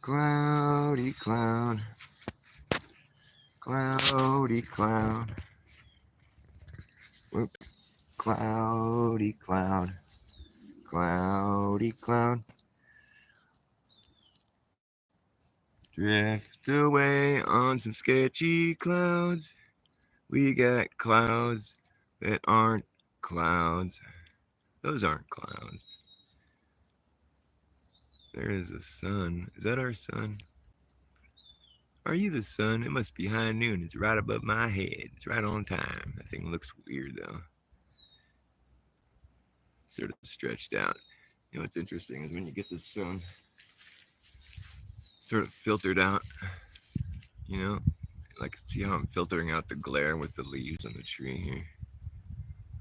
Cloudy cloud. Cloudy cloud. Whoop. Cloudy cloud. Cloudy cloud. Drift away on some sketchy clouds. We got clouds that aren't clouds. Those aren't clouds. There is a sun. Is that our sun? Are you the sun? It must be high noon. It's right above my head. It's right on time. That thing looks weird though. It's sort of stretched out. You know what's interesting is when you get the sun sort of filtered out, you know, like see how I'm filtering out the glare with the leaves on the tree here.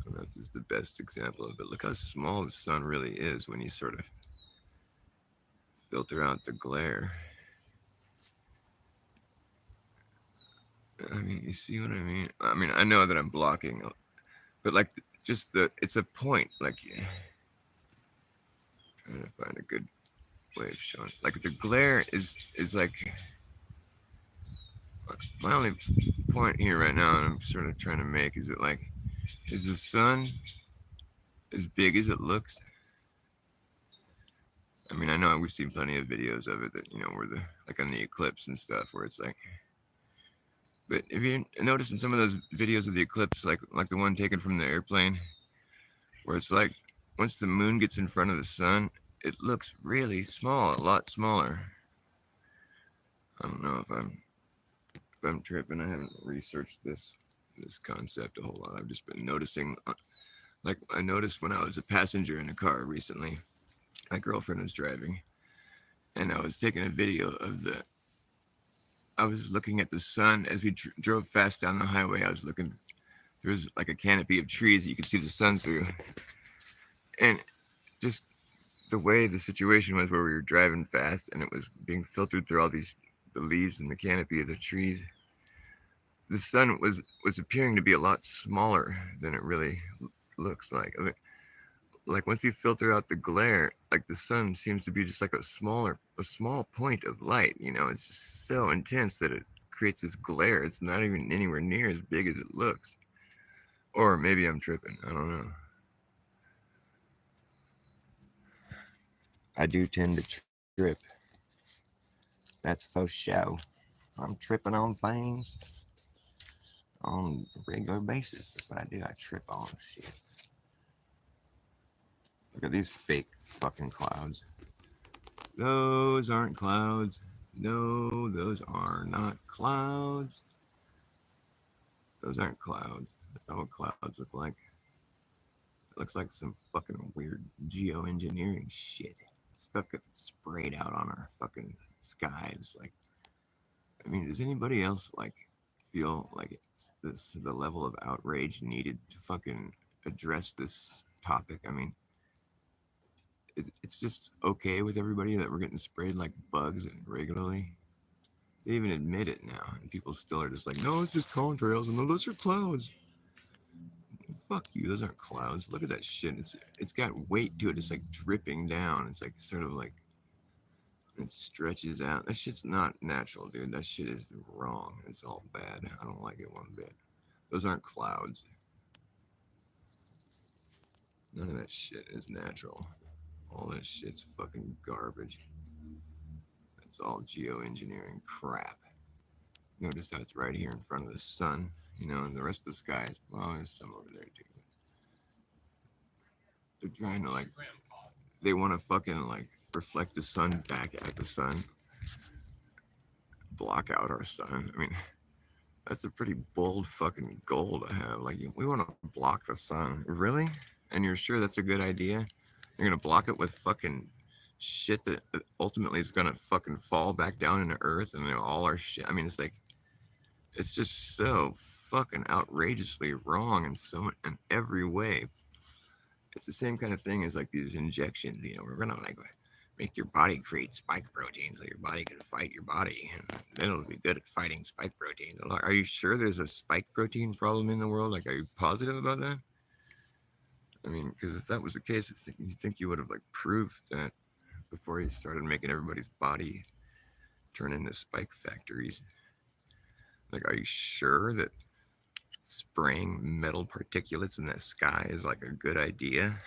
I don't know if this is the best example of it. Look how small the sun really is when you sort of filter out the glare. I mean, you see what I mean? I mean, I know that I'm blocking, but like just it's a point. Like, trying to find a good way of showing. Like the glare is like my only point here right now, and I'm sort of trying to make is that like, is the sun as big as it looks? I mean, I know we've seen plenty of videos of it that where the like on the eclipse and stuff, where it's like. But if you notice in some of those videos of the eclipse, like the one taken from the airplane, where it's like once the moon gets in front of the sun, it looks really small, a lot smaller. I don't know if I'm tripping. I haven't researched this concept a whole lot. I've just been noticing, like I noticed when I was a passenger in a car recently. My girlfriend was driving, and I was taking a video of I was looking at the sun as we drove fast down the highway. I was looking. There was like a canopy of trees that you could see the sun through, and just the way the situation was, where we were driving fast, and it was being filtered through all the leaves and the canopy of the trees. The sun was appearing to be a lot smaller than it really looks like. I mean, like once you filter out the glare, like the sun seems to be just like a small point of light. It's just so intense that it creates this glare. It's not even anywhere near as big as it looks. Or maybe I'm tripping. I don't know. I do tend to trip. That's faux show. I'm tripping on things on a regular basis. That's what I do. I trip on shit. Look at these fake fucking clouds. Those aren't clouds. No, those are not clouds. Those aren't clouds. That's not what clouds look like. It looks like some fucking weird geoengineering shit. Stuff gets sprayed out on our fucking skies. Like, I mean, does anybody else like feel like the level of outrage needed to fucking address this topic? I mean, it's just okay with everybody that we're getting sprayed like bugs regularly. They even admit it now, and people still are just like, no, it's just contrails, and those are clouds. Fuck you, those aren't clouds. Look at that shit. It's got weight to it. It's like dripping down. It's like sort of like it stretches out. That shit's not natural, dude. That shit is wrong. It's all bad. I don't like it one bit. Those aren't clouds. None of that shit is natural. All that shit's fucking garbage. That's all geoengineering crap. Notice how it's right here in front of the sun, and the rest of the sky is, well, there's some over there too. They're trying to like, they want to fucking like reflect the sun back at the sun, block out our sun. I mean, that's a pretty bold fucking goal to have. Like, we want to block the sun. Really? And you're sure that's a good idea? You're gonna block it with fucking shit that ultimately is gonna fucking fall back down into earth, and all our shit. I mean, it's like, it's just so fucking outrageously wrong in every way. It's the same kind of thing as like these injections. We're gonna like make your body create spike proteins so your body can fight your body, and then it'll be good at fighting spike proteins. Are you sure there's a spike protein problem in the world? Like, are you positive about that? I mean, because if that was the case, you think you would have like proved that before you started making everybody's body turn into spike factories. Like, are you sure that spraying metal particulates in the sky is like a good idea?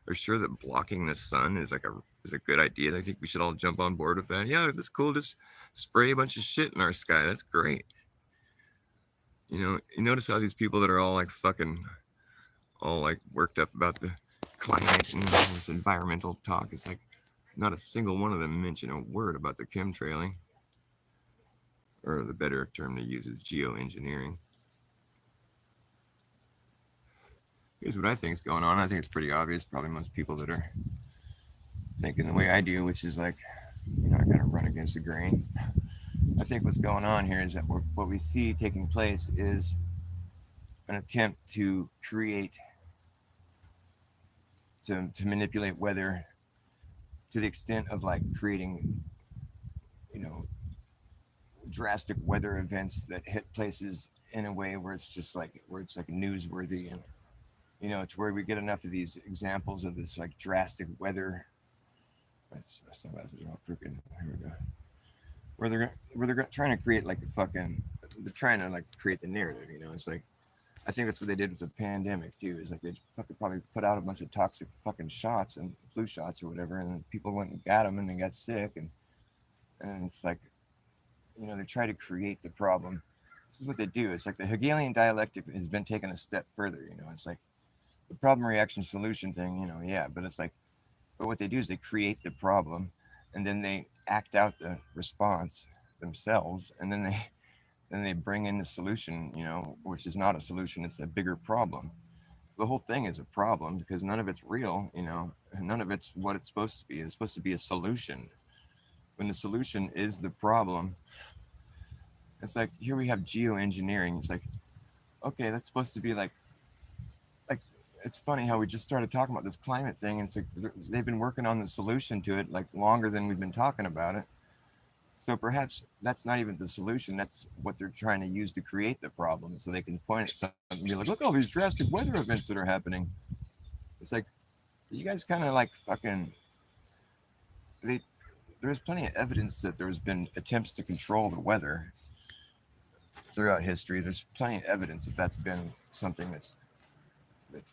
Are sure that blocking the sun is a good idea? I think we should all jump on board with that. Yeah, that's cool. Just spray a bunch of shit in our sky. That's great. You notice how these people that are all like fucking all like worked up about the climate and all this environmental talk. It's like not a single one of them mention a word about the chemtrailing, or the better term to use is geoengineering. Here's what I think is going on. I think it's pretty obvious. Probably most people that are thinking the way I do, which is like, I kind of run against the grain. I think what's going on here is that what we see taking place is an attempt to create, to manipulate weather to the extent of like creating, you know, drastic weather events that hit places in a way where it's just like, where it's like newsworthy. And it's where we get enough of these examples of this like drastic weather. My sunglasses are all crooked. Here we go. Where they're trying to create like a fucking, they're trying to like create the narrative. It's like, I think that's what they did with the pandemic too. Is like they fucking probably put out a bunch of toxic fucking shots and flu shots or whatever, and then people went and got them and they got sick, and it's like, they try to create the problem. This is what they do. It's like the Hegelian dialectic has been taken a step further. It's like the problem reaction solution thing. Yeah, but it's like, but what they do is they create the problem, and then they act out the response themselves, and then they bring in the solution, which is not a solution, it's a bigger problem. The whole thing is a problem because none of it's real, and none of it's what it's supposed to be. It's supposed to be a solution. When the solution is the problem, it's like, here we have geoengineering. It's like, okay, that's supposed to be like it's funny how we just started talking about this climate thing, and it's like they've been working on the solution to it like longer than we've been talking about it. So perhaps that's not even the solution. That's what they're trying to use to create the problem, so they can point at something and be like, look, all these drastic weather events that are happening. It's like, you guys kind of like fucking, there's plenty of evidence that there's been attempts to control the weather throughout history. There's plenty of evidence that that's been something that's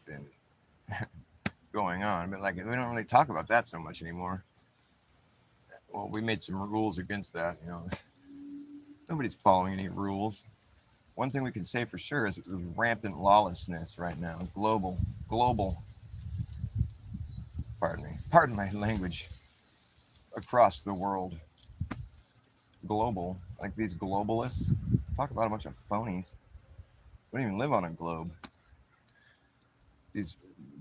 been going on, but like we don't really talk about that so much anymore. Well, we made some rules against that. Nobody's following any rules. One thing we can say for sure is that there's rampant lawlessness right now. Global, pardon my language, across the world. Global, like these globalists, talk about a bunch of phonies. We don't even live on a globe. These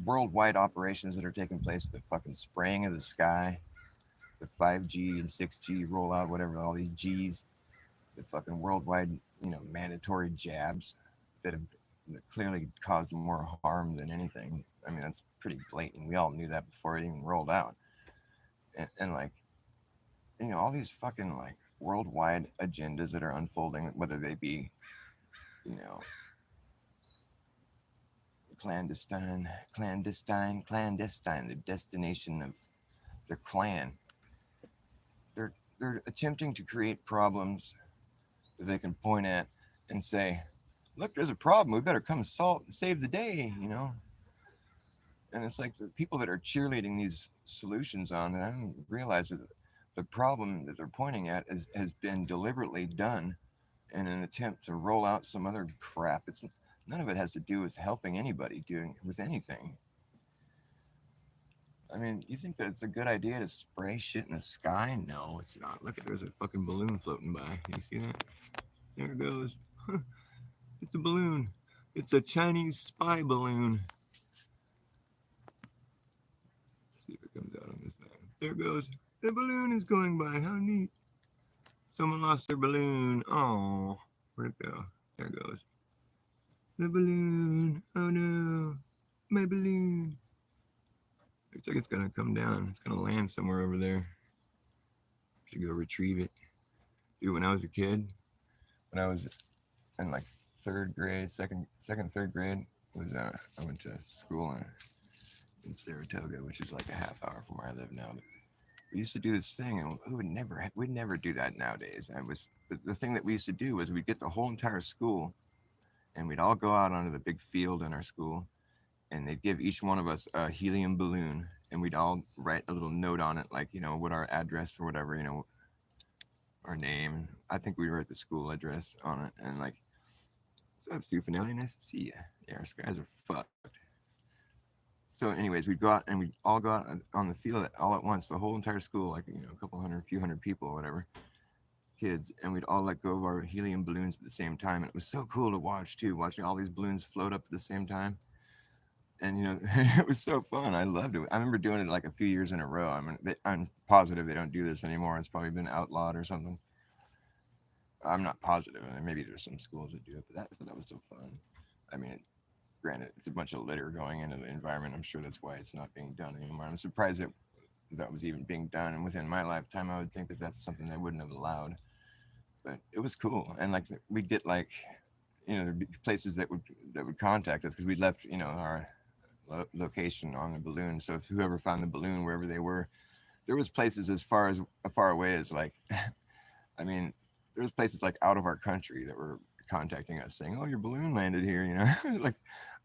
worldwide operations that are taking place, the fucking spraying of the sky, the 5G and 6G rollout, whatever, all these Gs, the fucking worldwide, mandatory jabs that have clearly caused more harm than anything. I mean, that's pretty blatant. We all knew that before it even rolled out. And like, all these fucking like worldwide agendas that are unfolding, whether they be, clandestine, the destination of the clan. They're attempting to create problems that they can point at and say, look, there's a problem. We better come save the day, And it's like the people that are cheerleading these solutions on, and I don't realize that the problem that they're pointing at has been deliberately done in an attempt to roll out some other crap. None of it has to do with helping anybody doing with anything. I mean, you think that it's a good idea to spray shit in the sky? No, it's not. Look, there's a fucking balloon floating by. You see that? There it goes. It's a balloon. It's a Chinese spy balloon. Let's see if it comes out on this thing. There it goes. The balloon is going by. How neat. Someone lost their balloon. Oh, where'd it go? There it goes. The balloon. Oh no. My balloon. Looks like it's gonna come down. It's gonna land somewhere over there. Should go retrieve it. Dude, when I was a kid, when I was in like third grade, third grade, I went to school in Saratoga, which is like a half hour from where I live now. we used to do this thing, and we'd never do that nowadays. But the thing that we used to do was we'd get the whole entire school, and we'd all go out onto the big field in our school, and they'd give each one of us a helium balloon, and we'd all write a little note on it, like, what our address or whatever, our name. I think we wrote the school address on it, and like, what's up, Sue Finale? Nice to see you. Yeah, our skies are fucked. So, anyways, we'd go out and we'd all go out on the field all at once, the whole entire school, like, a couple hundred, a few hundred people or whatever, kids, and we'd all let go of our helium balloons at the same time. And it was so cool to watch, too, watching all these balloons float up at the same time. And, it was so fun. I loved it. I remember doing it like a few years in a row. I mean, I'm positive they don't do this anymore. It's probably been outlawed or something. I'm not positive. Maybe there's some schools that do it, but that was so fun. I mean, granted, it's a bunch of litter going into the environment. I'm sure that's why it's not being done anymore. I'm surprised that was even being done. And within my lifetime, I would think that that's something they wouldn't have allowed. But it was cool. And like we'd get like, there'd be places that would contact us because we'd left, our location on the balloon. So if whoever found the balloon wherever they were, there was places as far away as like, I mean, there was places like out of our country that were contacting us saying, "Oh, your balloon landed here." Like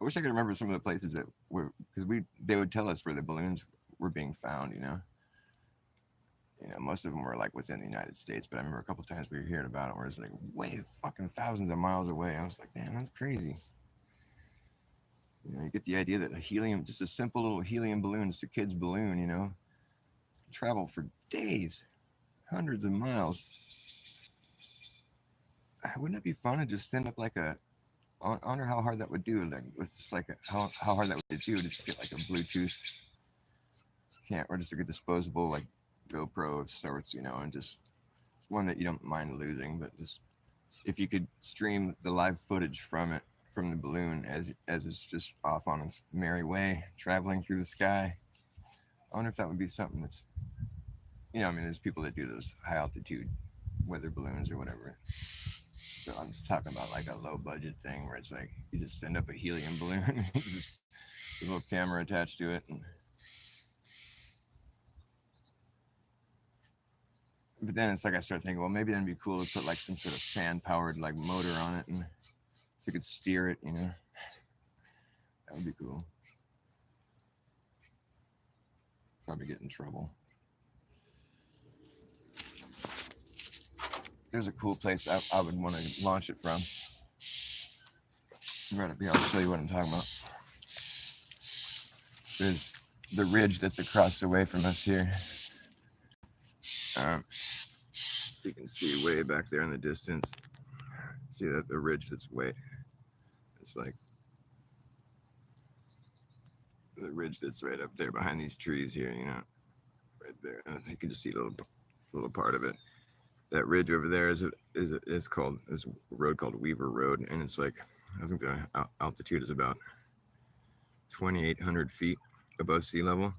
I wish I could remember some of the places that were because they would tell us where the balloons were being found. Most of them were like within the United States, but I remember a couple of times we were hearing about it where it's like way fucking thousands of miles away. I was like, damn, that's crazy. You get the idea that just a simple little helium balloon, just a kid's balloon, travel for days, hundreds of miles. Wouldn't it be fun to just send up like I wonder how hard that would do. Like with just like how hard that would do to just get like a Bluetooth, or just like a disposable like GoPro of sorts, and just it's one that you don't mind losing, but just if you could stream the live footage from the balloon as it's just off on its merry way, traveling through the sky. I wonder if that would be something that's, I mean, there's people that do those high altitude weather balloons or whatever. So I'm just talking about like a low budget thing where it's like you just send up a helium balloon, just a little camera attached to it, but then it's like I start thinking, well, maybe that'd be cool to put like some sort of fan powered like motor on it, and so you could steer it. That would be cool. Probably get in trouble. There's a cool place I would want to launch it from. Right up here, I'll show you what I'm talking about. There's the ridge that's across the way from us here. You can see way back there in the distance. See that the ridge it's like the ridge that's right up there behind these trees here, right there. You can just see a little part of it. That ridge over there is a road called Weaver Road, and it's like I think the altitude is about 2,800 feet above sea level,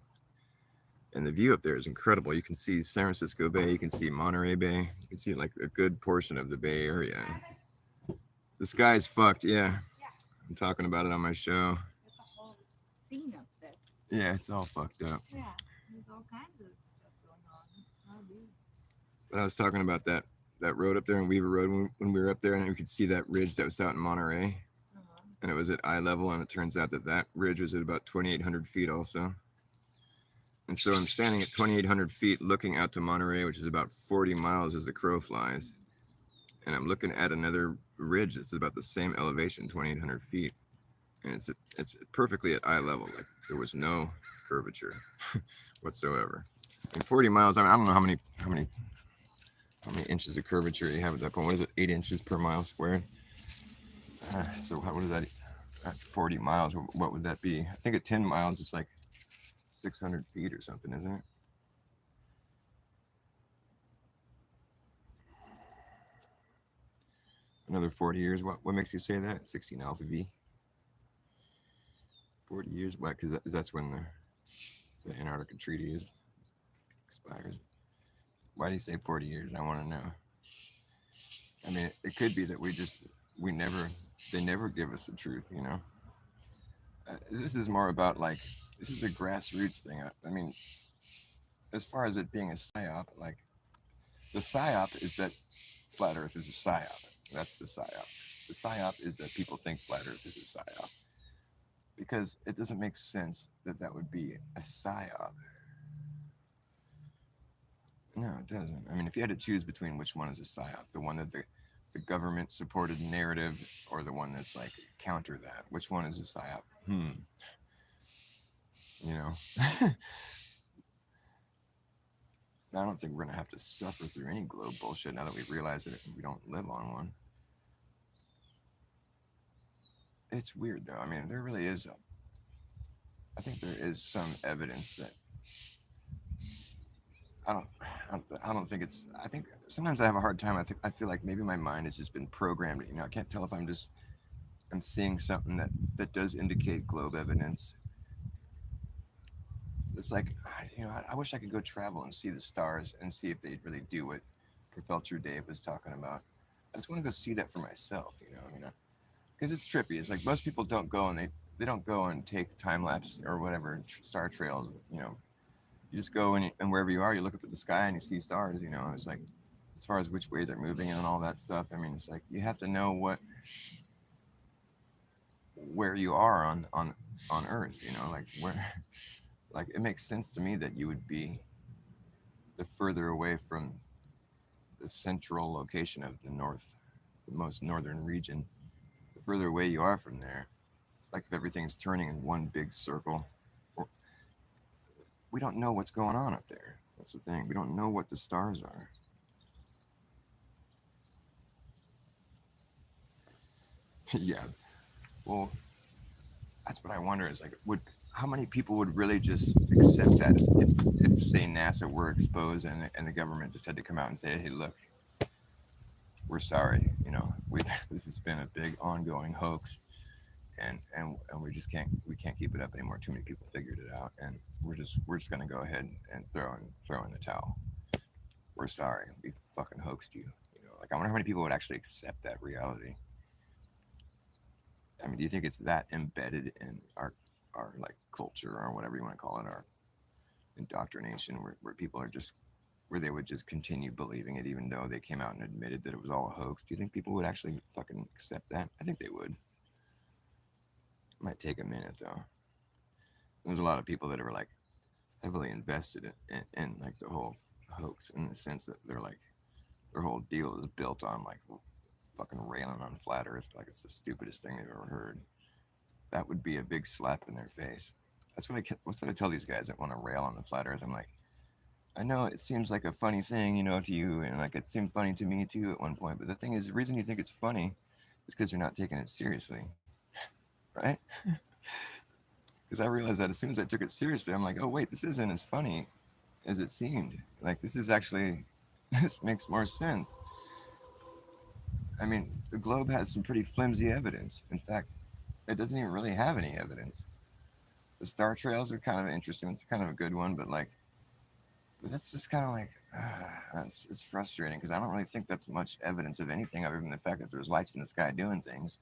and the view up there is incredible. You can see San Francisco Bay, you can see Monterey Bay, you can see like a good portion of the Bay Area. The sky's fucked, yeah. I'm talking about it on my show. It's a whole scene up there. Yeah, it's all fucked up. Yeah, there's all kinds of stuff going on. But I was talking about that road up there in Weaver Road when we were up there, and we could see that ridge that was out in Monterey, and it was at eye level, and it turns out that ridge was at about 2,800 feet also. And so I'm standing at 2,800 feet looking out to Monterey, which is about 40 miles as the crow flies, and I'm looking at another ridge that's about the same elevation, 2,800 feet, and it's perfectly at eye level. Like there was no curvature whatsoever. I mean, 40 miles. I don't know how many inches of curvature you have at that point. What is it? 8 inches per mile squared. So what is that? At 40 miles, what would that be? I think at 10 miles, it's like 600 feet or something, isn't it? Another 40 years. What makes you say that? 16 alpha V. 40 years. Why? Because that's when the Antarctica Treaty expires. Why do you say 40 years? I want to know. I mean, it could be that they never give us the truth, This is more about like, this is a grassroots thing. I mean, as far as it being a psyop, like the psyop is that flat Earth is a psyop. That's the psyop. The psyop is that people think flat Earth is a psyop because it doesn't make sense that that would be a psyop. No, it doesn't. I mean, if you had to choose between which one is a psyop, the one that the government supported narrative or the one that's like counter that, which one is a psyop? You know, I don't think we're gonna have to suffer through any globe bullshit now that we realize that we don't live on one. It's weird though. I mean, there really is. I think there is some evidence that I don't, I don't think it's. I think sometimes I have a hard time. I feel like maybe my mind has just been programmed. You know, I can't tell if I'm seeing something that does indicate globe evidence. It's like I wish I could go travel and see the stars and see if they really do what Professor Dave was talking about. I just want to go see that for myself. Because it's trippy. It's like most people don't go and they don't go and take time lapse or whatever star trails. You just go and wherever you are, you look up at the sky and you see stars. It's like as far as which way they're moving and all that stuff. I mean, it's like you have to know where you are on Earth. Like where, like it makes sense to me that you would be the further away from the central location of the most northern region. The further away you are from there, like if everything's turning in one big circle, or, we don't know what's going on up there. That's the thing. We don't know what the stars are. Yeah. Well, that's what I wonder is like, how many people would really just accept that if say NASA were exposed and the government just had to come out and say, hey, look, we're sorry. We this has been a big ongoing hoax, and we can't keep it up anymore. Too many people figured it out, and we're just gonna go ahead and throw in the towel. We're sorry, we fucking hoaxed you. Like I wonder how many people would actually accept that reality. I mean, do you think it's that embedded in our like culture or whatever you want to call it, our indoctrination, where people are just where they would just continue believing it even though they came out and admitted that it was all a hoax? Do you think people would actually fucking accept that? I think they would. It might take a minute though. There's a lot of people that are like heavily invested in like the whole hoax in the sense that they're like their whole deal is built on like fucking railing on flat Earth like it's the stupidest thing they've ever heard. That would be a big slap in their face. What's what I tell these guys that want to rail on the flat Earth. I'm like, I know it seems like a funny thing, to you, and like it seemed funny to me too at one point. But the thing is, the reason you think it's funny is because you're not taking it seriously, right? Because I realized that as soon as I took it seriously, I'm like, oh wait, this isn't as funny as it seemed. Like this is actually, this makes more sense. I mean, the globe has some pretty flimsy evidence. In fact, it doesn't even really have any evidence. The star trails are kind of interesting. It's kind of a good one, but that's just kind of like it's frustrating because I don't really think that's much evidence of anything other than the fact that there's lights in the sky doing things.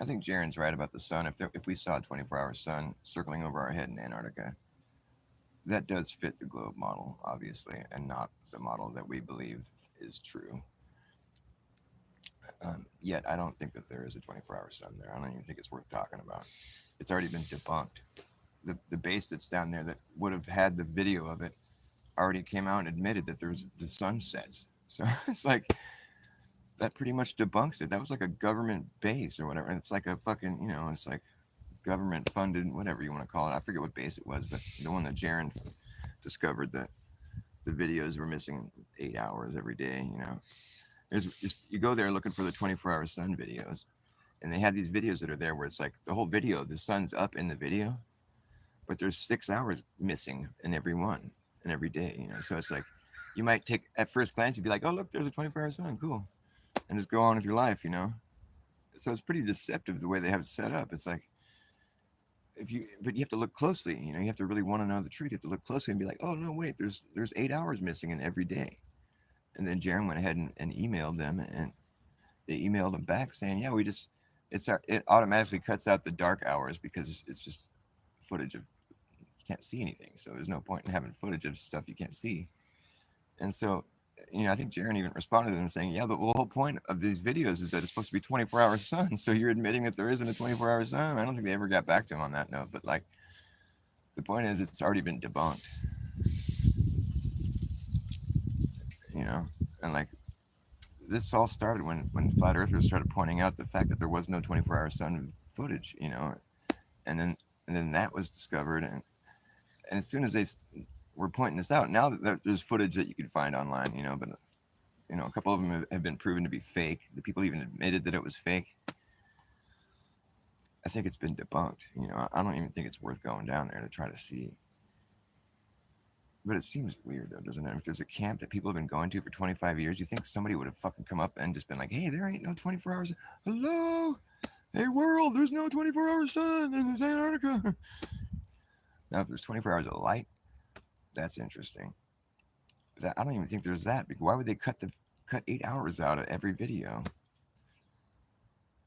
I think Jaren's right about the sun. If we saw a 24-hour sun circling over our head in Antarctica, that does fit the globe model, obviously, and not the model that we believe is true. Yet I don't think that there is a 24-hour sun there. I don't even think it's worth talking about. It's already been debunked. The base that's down there that would have had the video of it already came out and admitted that there's the sun sets. So it's like that pretty much debunks it. That was like a government base or whatever. And it's like a fucking, it's like government funded, whatever you want to call it. I forget what base it was, but the one that Jaren discovered that the videos were missing 8 hours every day. You go there looking for the 24-hour sun videos, and they have these videos that are there where it's like the whole video, the sun's up in the video, but there's 6 hours missing in every one and every day. So it's like you might take at first glance, you'd be like, oh look, there's a 24-hour sun, cool, and just go on with your life. So it's pretty deceptive the way they have it set up. It's like but you have to look closely. You have to really want to know the truth. You have to look closely and be like, oh no, wait, there's 8 hours missing in every day. And then Jaron went ahead and emailed them, and they emailed them back saying, yeah, it automatically cuts out the dark hours because it's just footage of, you can't see anything. So there's no point in having footage of stuff you can't see. And so, I think Jaron even responded to them saying, yeah, the whole point of these videos is that it's supposed to be 24-hour sun. So you're admitting that there isn't a 24-hour sun. I don't think they ever got back to him on that note. But like, the point is, it's already been debunked, you know? And like, this all started when flat earthers started pointing out the fact that there was no 24-hour sun footage, and then that was discovered. And as soon as they were pointing this out, now that there's footage that you can find online, but a couple of them have been proven to be fake. The people even admitted that it was fake. I think it's been debunked. I don't even think it's worth going down there to try to see. But it seems weird though, doesn't it? If there's a camp that people have been going to for 25 years, you think somebody would have fucking come up and just been like, hey, there ain't no 24 hours. Hello? Hey world, there's no 24-hour sun in this Antarctica. Now if there's 24 hours of light, that's interesting. But I don't even think there's that, because why would they cut 8 hours out of every video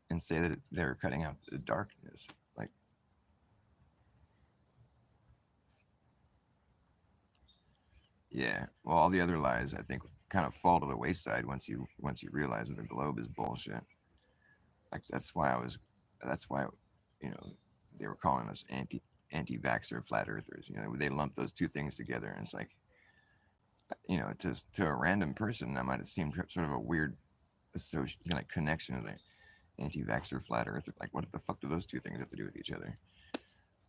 and say that they're cutting out the darkness? Like, yeah, well, all the other lies I think kind of fall to the wayside once you realize that the globe is bullshit. Like that's why you know they were calling us anti-vaxxer flat earthers. They lump those two things together, and it's like, to a random person that might have seemed sort of a weird like connection to the anti-vaxxer flat earther. Like, what the fuck do those two things have to do with each other?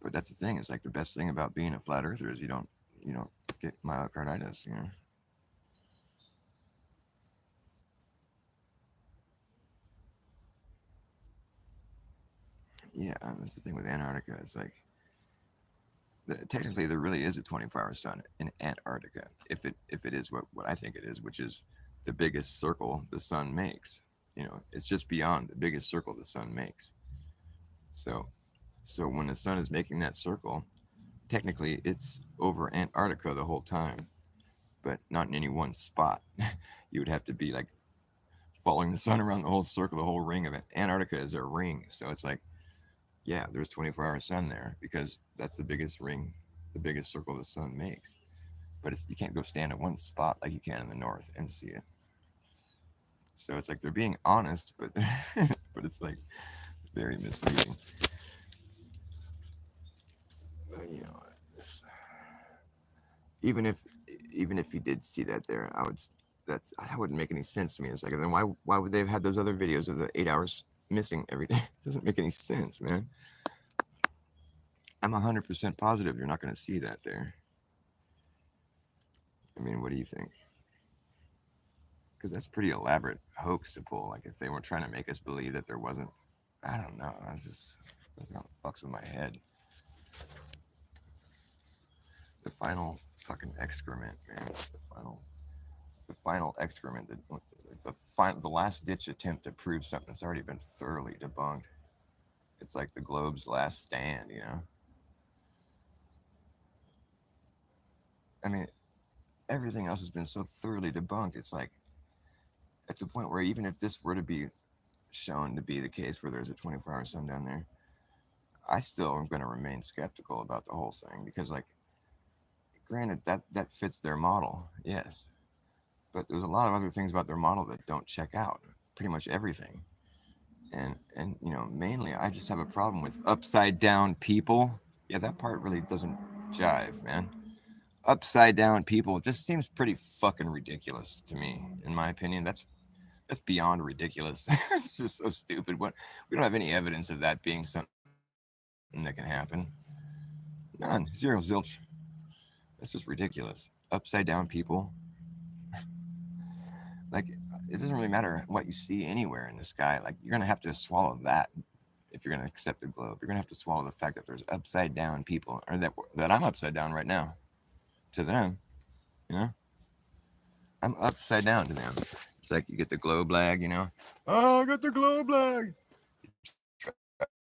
But that's the thing. It's like the best thing about being a flat earther is you don't get myocarditis. Yeah, that's the thing with Antarctica. It's like, technically there really is a 24-hour sun in Antarctica, if it is what I think it is, which is the biggest circle the sun makes. It's just beyond the biggest circle the sun makes. So so when the sun is making that circle, technically it's over Antarctica the whole time, but not in any one spot. You would have to be like following the sun around the whole circle, the whole ring of it. Antarctica is a ring, so it's like, yeah, there's 24-hour sun there because that's the biggest ring, the biggest circle the sun makes. But you can't go stand at one spot like you can in the north and see it. So it's like they're being honest, but but it's like very misleading. But even if even if you did see that there, that wouldn't make any sense to me. It's like, then why would they have had those other videos of the 8 hours missing every day? It doesn't make any sense, man. I'm 100% positive you're not going to see that there. I mean, what do you think? Because that's pretty elaborate hoax to pull. Like, if they were trying to make us believe that there wasn't, I don't know. That's kind of fucks with my head. The final fucking excrement, man. The final excrement. The last ditch attempt to prove something that's already been thoroughly debunked. It's like the globe's last stand. I mean, everything else has been so thoroughly debunked. It's like, at the point where even if this were to be shown to be the case, where there's a 24-hour sun down there, I still am going to remain skeptical about the whole thing, because, like, granted, that fits their model, yes, but there's a lot of other things about their model that don't check out. Pretty much everything. And mainly I just have a problem with upside down people. Yeah, that part really doesn't jive, man. Upside down people just seems pretty fucking ridiculous to me, in my opinion. That's beyond ridiculous. It's just so stupid. We don't have any evidence of that being something that can happen. None. Zero zilch. That's just ridiculous. Upside down people. Like, it doesn't really matter what you see anywhere in the sky. Like, you're gonna have to swallow that if you're gonna accept the globe. You're gonna have to swallow the fact that there's upside down people, or that I'm upside down right now. To them, you know, I'm upside down to them. It's like you get the globe lag. Oh, I got the globe lag. You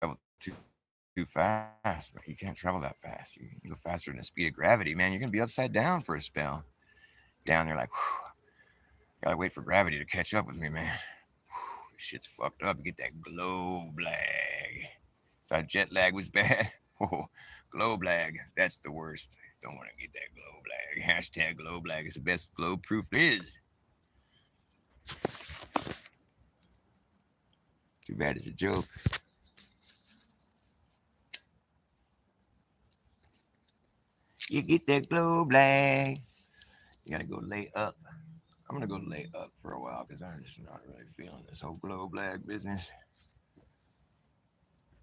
travel too fast, but you can't travel that fast. You go faster than the speed of gravity, man. You're gonna be upside down for a spell. Down there, like, whew, gotta wait for gravity to catch up with me, man. Whew, this shit's fucked up. You get that globe lag. So jet lag was bad. Oh, glow blag. That's the worst. Don't want to get that glow blag. Hashtag glow blag is the best glow proof there is. Too bad it's a joke. You get that glow blag. You gotta go lay up. I'm gonna go lay up for a while because I'm just not really feeling this whole glow blag business.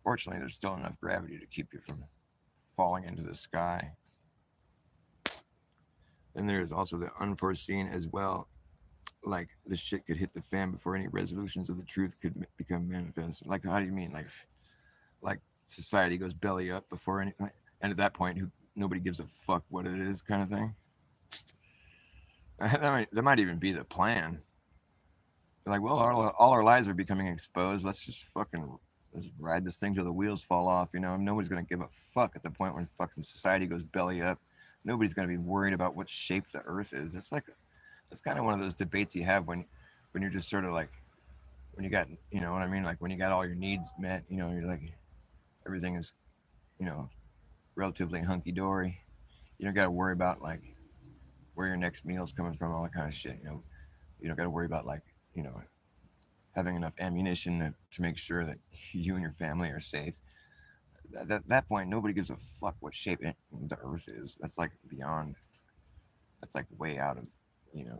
Fortunately, there's still enough gravity to keep you from falling into the sky. Then there's also the unforeseen as well. Like the shit could hit the fan before any resolutions of the truth could become manifest. Like, how do you mean? Like society goes belly up before any, and at that point, who nobody gives a fuck what it is, kind of thing. That might even be the plan. They're like, well, all our lives are becoming exposed. Let's just fucking let's ride this thing till the wheels fall off. Nobody's gonna give a fuck at the point when fucking society goes belly up. Nobody's gonna be worried about what shape the Earth is. That's kind of one of those debates you have when you're just sort of like when you got what I mean, like when you got all your needs met. You're like everything is you know relatively hunky dory. You don't got to worry about like where your next meal's coming from, all that kind of shit. You don't got to worry about like you know having enough ammunition to make sure that you and your family are safe. At that point, nobody gives a fuck what shape the Earth is. That's like beyond. That's like way out of you know.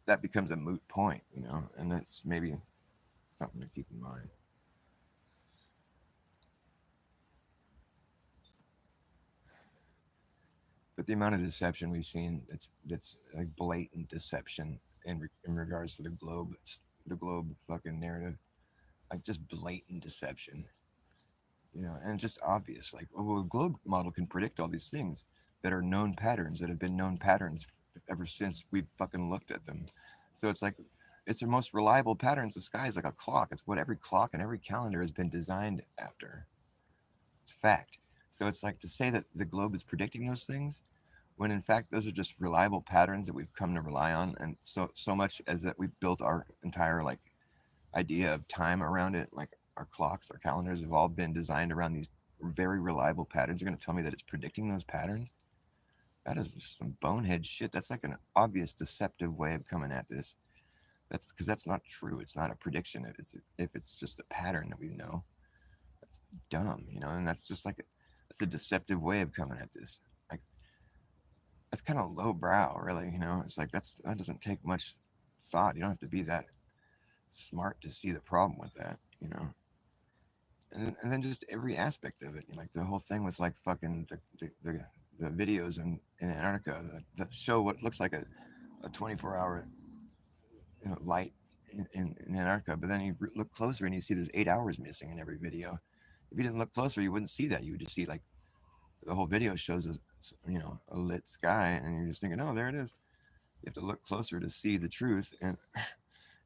That becomes a moot point, and that's maybe something to keep in mind. But the amount of deception we've seen, that's like blatant deception in regards to the globe fucking narrative, like just blatant deception, and just obvious. Like, oh, well, the globe model can predict all these things that are known patterns that have been known patterns ever since we've fucking looked at them. So it's like it's the most reliable patterns. The sky is like a clock. It's what every clock and every calendar has been designed after. It's fact. So it's like to say that the globe is predicting those things when in fact those are just reliable patterns that we've come to rely on, and so much as that we've built our entire like idea of time around it. Like our clocks, our calendars have all been designed around these very reliable patterns. You're going to tell me that it's predicting those patterns? That is just some bonehead shit. That's like an obvious deceptive way of coming at this. That's because that's not true. It's not a prediction. If it's just a pattern that we know, that's dumb, and that's just like that's a deceptive way of coming at this. Like that's kind of lowbrow, really. It's like that doesn't take much thought. You don't have to be that smart to see the problem with that. And then just every aspect of it, like the whole thing with like fucking the videos in Antarctica that show what looks like a 24-hour light in Antarctica, but then you look closer and you see there's 8 hours missing in every video. If you didn't look closer, you wouldn't see that. You would just see like the whole video shows a lit sky, and you're just thinking, oh, there it is. You have to look closer to see the truth, and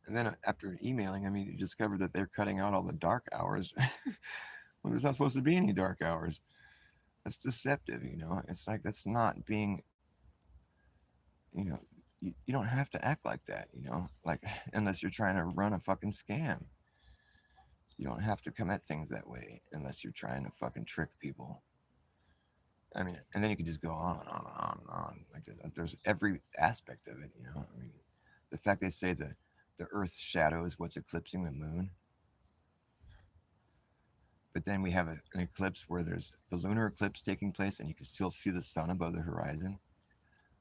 then after emailing, I mean, you discover that they're cutting out all the dark hours. Well, there's not supposed to be any dark hours. That's deceptive. It's like that's not being, you know, you don't have to act like that. Like unless you're trying to run a fucking scam. You don't have to come at things that way unless you're trying to fucking trick people. I mean, and then you can just go on and on and on and on. Like there's every aspect of it. I mean, the fact they say the Earth's shadow is what's eclipsing the moon. But then we have an eclipse where there's the lunar eclipse taking place and you can still see the sun above the horizon.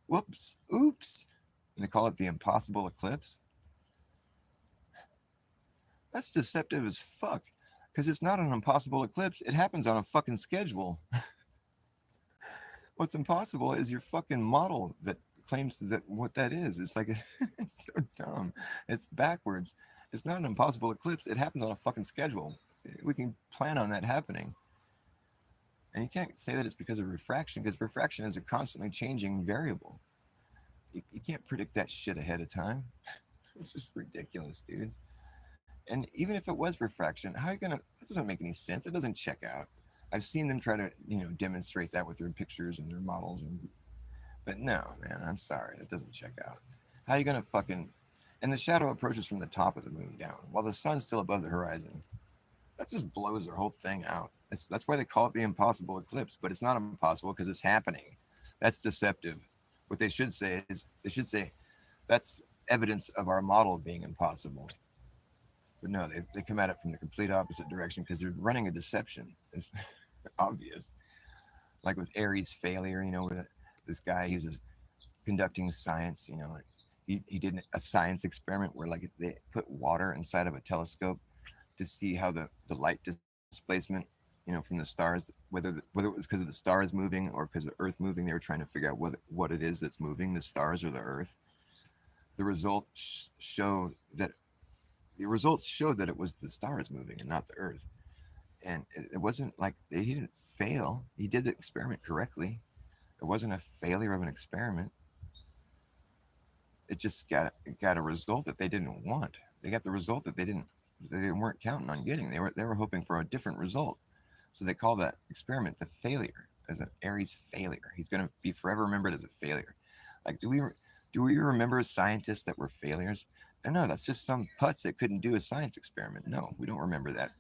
Whoops, oops. And they call it the impossible eclipse. That's deceptive as fuck. Because it's not an impossible eclipse. It happens on a fucking schedule. What's impossible is your fucking model that claims that what that is. It's like, it's so dumb. It's backwards. It's not an impossible eclipse. It happens on a fucking schedule. We can plan on that happening. And you can't say that it's because of refraction, because refraction is a constantly changing variable. You can't predict that shit ahead of time. It's just ridiculous, dude. And even if it was refraction, how are you gonna? That doesn't make any sense. It doesn't check out. I've seen them try to, demonstrate that with their pictures and their models, but no, man, I'm sorry, that doesn't check out. How are you gonna fucking? And the shadow approaches from the top of the moon down, while the sun's still above the horizon. that just blows their whole thing out. That's why they call it the impossible eclipse, but it's not impossible because it's happening. That's deceptive. What they should say is they should say that's evidence of our model being impossible. But no, they come at it from the complete opposite direction because they're running a deception. It's obvious. Like with Aries' failure, where this guy, he was conducting science, he did a science experiment where like they put water inside of a telescope to see how the light displacement, from the stars, whether it was because of the stars moving or because of the Earth moving, they were trying to figure out what it is that's moving, the stars or the Earth. The results showed that it was the stars moving and not the Earth. And it wasn't like he didn't fail. He did the experiment correctly. It wasn't a failure of an experiment. It just got a result that they didn't want. They got the result that they weren't counting on getting. They were hoping for a different result. So they call that experiment the failure, as an Aries failure. He's going to be forever remembered as a failure. Like, do we remember scientists that were failures? No, that's just some putz that couldn't do a science experiment. No, we don't remember that.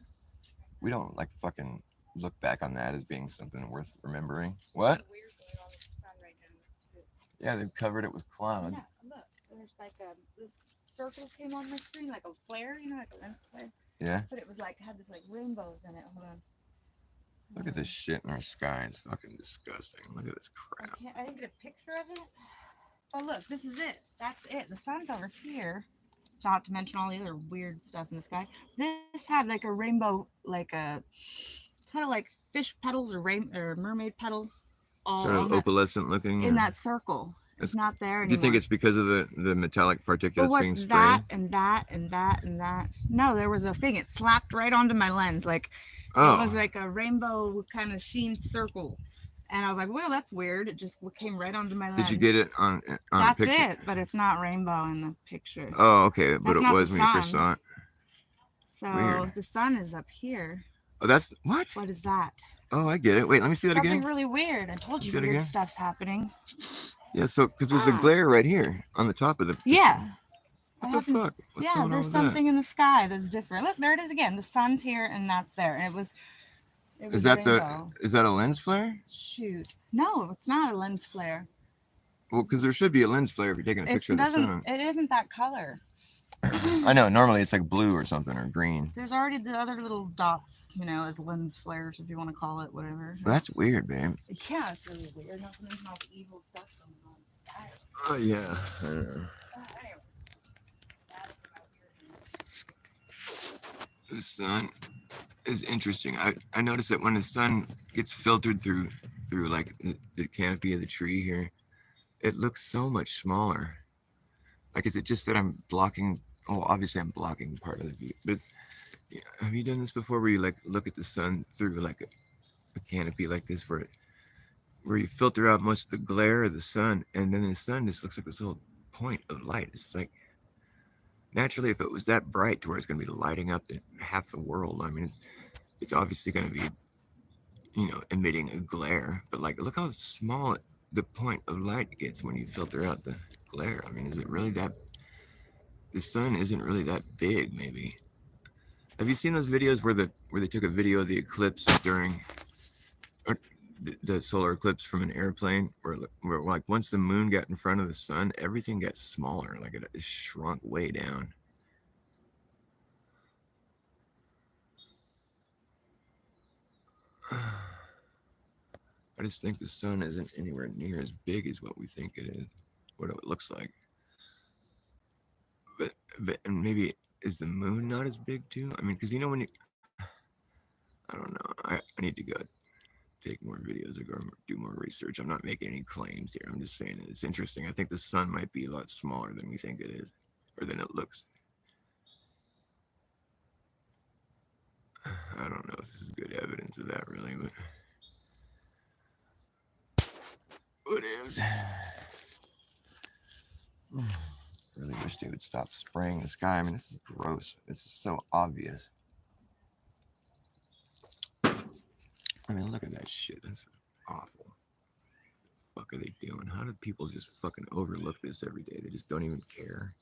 We don't like fucking look back on that as being something worth remembering. What? Weird going on with the sun right now. Yeah, they've covered it with clouds. Yeah, look, there's like this circle came on my screen like a flare, like a lens flare. Yeah. But it was like had this like rainbows in it. Hold on. Look at this shit in our sky. It's fucking disgusting. Look at this crap. I didn't get a picture of it. Oh look, this is it. That's it. The sun's over here. Not to mention all the other weird stuff in the sky. This had like a rainbow, like a kind of like fish petals or mermaid petal, all Sort of opalescent looking. In that circle. It's not there anymore. Do you think it's because of the metallic particulates being sprayed? That and that and that and that? No, there was a thing. It slapped right onto my lens. Like it was like a rainbow kind of sheen circle. And I was like, well, that's weird. It just came right onto my lens. Did you get it on that's a picture? That's it, but it's not rainbow in the picture. Oh, okay. But it was when you first saw it. So weird. The sun is up here. Oh, that's what? What is that? Oh, I get it. Wait, let me see that again. Something really weird. I told you weird stuff's happening. Yeah, so because there's a glare right here on the top of the picture. Yeah. What the fuck? What's going on there's with something that? in the sky that's different. Look, there it is again. The sun's here and that's there. And it was is that rainbow. Is that a lens flare? Shoot. No, it's not a lens flare. Well, because there should be a lens flare if you're taking a picture of the sun. It isn't that color. I know. Normally it's like blue or something or green. There's already the other little dots, as lens flares, if you want to call it, whatever. Well, that's weird, babe. Yeah, it's really weird. Not to mention all the evil stuff going on in the sky. Oh, yeah. I know. The sun is interesting. I noticed that when the sun gets filtered through like the canopy of the tree here, it looks so much smaller. Like, is it just that I'm blocking? Oh, obviously I'm blocking part of the view. But yeah, have you done this before, where you like look at the sun through like a canopy like this, where you filter out most of the glare of the sun, and then the sun just looks like this little point of light? It's like, naturally, if it was that bright to where it's going to be lighting up half the world, I mean, it's obviously going to be, emitting a glare. But like, look how small the point of light gets when you filter out the glare. I mean, is it really that? The sun isn't really that big, maybe. Have you seen those videos where they took a video of the eclipse during, or the solar eclipse from an airplane, where like once the moon got in front of the sun, everything got smaller, like it shrunk way down. I just think the sun isn't anywhere near as big as what we think it is, what it looks like. But and maybe is the moon not as big too? I mean, because when you, I don't know. I need to go take more videos or go do more research. I'm not making any claims here. I'm just saying it's interesting. I think the sun might be a lot smaller than we think it is, or than it looks. I don't know if this is good evidence of that, really, but whatevs. Really wish they would stop spraying the sky. I mean, this is gross. This is so obvious. I mean, look at that shit. That's awful. What the fuck are they doing? How do people just fucking overlook this every day? They just don't even care.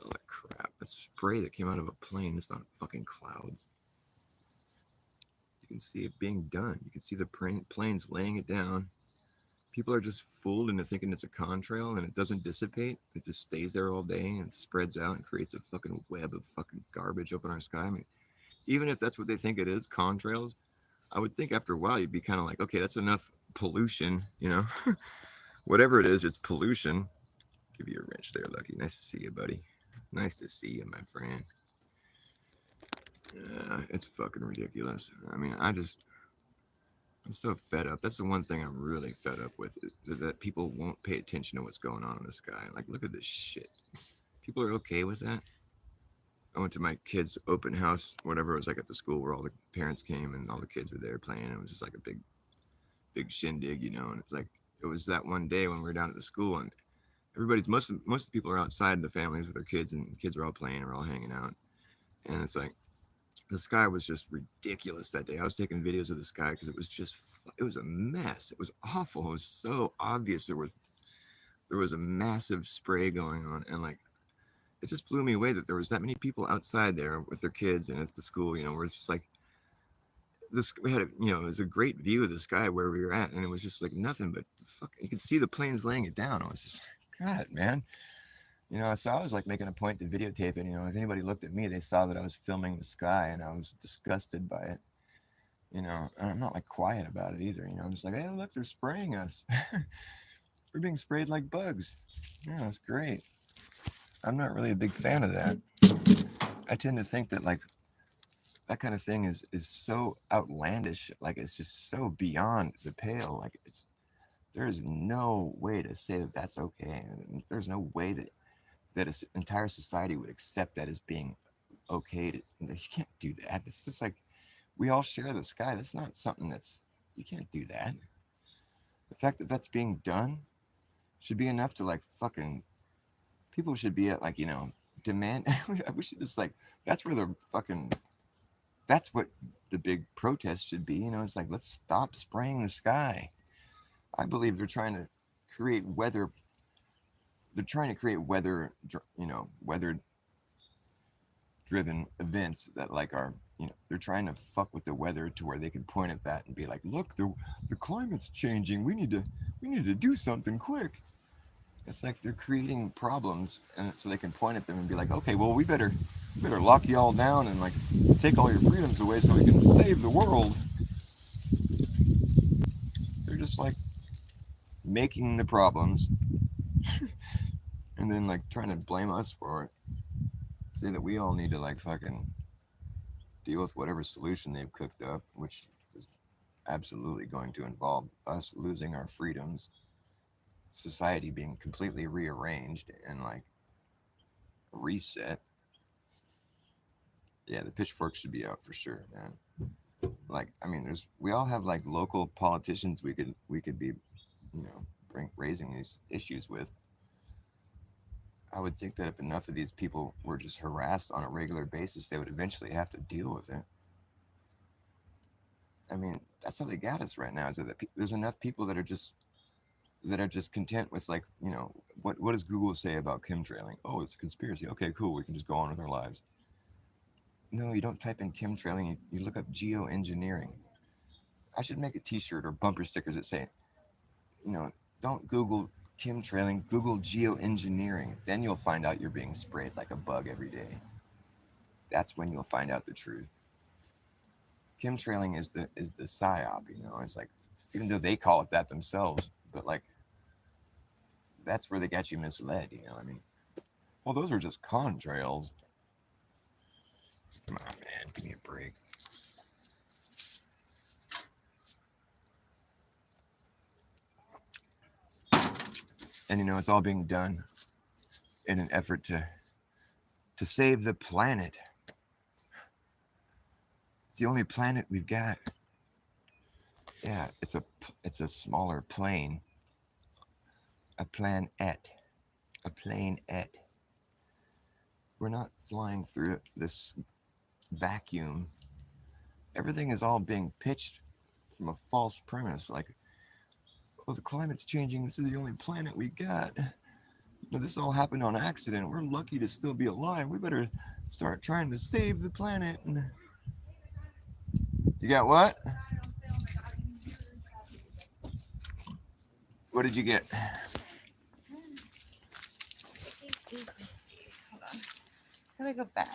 All that crap. That's spray that came out of a plane. It's not fucking clouds. can see it being done. You can see the planes laying it down. People are just fooled into thinking it's a contrail and it doesn't dissipate. It just stays there all day and spreads out and creates a fucking web of fucking garbage up in our sky. I mean, even if that's what they think it is, contrails, I would think after a while you'd be kind of like, okay, that's enough pollution, you know? Whatever it is, it's pollution. Give you a wrench there, Lucky. Nice to see you, buddy. Nice to see you, my friend. It's fucking ridiculous. I mean, I'm so fed up. That's the one thing I'm really fed up with, that people won't pay attention to what's going on in the sky. Like, look at this shit. People are okay with that. I went to my kids' open house, whatever it was, like at the school where all the parents came and all the kids were there playing. It was just like a big shindig, you know. And it was that one day when we were down at the school, and most of the people are outside, the families with their kids, and the kids are all playing or all hanging out. And it's like the sky was just ridiculous that day. I was taking videos of the sky because it was a mess. It was awful. It was so obvious there was a massive spray going on, and like it just blew me away that there was that many people outside there with their kids and at the school, you know, where it's just like this. We had it was a great view of the sky where we were at, and it was just like nothing but fuck. You could see the planes laying it down. I was just, God, man. So I was like making a point to videotape it. If anybody looked at me, they saw that I was filming the sky, and I was disgusted by it. And I'm not like quiet about it either. I'm just like, hey, look, they're spraying us. We're being sprayed like bugs. Yeah, that's great. I'm not really a big fan of that. I tend to think that like that kind of thing is so outlandish. Like it's just so beyond the pale. Like there is no way to say that that's okay. There's no way that an entire society would accept that as being okay. You can't do that. It's just like we all share the sky. That's not something you can't do that. The fact that that's being done should be enough to like fucking people should be at like, demand. We should just like, that's where that's what the big protest should be. It's like, let's stop spraying the sky. I believe they're trying to create weather. They're trying to create weather driven events that like are, they're trying to fuck with the weather to where they can point at that and be like, look, the climate's changing. We need to do something quick. It's like they're creating problems, and so they can point at them and be like, okay, well, we better lock you all down and like take all your freedoms away so we can save the world. They're just like making the problems and then like trying to blame us for it. Say that we all need to like fucking deal with whatever solution they've cooked up, which is absolutely going to involve us losing our freedoms, society being completely rearranged and like reset. Yeah, the pitchfork should be out for sure, man. Like, I mean, we all have like local politicians we could be, raising these issues with. I would think that if enough of these people were just harassed on a regular basis, they would eventually have to deal with it. I mean, that's how they got us right now. Is that there's enough people that are just content with like, what does Google say about chemtrailing? Oh, it's a conspiracy. Okay, cool. We can just go on with our lives. No, you don't type in chemtrailing. You look up geoengineering. I should make a T-shirt or bumper stickers that say, don't Google chemtrailing, Google geoengineering. Then you'll find out you're being sprayed like a bug every day. That's when you'll find out the truth. Chemtrailing is the psyop. It's like, even though they call it that themselves, but like that's where they got you misled. I mean, well, those are just contrails. Come on, man, give me a break. And it's all being done in an effort to save the planet. It's the only planet we've got. Yeah, it's a smaller plane. A planette. A planette. We're not flying through this vacuum. Everything is all being pitched from a false premise. Like, oh, the climate's changing. This is the only planet we got. This all happened on accident. We're lucky to still be alive. We better start trying to save the planet. And You got what? What did you get? Hold on. How do I go back?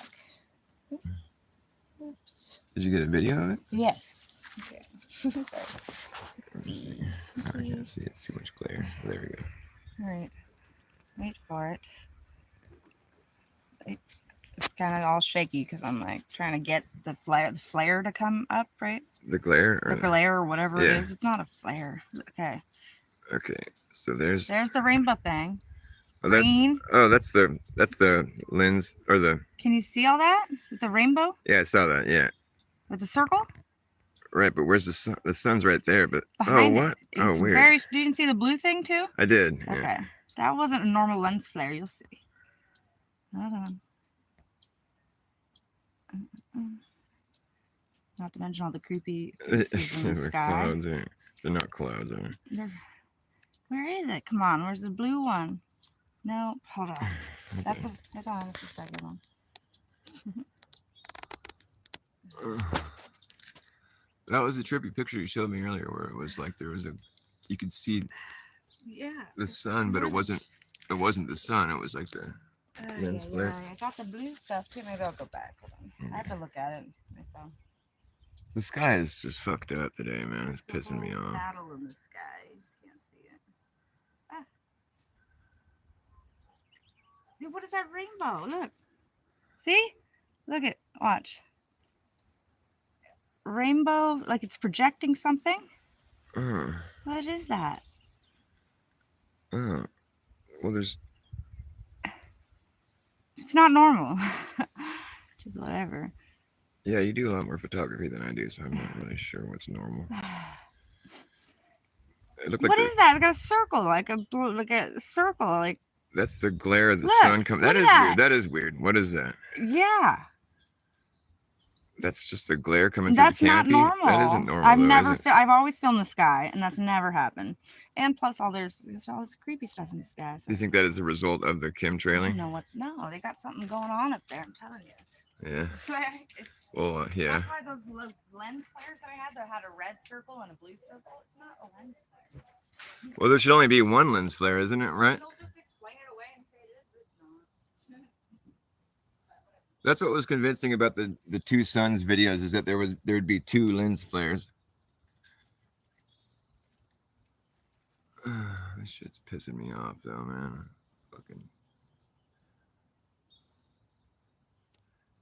Oops. Did you get a video of it? Yes. Okay. Let me see. I can't see. It's too much glare. There we go. All right. Wait for it. It's kind of all shaky because I'm like trying to get the flare to come up, right? The glare? Or the glare or whatever it yeah. is. It's not a flare. Okay. Okay. So there's the rainbow thing. oh, Green. that's the lens or the. Can you see all that with the rainbow? Yeah, I saw that. Yeah. With the circle? Right, but where's the sun? The sun's right there, but behind what? It. It's weird. Very. You didn't see the blue thing too? I did. Okay. Yeah. That wasn't a normal lens flare. You'll see. Hold on. Not to mention all the creepy faces in the sky. Clouds they're not clouds, are they? Where is it? Come on. Where's the blue one? No. Hold on. Okay. That's the second one. That was a trippy picture you showed me earlier, where it was like there was you could see the sun, but it wasn't the sun. It was like the lens flare. I got the blue stuff too. Maybe I'll go back. Hold on. I have to look at it myself. The sky is just fucked up today, man. It's pissing me off. Battle in the sky. You just can't see it. Ah. Dude, what is that rainbow? Look. See? Look at. Watch. Rainbow, like it's projecting something. What is that? Well, there's. It's not normal. Just whatever. Yeah, you do a lot more photography than I do, so I'm not really sure what's normal. It looked like what is that? It's got a circle, like a circle, like. That's the glare of the sun coming. That is weird. That is weird. What is that? Yeah. That's just the glare coming through the canopy. That's not normal. That isn't normal. I've always filmed the sky, and that's never happened. And plus, there's all this creepy stuff in the sky. So. Do you think that is a result of the chemtrailing? I don't know what. No, they got something going on up there. I'm telling you. Yeah. Well, yeah. That's why those lens flares that I had a red circle and a blue circle. It's not a lens flare. Well, there should only be one lens flare, isn't it? Right. It'll just explain it away and say it is. It's not. That's what was convincing about the two suns videos, is that there would be two lens flares. This shit's pissing me off though, man. Fucking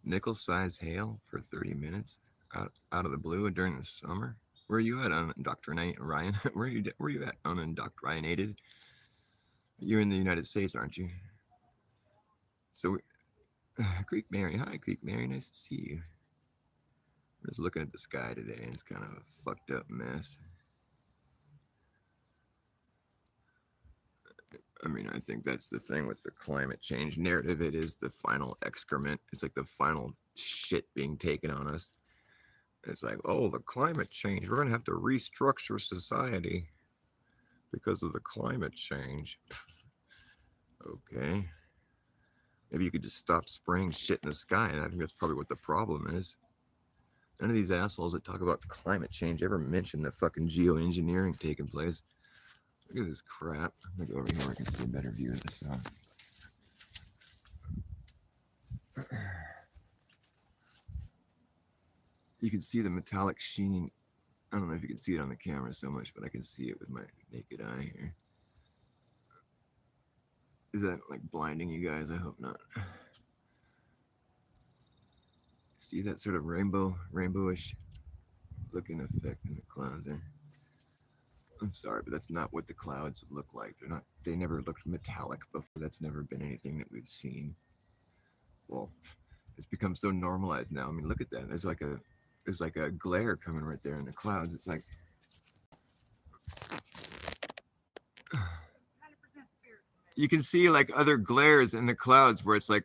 nickel-sized hail for 30 minutes out of the blue during the summer. Where are you at unindoctrinated, Ryan? Where are you at unindoctrinated? You're in the United States, aren't you? So, Creek Mary. Hi, Creek Mary. Nice to see you. We're just looking at the sky today, and it's kind of a fucked up mess. I mean, I think that's the thing with the climate change narrative. It is the final excrement. It's like the final shit being taken on us. It's like, oh, the climate change. We're going to have to restructure society because of the climate change. Okay. Maybe you could just stop spraying shit in the sky, and I think that's probably what the problem is. None of these assholes that talk about the climate change ever mention the fucking geoengineering taking place. Look at this crap. I'm going to go over here where I can see a better view of the sun. You can see the metallic sheen. I don't know if you can see it on the camera so much, but I can see it with my naked eye here. Is that like blinding you guys? I hope not. See that sort of rainbowish looking effect in the clouds there? I'm sorry, but that's not what the clouds look like. They never looked metallic before. That's never been anything that we've seen. Well, it's become so normalized now. I mean, look at that. There's like a glare coming right there in the clouds. It's like you can see like other glares in the clouds where it's like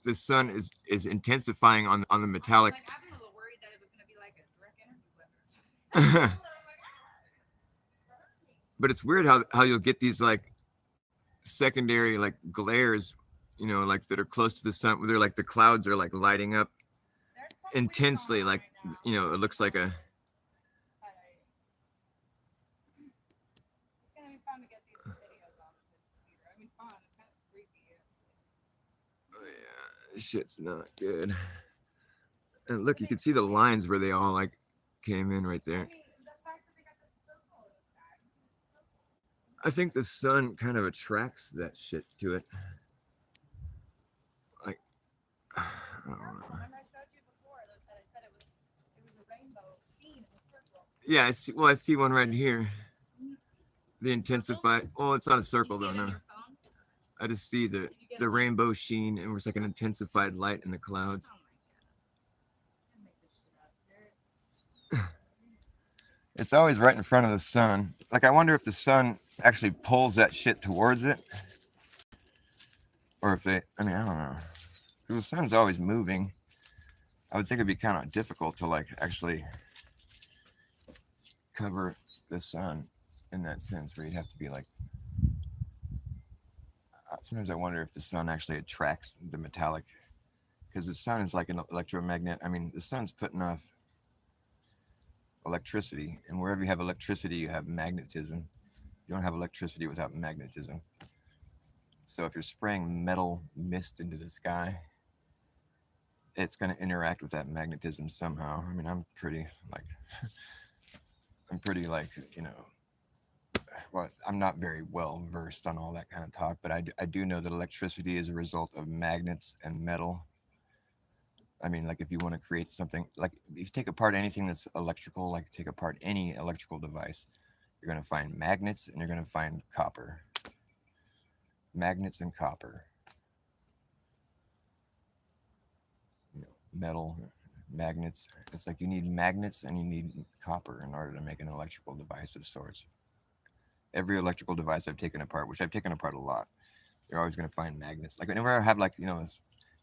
the sun is intensifying on the metallic. I'm a little worried that it was going to be like a direct energy weapon. But it's weird how you'll get these like secondary like glares, like that are close to the sun, where they're like the clouds are like lighting up. They're intensely, like, you know, it looks like a. It's gonna be fun to get these videos on the computer. I mean, fun. It's kind of creepy. Oh yeah, this shit's not good. And look, you can see the lines where they all like came in right I there. mean, the fact that they got this circle in the sky. I think the sun kind of attracts that shit to it. Like, I don't Circle. know. Remember I showed you before that I said it was a rainbow sheen in the circle. Yeah, I see. Well, I see one right here. The A circle? intensified. Well, it's not a You circle see though. it on No, your phone? I just see Did you get the a link? rainbow sheen, and it's like an intensified light in the clouds. Oh my god. I make this shit up. It's always right in front of the sun. Like, I wonder if the sun actually pulls that shit towards it, or if they. I mean, I don't know, because the sun's always moving. I would think it'd be kind of difficult to like actually cover the sun in that sense, where you'd have to be like. Sometimes I wonder if the sun actually attracts the metallic, because the sun is like an electromagnet. I mean, the sun's putting off electricity, and wherever you have electricity, you have magnetism. You don't have electricity without magnetism. So if you're spraying metal mist into the sky, it's going to interact with that magnetism somehow. I mean, I'm pretty like, you know, well, I'm not very well versed on all that kind of talk, but I do know that electricity is a result of magnets and metal. I mean, like, if you want to create something, like if you take apart anything that's electrical, like take apart any electrical device, you're going to find magnets and you're going to find copper. Magnets and copper. You know, metal, magnets. It's like you need magnets and you need copper in order to make an electrical device of sorts. Every electrical device I've taken apart, which I've taken apart a lot, you're always going to find magnets. Like, whenever I have, like, you know,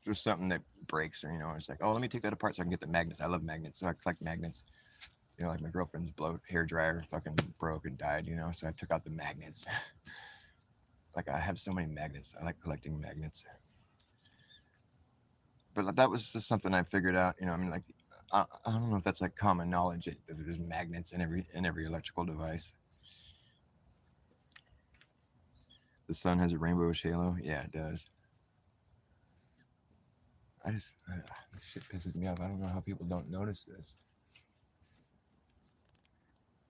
there's something that breaks, or, you know, it's like, oh, let me take that apart so I can get the magnets. I love magnets, so I collect magnets. You know, like my girlfriend's hair dryer fucking broke and died, you know, so I took out the magnets. Like, I have so many magnets. I like collecting magnets. But that was just something I figured out. You know, I mean, like, I don't know if that's like common knowledge that there's magnets in every electrical device. The sun has a rainbowish halo. Yeah, it does. This shit pisses me off. I don't know how people don't notice this.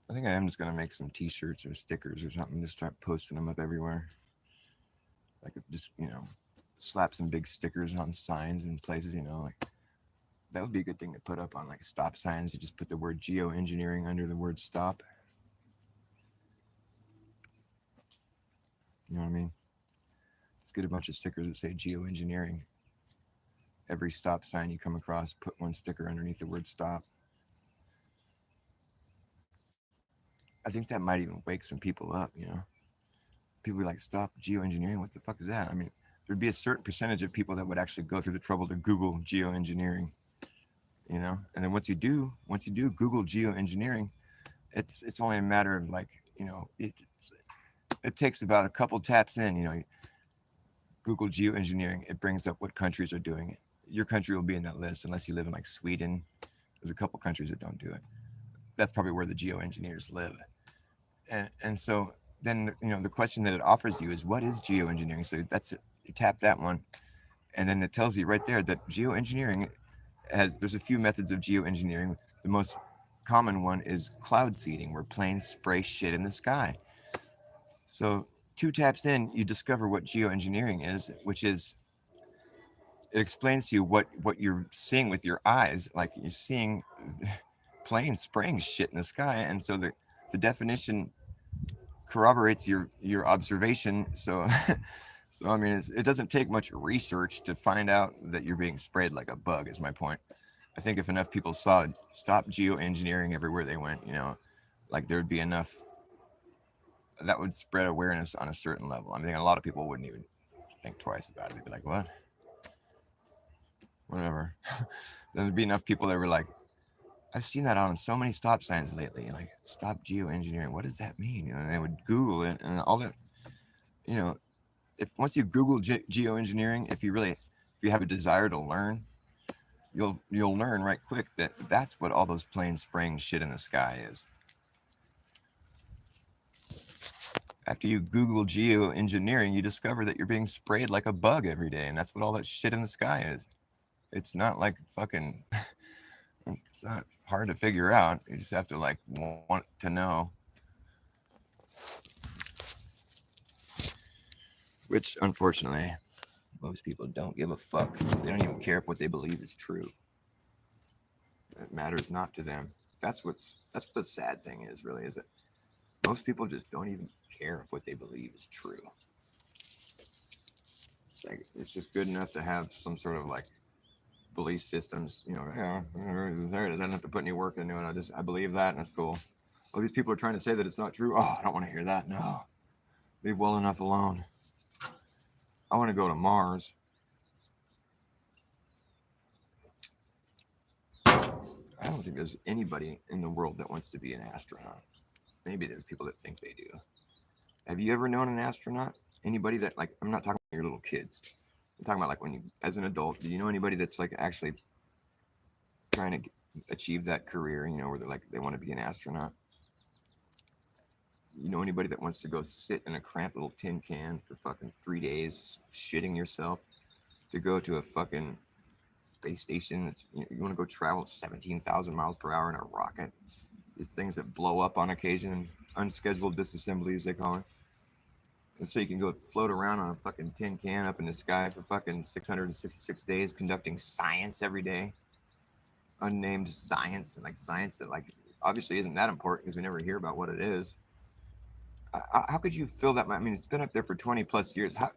I think I am just gonna make some T-shirts or stickers or something. Just start posting them up everywhere. Like, just, you know, slap some big stickers on signs and places. You know, like, that would be a good thing to put up on like stop signs. You just put the word geoengineering under the word stop. You know what I mean? Let's get a bunch of stickers that say geoengineering. Every stop sign you come across, put one sticker underneath the word stop. I think that might even wake some people up, you know? People be like, stop geoengineering, what the fuck is that? I mean, there'd be a certain percentage of people that would actually go through the trouble to Google geoengineering, you know? And then once you do Google geoengineering, it's only a matter of, like, you know, it takes about a couple taps in, you know. Google geoengineering, it brings up what countries are doing it. Your country will be in that list unless you live in like Sweden. There's a couple countries that don't do it. That's probably where the geoengineers live. And so then, you know, the question that it offers you is, what is geoengineering? So that's it. You tap that one, and then it tells you right there that geoengineering there's a few methods of geoengineering. The most common one is cloud seeding, where planes spray shit in the sky. So two taps in, you discover what geoengineering is, which is, it explains to you what you're seeing with your eyes. Like, you're seeing planes spraying shit in the sky, and so the definition corroborates your observation. So so I mean, it doesn't take much research to find out that you're being sprayed like a bug. Is my point. I think if enough people saw stop geoengineering everywhere they went, you know, like, there'd be enough that would spread awareness on a certain level. I mean, a lot of people wouldn't even think twice about it. They'd be like, what? Whatever. Then there'd be enough people that were like, I've seen that on so many stop signs lately, like, stop geoengineering. What does that mean? You know, and they would Google it, and all that. You know, if once you Google geoengineering, if you have a desire to learn, you'll learn right quick that that's what all those planes spraying shit in the sky is. After you Google geoengineering, you discover that you're being sprayed like a bug every day, and that's what all that shit in the sky is. It's not like fucking. It's not hard to figure out. You just have to like want to know. Which, unfortunately, most people don't give a fuck. They don't even care if what they believe is true. It matters not to them. That's what the sad thing is, really, is that most people just don't even care if what they believe is true. It's like it's just good enough to have some sort of like belief systems. Yeah, there it is. I don't have to put any work into it. I believe that, and that's cool. Oh, these people are trying to say that it's not true. Oh, I don't want to hear that. No, leave well enough alone. I want to go to Mars. I don't think there's anybody in the world that wants to be an astronaut. Maybe there's people that think they do. Have you ever known an astronaut? Anybody that like? I'm not talking about your little kids. I'm talking about like when you, as an adult, do you know anybody that's like actually trying to achieve that career? Where they're like they want to be an astronaut. You know anybody that wants to go sit in a cramped little tin can for fucking 3 days, shitting yourself, to go to a fucking space station? You want to go travel 17,000 miles per hour in a rocket? These things that blow up on occasion, unscheduled disassemblies they call it. And so you can go float around on a fucking tin can up in the sky for fucking 666 days, conducting science every day, unnamed science, and like science that like obviously isn't that important because we never hear about what it is. How could you fill that? I mean, it's been up there for 20 plus years. You know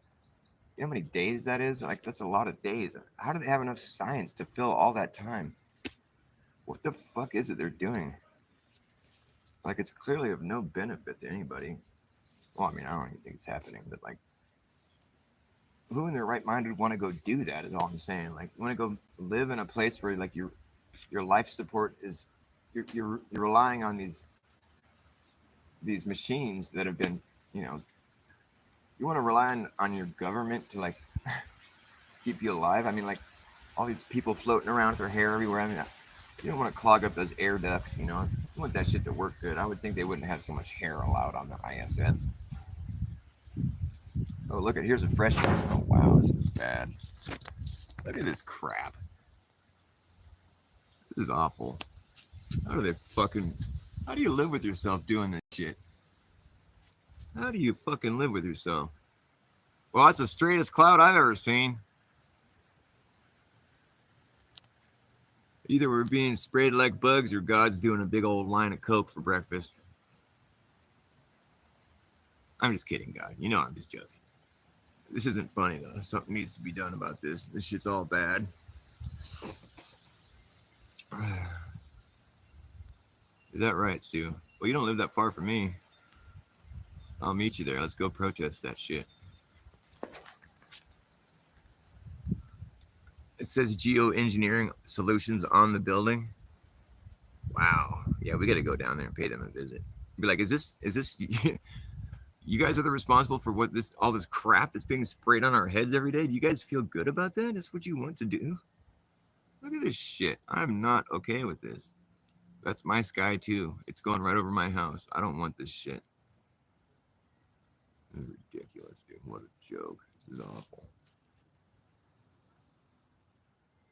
how many days that is? Like, that's a lot of days. How do they have enough science to fill all that time? What the fuck is it they're doing? Like, it's clearly of no benefit to anybody. Well, I mean, I don't even think it's happening, but like, who in their right mind would want to go do that? Is all I'm saying. Like, you want to go live in a place where like your life support is you're relying on these machines that have been, you know, you want to rely on your government to like keep you alive. I mean, like all these people floating around with their hair everywhere. I mean, you don't want to clog up those air ducts. You want that shit to work good. I would think they wouldn't have so much hair allowed on the ISS. Oh, look at here's a fresh one. Oh wow, this is bad. Look at this crap. This is awful. How do they fucking? How do you live with yourself doing this shit? How do you fucking live with yourself? Well, that's the straightest cloud I've ever seen. Either we're being sprayed like bugs or God's doing a big old line of coke for breakfast. I'm just kidding, God. I'm just joking. This isn't funny though. Something needs to be done about this. This shit's all bad. Is that right, Sue? Well, you don't live that far from me. I'll meet you there. Let's go protest that shit. It says geoengineering solutions on the building. Wow. Yeah, we got to go down there and pay them a visit. Be like, is this you guys are the responsible for what all this crap that's being sprayed on our heads every day? Do you guys feel good about that? That's what you want to do? Look at this shit. I'm not okay with this. That's my sky too. It's going right over my house. I don't want this shit. This is ridiculous, dude. What a joke. This is awful.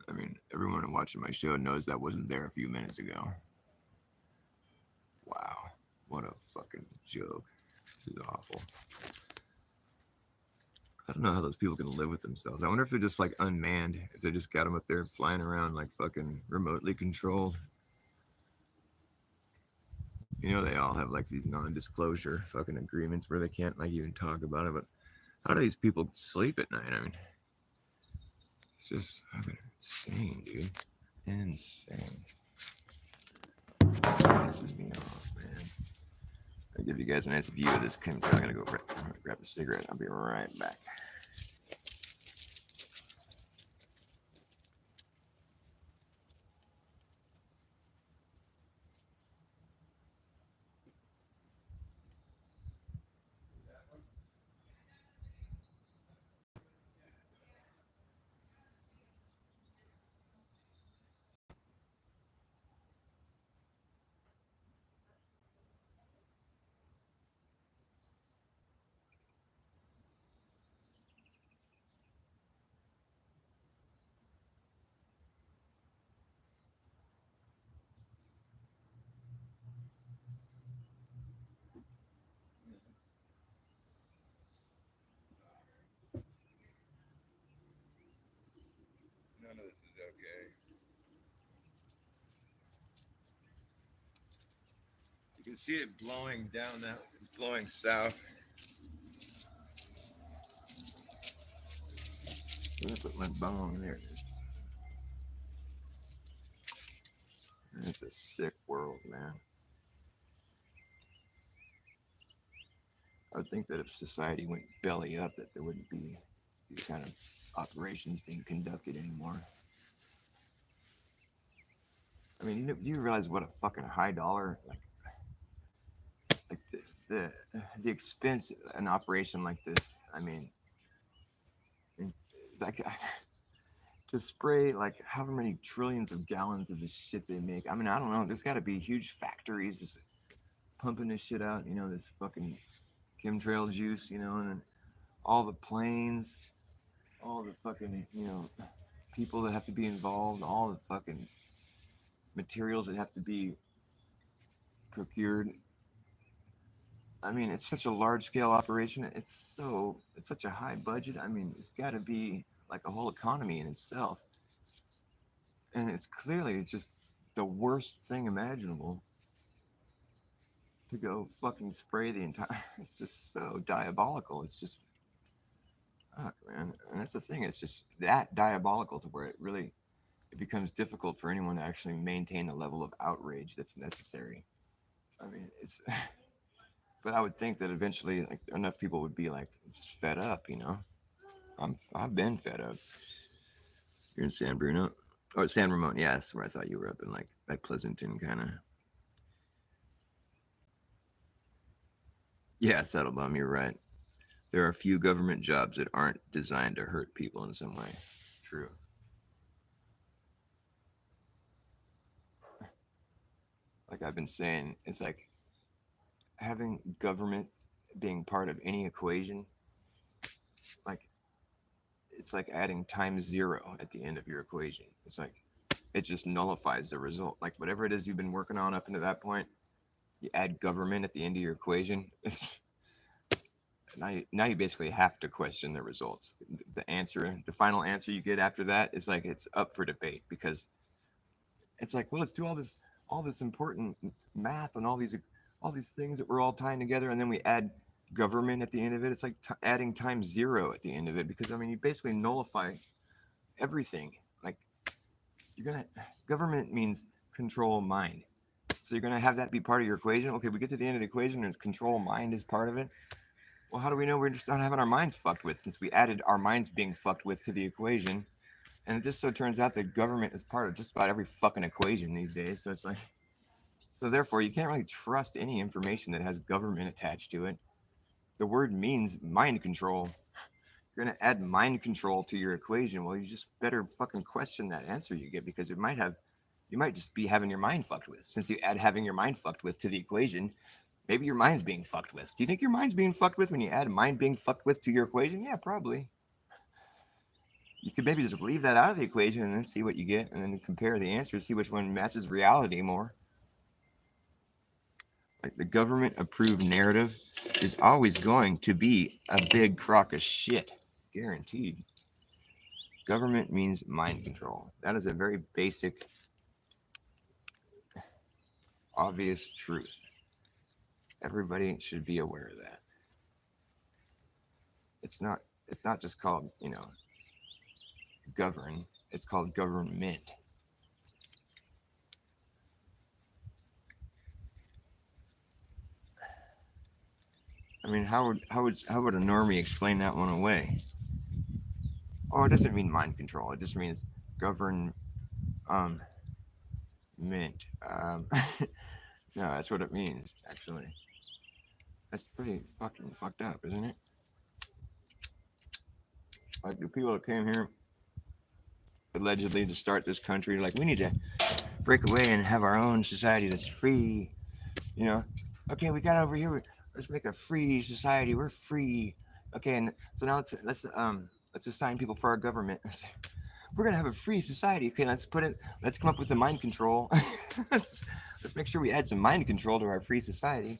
I mean, everyone watching my show knows that wasn't there a few minutes ago. Wow. What a fucking joke. This is awful. I don't know how those people can live with themselves. I wonder if they're just like unmanned, if they just got them up there flying around like fucking remotely controlled. They all have like these non-disclosure fucking agreements where they can't like even talk about it. But how do these people sleep at night? I mean, it's just fucking insane, dude. Insane. Pisses me off, man. I'll give you guys a nice view of this chemtrail. I'm gonna go grab a cigarette. I'll be right back. see it blowing down that, blowing south. I'm gonna put my bone there. It's a sick world, man. I would think that if society went belly up, that there wouldn't be these kind of operations being conducted anymore. I mean, do you realize what a fucking high dollar, like the the expense an operation like this? I mean, like to spray like however many trillions of gallons of this shit they make. I mean, I don't know. There's got to be huge factories just pumping this shit out. You know, this fucking chemtrail juice. You know, and then all the planes, all the fucking people that have to be involved, all the fucking materials that have to be procured. I mean, it's such a large scale operation. It's such a high budget. I mean, it's got to be like a whole economy in itself, and it's clearly just the worst thing imaginable to go fucking spray the entire. It's just so diabolical. It's just, fuck, man. And that's the thing. It's just that diabolical to where it becomes difficult for anyone to actually maintain the level of outrage that's necessary. I mean, it's. But I would think that eventually, like, enough people would be like just fed up. I've been fed up. You're in San Bruno or San Ramon? Yeah, that's where I thought you were up in like Pleasanton kind of. Yeah, Saddlebum, you're right. There are a few government jobs that aren't designed to hurt people in some way. True. Like I've been saying, it's like having government being part of any equation, like it's like adding times zero at the end of your equation. It's like it just nullifies the result. Like whatever it is you've been working on up until that point, you add government at the end of your equation. It's now you basically have to question the results. The final answer you get after that is like it's up for debate because it's like, well, let's do all this important math and all these things that we're all tying together, and then we add government at the end of it. It's like adding times zero at the end of it because I mean you basically nullify everything. Like you're gonna government means control mind, so you're gonna have that be part of your equation. Okay, we get to the end of the equation and control mind is part of it. Well, how do we know we're just not having our minds fucked with since we added our minds being fucked with to the equation? And it just so turns out that government is part of just about every fucking equation these days. So it's like, so therefore, you can't really trust any information that has government attached to it. The word means mind control. You're gonna add mind control to your equation. Well, you just better fucking question that answer you get because you might just be having your mind fucked with. Since you add having your mind fucked with to the equation, maybe your mind's being fucked with. Do you think your mind's being fucked with when you add mind being fucked with to your equation? Yeah, probably. You could maybe just leave that out of the equation and then see what you get and then compare the answers, see which one matches reality more. Like the government approved narrative is always going to be a big crock of shit. Guaranteed. Government means mind control. That is a very basic, obvious truth. Everybody should be aware of that. It's not just called, govern. It's called government. I mean, how would a normie explain that one away? Oh, it doesn't mean mind control. It just means govern mint. No, that's what it means. Actually, that's pretty fucking fucked up, isn't it? Like the people that came here allegedly to start this country, like we need to break away and have our own society that's free. You know, okay, we got over here. Let's make a free society. We're free. Okay, and so now let's assign people for our government. We're gonna have a free society. Okay, let's put it. Let's come up with the mind control. let's make sure we add some mind control to our free society.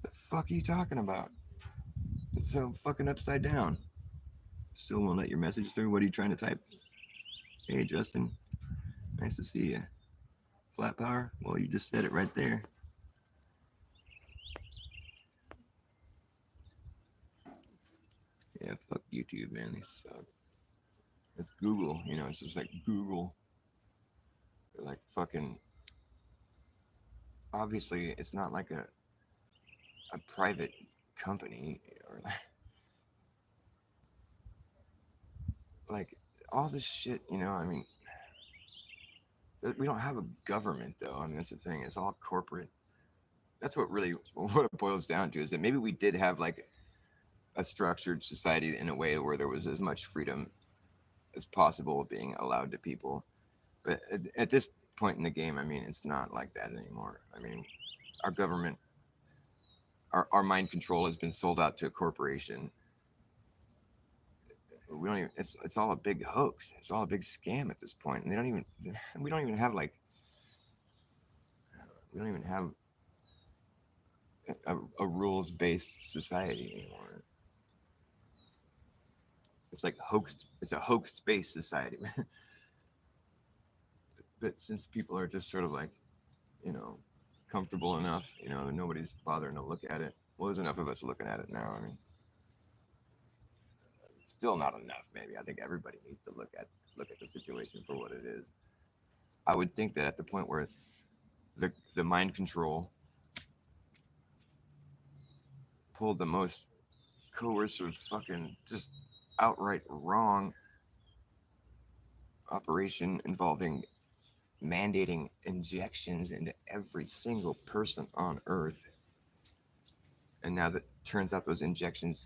The fuck are you talking about? It's so fucking upside down. Still won't let your message through. What are you trying to type? Hey, Justin. Nice to see you. Flat power? Well, you just said it right there. Yeah, fuck YouTube, man. They suck. It's Google, you know. It's just like Google. They're like fucking. Obviously, it's not like a private company or like all this shit. You know, I mean, we don't have a government though. I mean, that's the thing. It's all corporate. That's what really what it boils down to is that maybe we did have like a structured society in a way where there was as much freedom as possible being allowed to people. But at this point in the game, I mean, it's not like that anymore. I mean, our government, our mind control has been sold out to a corporation. We don't even. It's all a big hoax. It's all a big scam at this point, and they don't even. We don't even have like. We don't even have a rules based society anymore. It's like hoaxed. It's a hoax based society. But since people are just sort of like, you know, comfortable enough, you know, nobody's bothering to look at it. Well, there's enough of us looking at it now. I mean, still not enough. Maybe I think everybody needs to look at the situation for what it is. I would think that at the point where the mind control pulled the most coercive, fucking just outright wrong operation involving mandating injections into every single person on Earth. And now that turns out those injections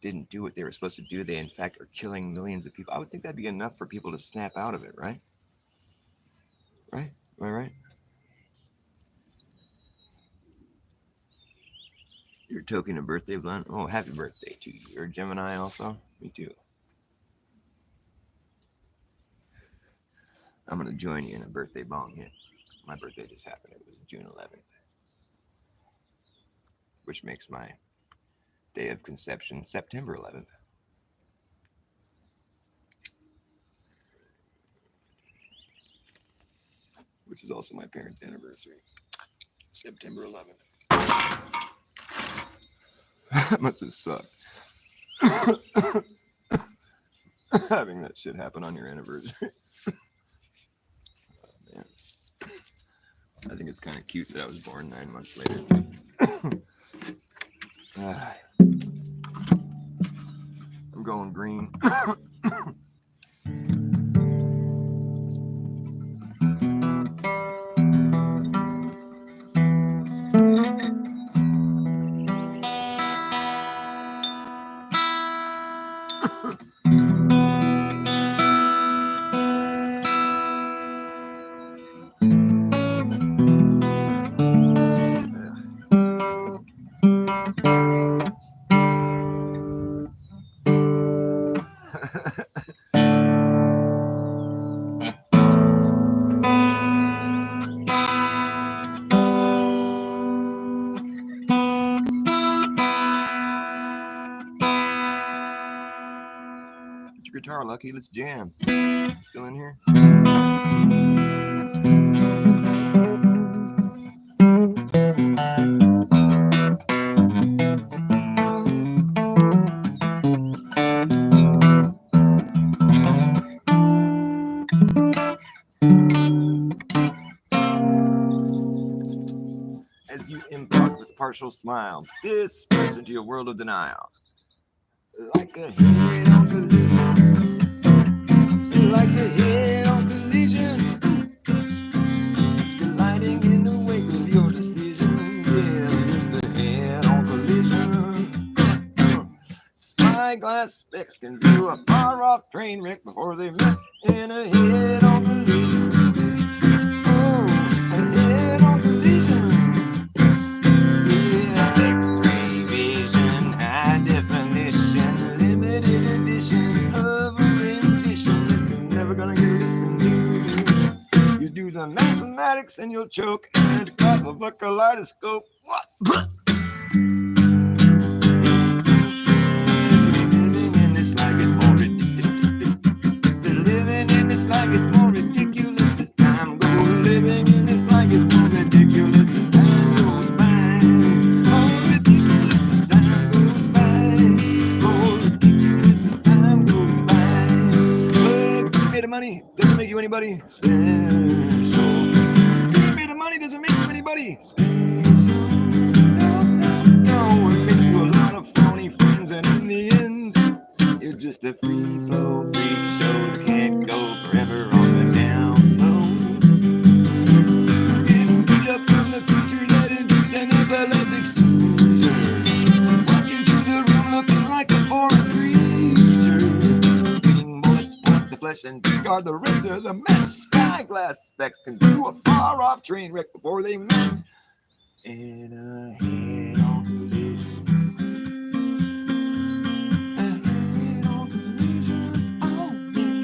didn't do what they were supposed to do. They, in fact, are killing millions of people. I would think that'd be enough for people to snap out of it, right? Right? Am I right? You're token a birthday, Blunt? Oh, happy birthday to you. You're a Gemini also? Me too. I'm going to join you in a birthday bong hit. My birthday just happened. It was June 11th, which makes my day of conception September 11th. Which is also my parents' anniversary, September 11th. That must have sucked. Having that shit happen on your anniversary. Oh, man. I think it's kind of cute that I was born 9 months later. I'm going green. Get your guitar, Lucky. Let's jam. Still in here? As you embark with partial smile, disperse into your world of denial. Like a head on collision. Like a head on collision. Gliding in the wake of your decision. Yeah, just the head on collision. Spyglass specs can view a far off train wreck before they met in a head on collision. Oh, a head on collision. X-ray vision, high definition, limited edition of a rendition. It's never gonna get listened to. You do the mathematics and you'll choke. And cut of a kaleidoscope. What? Living in this life is more ridiculous. Living in this life is more ridiculous as time goes. Living in this life is more ridiculous as time goes by. More ridiculous as time goes by. More ridiculous. of money doesn't make you anybody special. Being made of money doesn't make you anybody special. No, it makes you a lot of phony friends, and in the end, you're just a free flow freak show that can't go forever on the down low. Getting beat up from the future that induced an epileptic seizure. Walking through the room looking like a foreign creature. Spitting bullets, point the flesh and discard the rest of the mess. Spyglass specks can do a far-off train wreck before they met. In a head-on collision. A head-on collision. Oh, yeah.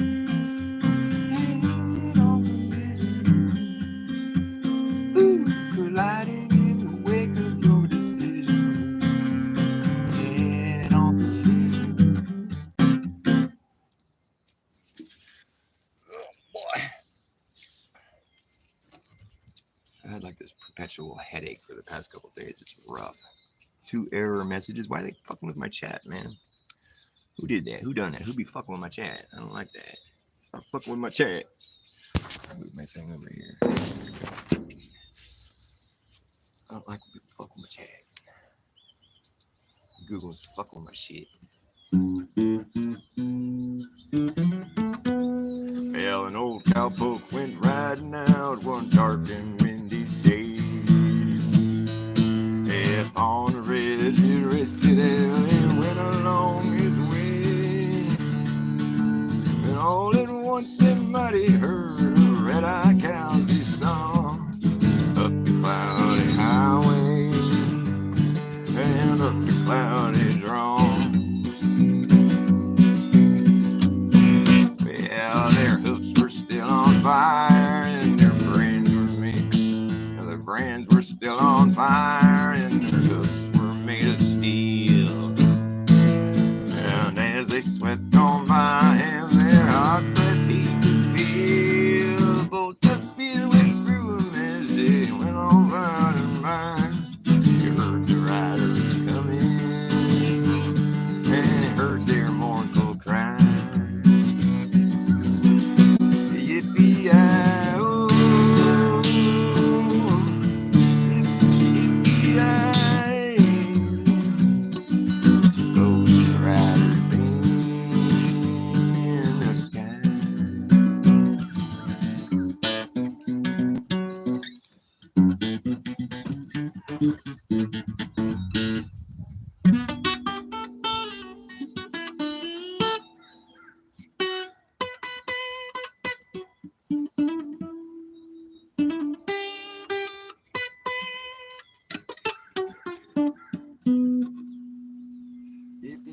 Head-on collision. Ooh, colliding in the wake of your decision. Head-on collision. Oh, boy. I had like this perpetual headache for the past couple of days. It's rough. 2 error messages. Why are they fucking with my chat, man? Who did that? Who done that? Who be fucking with my chat? I don't like that. Stop fucking with my chat. Move my thing over here. I don't like when people fuck with my chat. Google's fucking with my shit. Well, an old cowpoke went riding out one dark and windy day. Up on the ridge, he rested and went along his way. And all at once somebody heard a red-eyed cows he saw up the cloudy highway and up the cloudy draw. Well, their hoofs were still on fire and their brains were made. Their brains were still on fire and their hoofs were made of steel. And as they swept on by and their hot breath he could feel, both the fear went through him as they went on riding by. You heard the riders coming and heard their mournful cry. Yippee-yi-oh, yippee-yi. Ghost rider in the sky.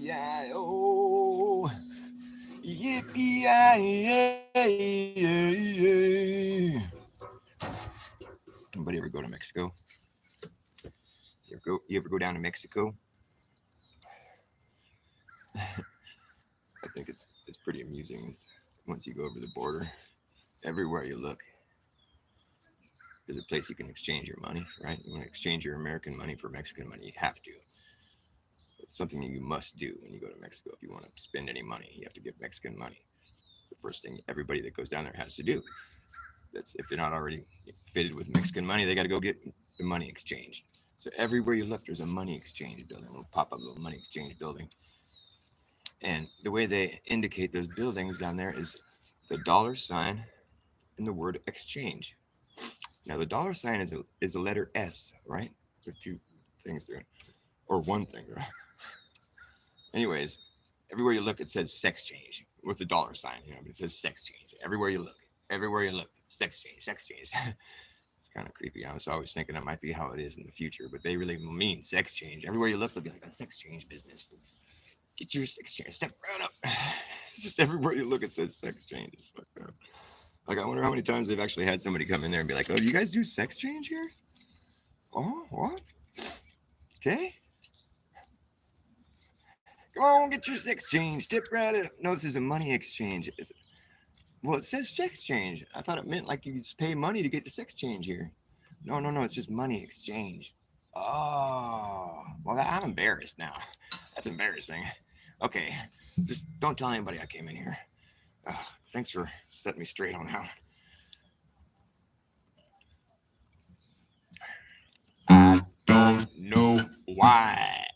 Yippee-yi-oh, yippee-yi-yi. Anybody ever go to Mexico? You ever go down to Mexico? I think it's pretty amusing. Once you go over the border, everywhere you look, there's a place you can exchange your money, right? You want to exchange your American money for Mexican money, you have to. It's something that you must do when you go to Mexico. If you want to spend any money, you have to get Mexican money. It's the first thing everybody that goes down there has to do. That's if they're not already fitted with Mexican money, they got to go get the money exchange. So everywhere you look, there's a money exchange building, a little pop-up little money exchange building. And the way they indicate those buildings down there is the dollar sign and the word exchange. Now the dollar sign is a letter S, right? With 2 things there, or 1 thing there. Anyways, everywhere you look, it says sex change with the dollar sign, but it says sex change. Everywhere you look, sex change, sex change. It's kind of creepy. I was always thinking that might be how it is in the future, but they really mean sex change. Everywhere you look, it'll be like a sex change business. Get your sex change. Step right up. It's just everywhere you look, it says sex change. It's fucked up. Like, I wonder how many times they've actually had somebody come in there and be like, "Oh, do you guys do sex change here? Oh, what? Okay. Come on, get your sex change. Step right up." No, this is a money exchange. Well, it says sex change. I thought it meant like you just pay money to get the sex change here. No, it's just money exchange. Oh, well, I'm embarrassed now. That's embarrassing. Okay, just don't tell anybody I came in here. Thanks for setting me straight on that one. I don't know why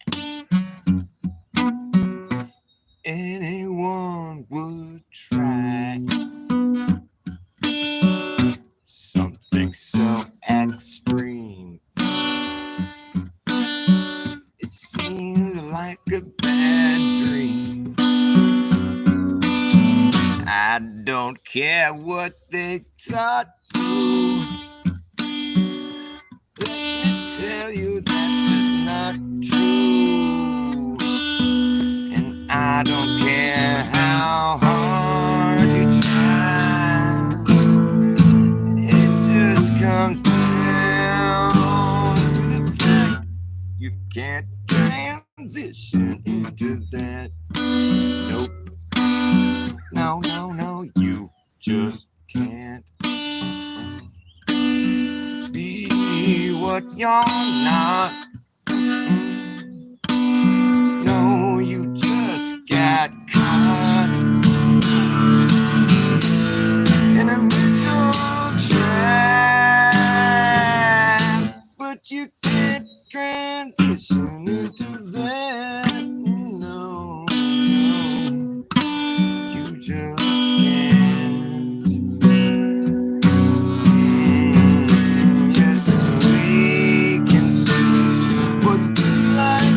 anyone would try something so extreme. It seems like a bad dream. I don't care what they taught you. Let me tell you that's just not true. And I don't care how hard you try. It just comes down to the fact you can't transition into that. Nope. No, no, no, you just can't be what you're not. No, you just got caught in a mental trap, but you can't transition into that. No, no, you just can't. Yes, we can see what you like.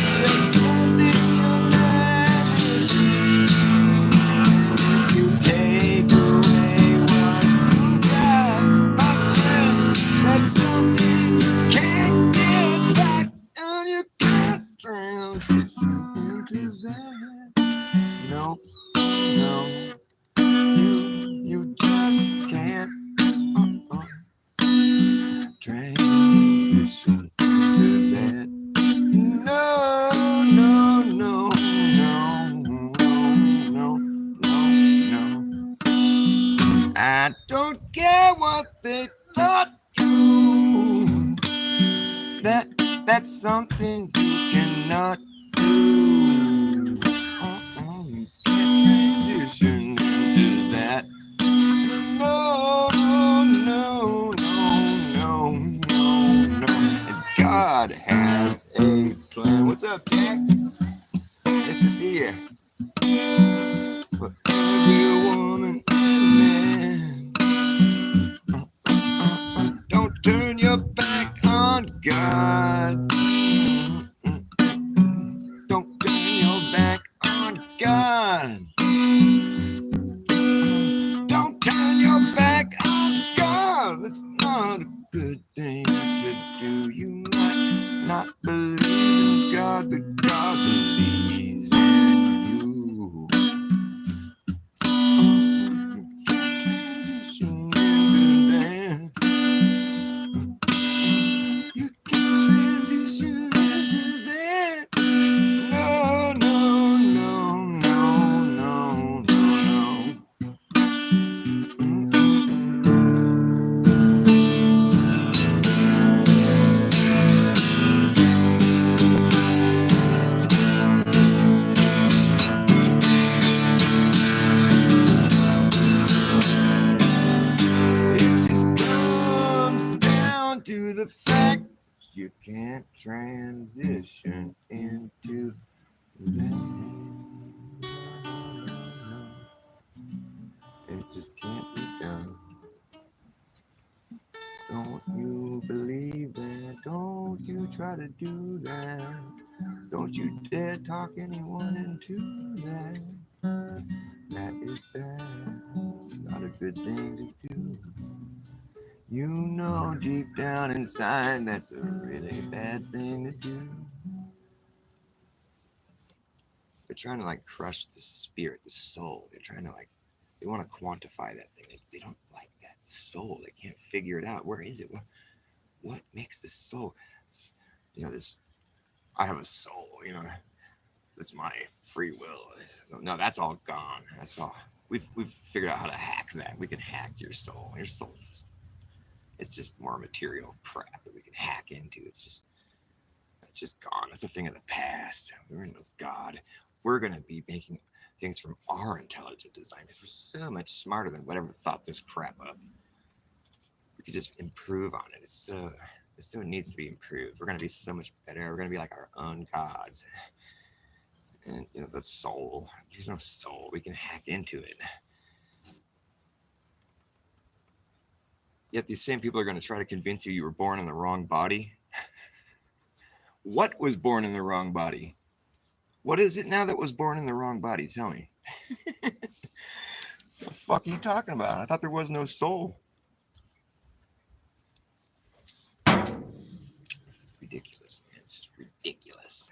There's something you'll never see. You take away what you got, my friend. That's something you can't get back, and you can't transition into that. No, no, you just can't transition into that. No, no, no, no, no, no, no. I don't care what they taught you. That's something you cannot do. You can't transition into that. No, no, no, no, no, no. And God has a plan. What's up, Jack? Nice to see you. For every woman and man. Don't turn your back on God. Don't turn your back on God. Don't turn your back on God. It's not a good thing to do. You might not believe in God, but God believes in you. Transition into that. You can transition into that. No, no, no, no, no, no, no. It just comes down to the fact you can't transition into that. It just can't be done. Don't you believe that? Don't you try to do that. Don't you dare talk anyone into that. That is bad. It's not a good thing to do. You know deep down inside that's a really bad thing to do. They're trying to like crush the spirit, the soul. They're trying to like, they want to quantify that thing. They don't like that soul. They can't figure it out. Where is it? What makes the soul? It's, this. I have a soul. That's my free will. No, that's all gone. That's all. We've figured out how to hack that. We can hack your soul. Your soul's just more material crap that we can hack into. It's just gone. It's a thing of the past. We're in God. We're gonna be making things from our intelligent design because we're so much smarter than whatever thought this crap up. We could just improve on it. It needs to be improved. We're gonna be so much better. We're gonna be like our own gods. And the soul. There's no soul. We can hack into it. Yet these same people are going to try to convince you were born in the wrong body. What was born in the wrong body? What is it now that was born in the wrong body? Tell me. What the fuck are you talking about? I thought there was no soul. Ridiculous, man. It's just ridiculous.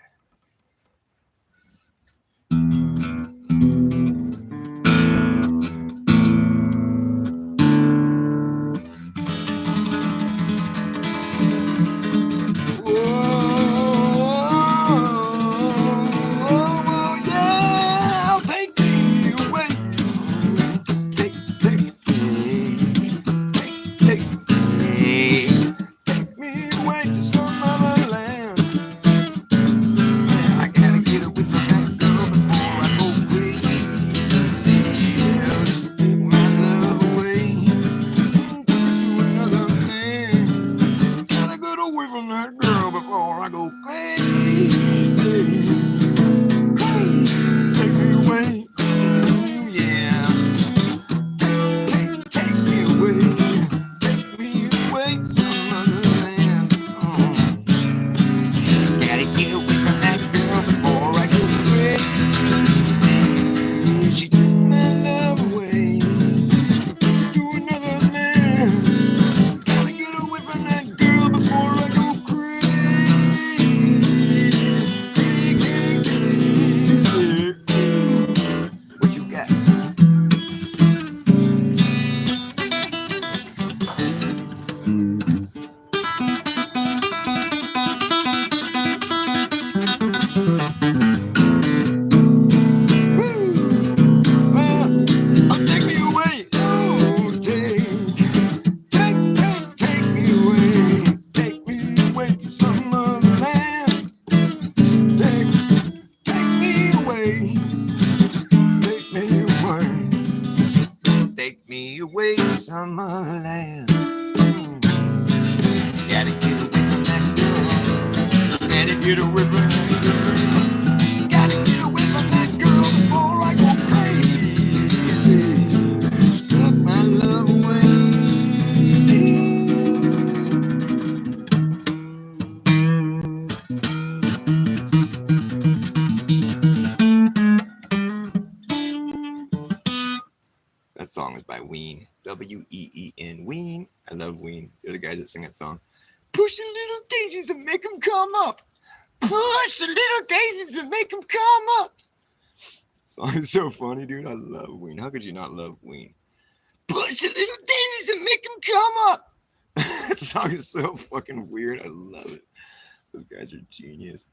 That song is by Ween. W-E-E-N. Ween. I love Ween. They're the guys that sing that song. Push the little daisies and make them come up. Push the little daisies and make them come up. Song is so funny, dude. I love Ween. How could you not love Ween? Push the little daisies and make them come up. That song is so fucking weird. I love it. Those guys are genius.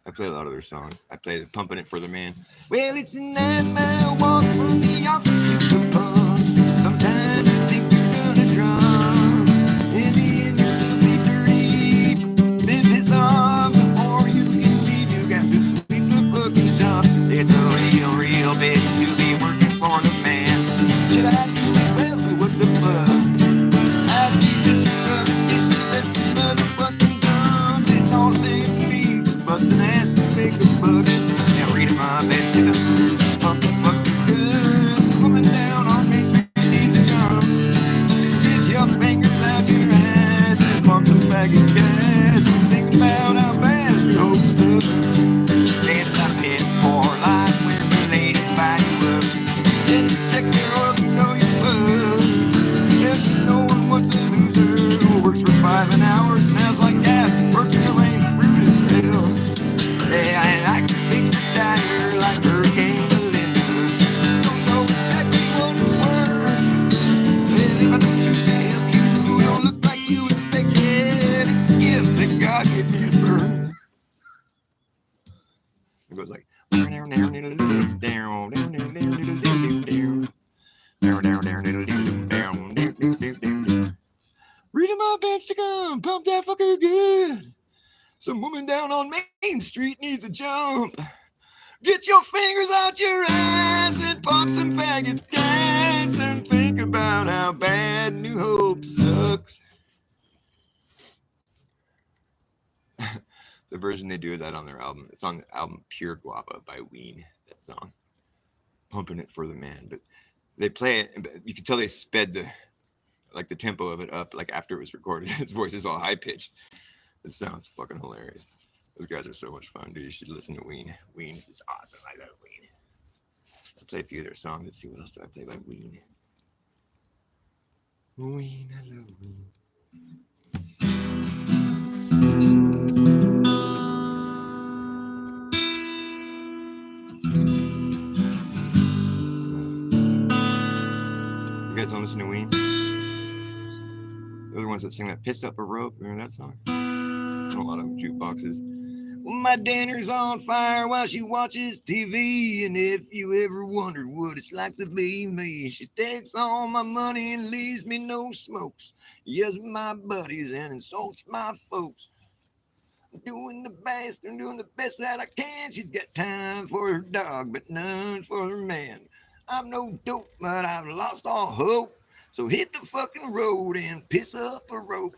I play a lot of their songs. I play Pumping It for the Man. Well, it's a 9-mile walk from the office to the bus. Sometimes you think you're gonna drown. In the end, you're filthy dirty. Been pissed off before you can leave. You got to sweep the fucking job. It's a real, real bitch to be working for the man. Should I do it well? So what the fuck? I need to scrub it. This shit that's some motherfucking dumb. It's all the same to me. Just busting ass to make a buck. Now read my bed, stick up. Pump the fucking good. Coming down on Main Street needs a jump. Get your fingers out your ass and pump some faggots gas. Think about how bad your hopes up. Yes, I piss for life when the ladies buy you up. Then check your oil, you know you're fucked. If no one wants a loser who works for 5 an hour, smells like gas, works in the rain, rude as hell. Yeah, and I can fix a tire like Hurricane Belinda. Don't know exactly what it's worth. Well, if I don't choose to help you, don't look like you expected. It's a gift that God gave me at birth. It goes like. Reading my bed, stick on, pump that fucker good. Some woman down on Main Street needs a jump. Get your fingers out your ass and pump some faggots gas and think about how bad New Hope sucks. The version they do of that on their album, it's on the album Pure Guava by Ween, that song. Pumping it for the man. But they play it, but you can tell they sped the tempo of it up like after it was recorded. His voice is all high pitched. It sounds fucking hilarious. Those guys are so much fun, dude. You should listen to Ween. Ween is awesome. I love Ween. I'll play a few of their songs. Let's see what else do I play by Ween. Ween, I love Ween. You guys don't listen to Ween? They're the ones that sing that Piss Up a Rope. Remember that song? It's on a lot of jukeboxes. Well, my dinner's on fire while she watches TV. And if you ever wondered what it's like to be me, she takes all my money and leaves me no smokes. Yes, my buddies and insults my folks. I'm doing the best that I can. She's got time for her dog, but none for her man. I'm no dope, but I've lost all hope. So hit the fucking road and piss up a rope.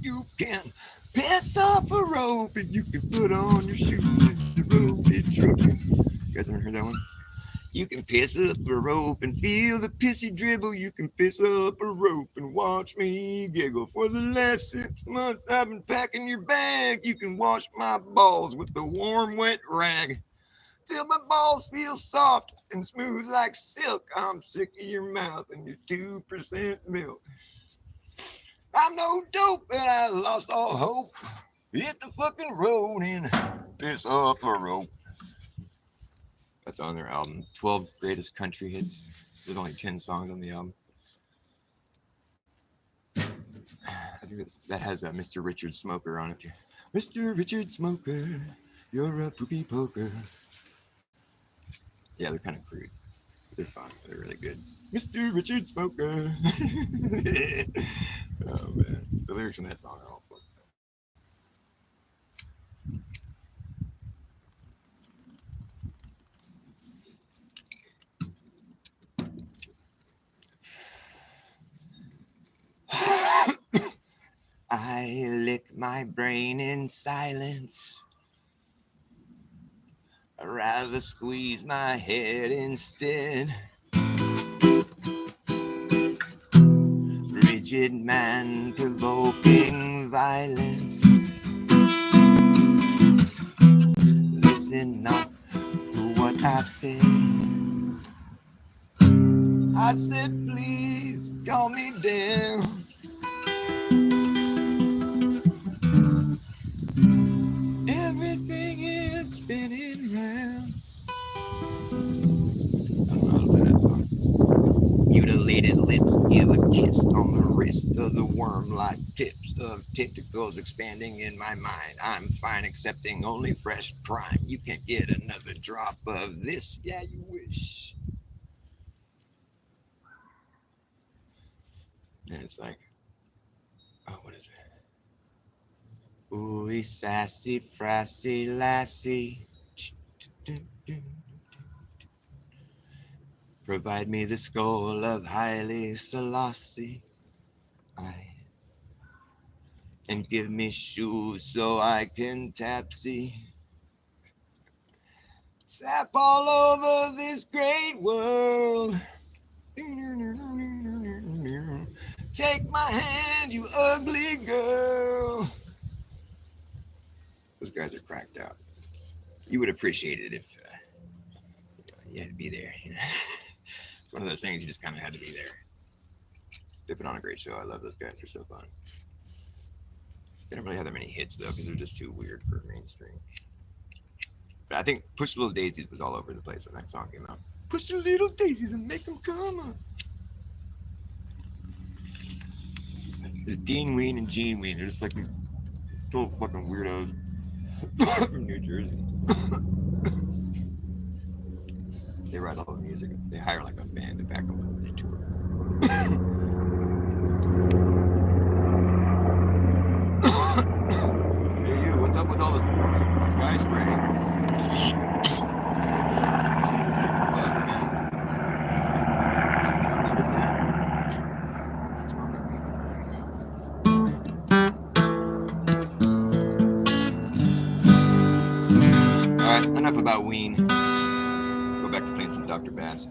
You can piss up a rope and you can put on your shoes and the road be trucking. You guys ever heard that one? You can piss up a rope and feel the pissy dribble. You can piss up a rope and watch me giggle. For the last 6 months I've been packing your bag. You can wash my balls with the warm wet rag. Till my balls feel soft and smooth like silk. I'm sick of your mouth and your 2% milk. I'm no dope, but I lost all hope. Hit the fucking road and piss up a rope. That's on their album, 12 Greatest Country Hits. There's only 10 songs on the album. I think that has Mr. Richard Smoker on it too. Mr. Richard Smoker, you're a poopy poker. Yeah, they're kind of crude. They're fun. They're really good. Mr. Richard Smoker. Oh, man. The lyrics in that song are all fun. I lick my brain in silence. I'd rather squeeze my head instead. Rigid man provoking violence. Listen not to what I say. I said, please calm me down. Everything is spinning round. I don't know how to play that song. Mutilated lips give a kiss on the wrist of the worm-like tips of tentacles expanding in my mind. I'm fine accepting only fresh prime. You can't get another drop of this. Yeah, you wish. And it's like, oh, what is it? Ooh, sassy, frassy, lassie. Provide me the skull of Haile Selassie. And give me shoes so I can tapsy. Tap all over this great world. Take my hand, you ugly girl. Those guys are cracked out. You would appreciate it if you had to be there. You know? It's one of those things you just kind of had to be there. They put on a great show. I love those guys. They're so fun. They don't really have that many hits, though, because they're just too weird for mainstream. But I think Push the Little Daisies was all over the place when that song came out. Push the little daisies and make them come on. There's Dean Ween and Gene Ween. They're just like these total fucking weirdos from New Jersey. They write all the music. They hire like a band to back them up when they tour. Hey, you, what's up with all this sky spraying? about Ween? Go back to playing some Dr. Bass.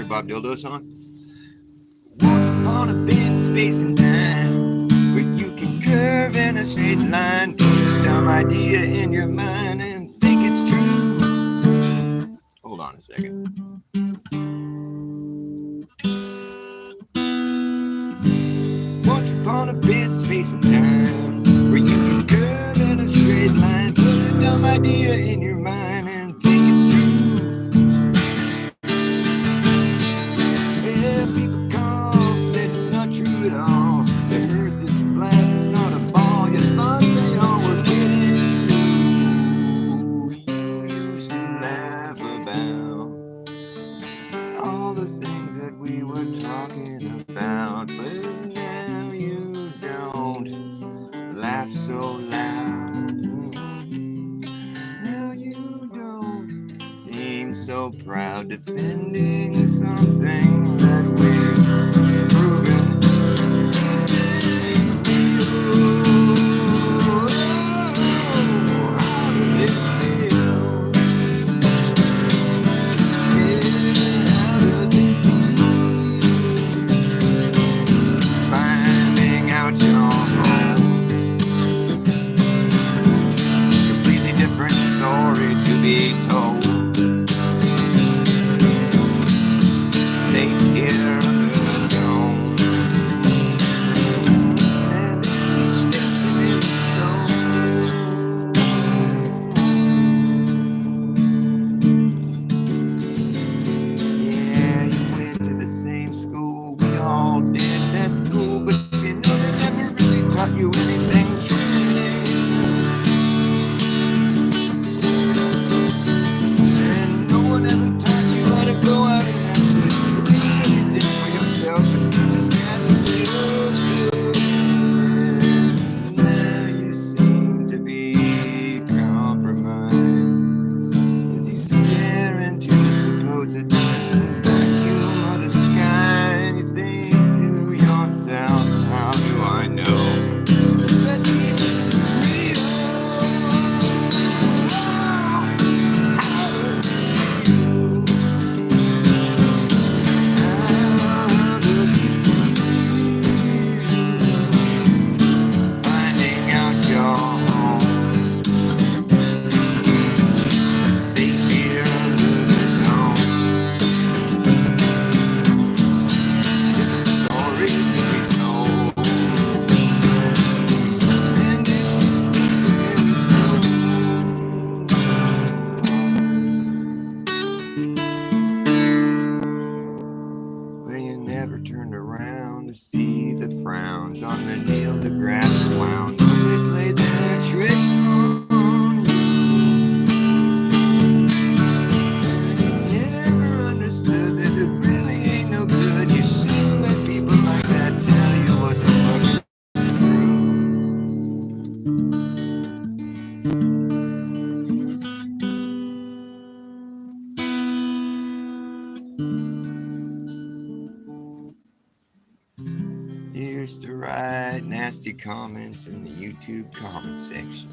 Bob Dildo song. Once upon a bit in space and time, where you can curve in a straight line, put a dumb idea in your mind and think it's true. Hold on a second. Once upon a bit in space and time, where you can curve in a straight line, put a dumb idea in your mind and think it's true. People call, said it's not true at all. The earth is flat, it's not a ball. You thought they all were kidding. You used to laugh about all the things that we were talking about, but now you don't laugh so loud. Now you don't seem so proud, defending something that we're proving isn't real. How does it feel? Yeah, how does it feel? Finding out your home. Completely different story to be told. Safe here under the dome, and it's a station in stone. Yeah, you went to the same school we all did. That's cool, but you know they never really taught you anything truly. And no one ever taught you how to go out and actually believe anything for yourself, and you just got to be used to. Now you seem to be compromised as you stare into the supposed vacuum of the sky, and you think to yourself, how do I know that's even real? How does it feel? How does it feel? Finding out your home, safe here under the dome. Different story to be told, and it's the station in the soul. Well, you never turned around to see the frowns on the Neil deGrasse clown. They played their tricks on you. You never understood that it really ain't no good. You shouldn't let people like that tell you what the fuck is true. You used to write nasty comments in the YouTube comment section,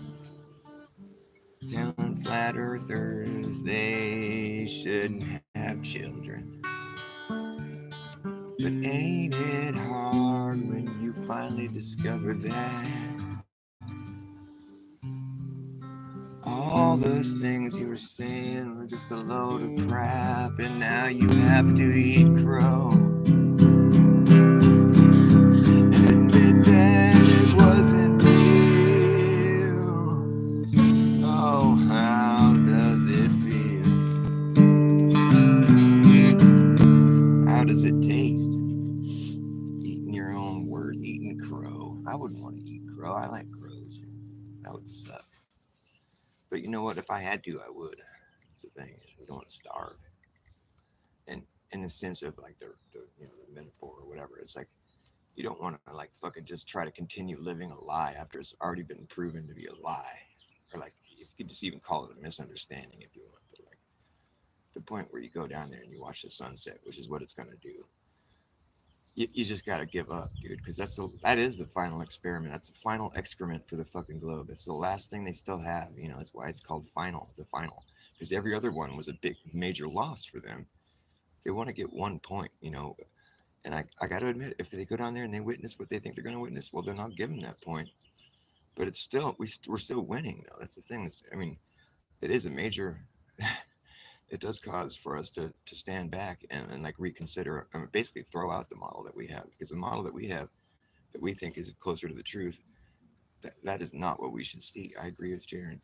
telling flat earthers they shouldn't have children. But ain't it hard when you finally discover that all those things you were saying were just a load of crap, and now you have to eat crow and admit that it wasn't real? Oh, how does it feel? How does it taste? Eating your own words, eating crow. I wouldn't want to eat crow. I like crows. That would suck. know what? If I had to, I would. That's the thing. We don't want to starve. And in the sense of like the metaphor or whatever, it's like you don't want to like fucking just try to continue living a lie after it's already been proven to be a lie, or like you could just even call it a misunderstanding if you want. But like the point where you go down there and you watch the sunset, which is what it's gonna do. You just gotta give up, dude, because that is the final experiment. That's the final excrement for the fucking globe. It's the last thing they still have. You know, that's why it's called final, the final, because every other one was a big major loss for them. They want to get 1 point, you know. And I got to admit, if they go down there and they witness what they think they're going to witness, well, then I'll give them that point. But it's still we're still winning though. That's the thing. I mean, it is a major. It does cause for us to stand back and like reconsider, I mean, basically throw out the model that we have, because the model that we have that we think is closer to the truth, that is not what we should see. I agree with Jaron.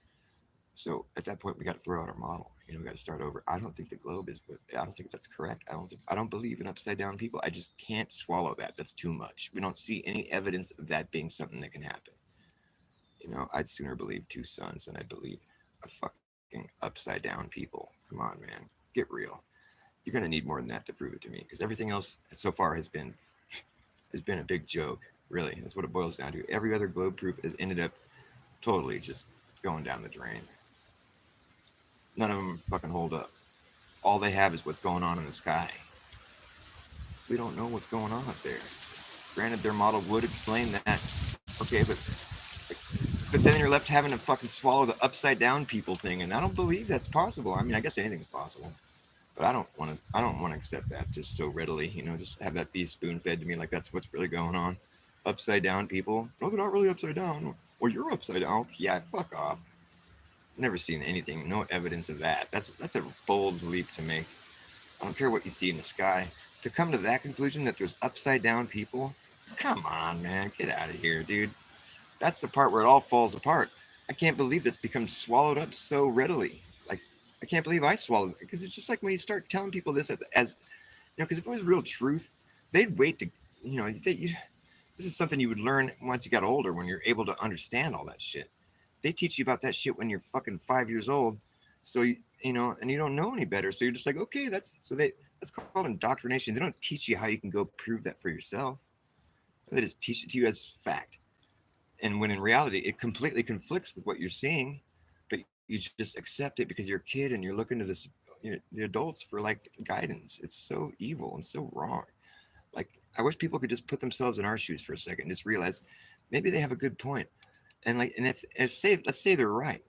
So at that point, we got to throw out our model. You know, we got to start over. I don't think the globe is, but I don't think that's correct. I don't believe in upside down people. I just can't swallow that. That's too much. We don't see any evidence of that being something that can happen. You know, I'd sooner believe two suns than I believe a fucking upside down people. Come on, man, get real. You're gonna need more than that to prove it to me, because everything else so far has been a big joke. Really, that's what it boils down to. Every other globe proof has ended up totally just going down the drain. None of them fucking hold up. All they have is what's going on in the sky. We don't know what's going on up there. Granted, their model would explain that. Okay, but then you're left having to fucking swallow the upside down people thing, and I don't believe that's possible. I mean, I guess anything's possible, but I don't want to. I don't want to accept that just so readily. You know, just have that be spoon fed to me like that's what's really going on. Upside down people? No, they're not really upside down. Well, you're upside down. Yeah, fuck off. Never seen anything, no evidence of that. That's a bold leap to make. I don't care what you see in the sky. To come to that conclusion that there's upside down people, come on, man, get out of here, dude. That's the part where it all falls apart. I can't believe that's become swallowed up so readily. Like, I can't believe I swallowed it, because it's just like when you start telling people this as you know, because if it was real truth, they'd wait to, you know, this is something you would learn once you got older, when you're able to understand all that shit. They teach you about that shit when you're fucking 5 years old, so you know, and you don't know any better, so you're just like, okay, that's called indoctrination. They don't teach you how you can go prove that for yourself. They just teach it to you as fact, and when in reality it completely conflicts with what you're seeing, but you just accept it because you're a kid and you're looking to this, you know, the adults for like guidance. It's so evil and so wrong. Like, I wish people could just put themselves in our shoes for a second and just realize maybe they have a good point. And like, and if say let's say they're right,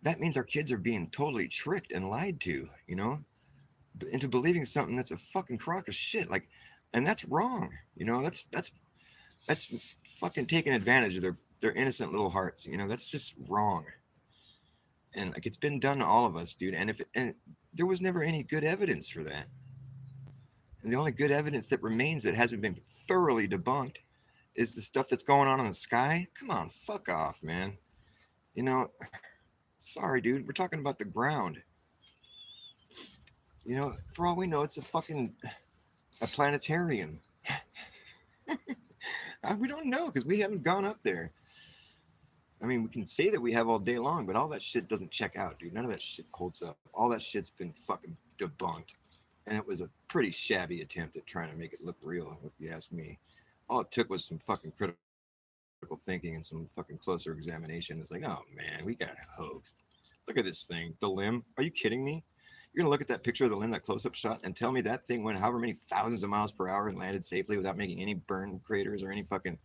that means our kids are being totally tricked and lied to, you know, into believing something that's a fucking crock of shit. Like, and that's wrong. You know, that's fucking taking advantage of their innocent little hearts. You know, that's just wrong. And like, it's been done to all of us, dude. And there was never any good evidence for that. And the only good evidence that remains that hasn't been thoroughly debunked is the stuff that's going on in the sky. Come on, fuck off, man. You know, sorry, dude. We're talking about the ground. You know, for all we know, it's a planetarium. We don't know because we haven't gone up there. I mean, we can say that we have all day long, but all that shit doesn't check out, dude. None of that shit holds up. All that shit's been fucking debunked. And it was a pretty shabby attempt at trying to make it look real, if you ask me. All it took was some fucking critical thinking and some fucking closer examination. It's like, oh man, we got hoaxed. Look at this thing, the limb. Are you kidding me? You're gonna look at that picture of the limb, that close-up shot, and tell me that thing went however many thousands of miles per hour and landed safely without making any burn craters or any fucking,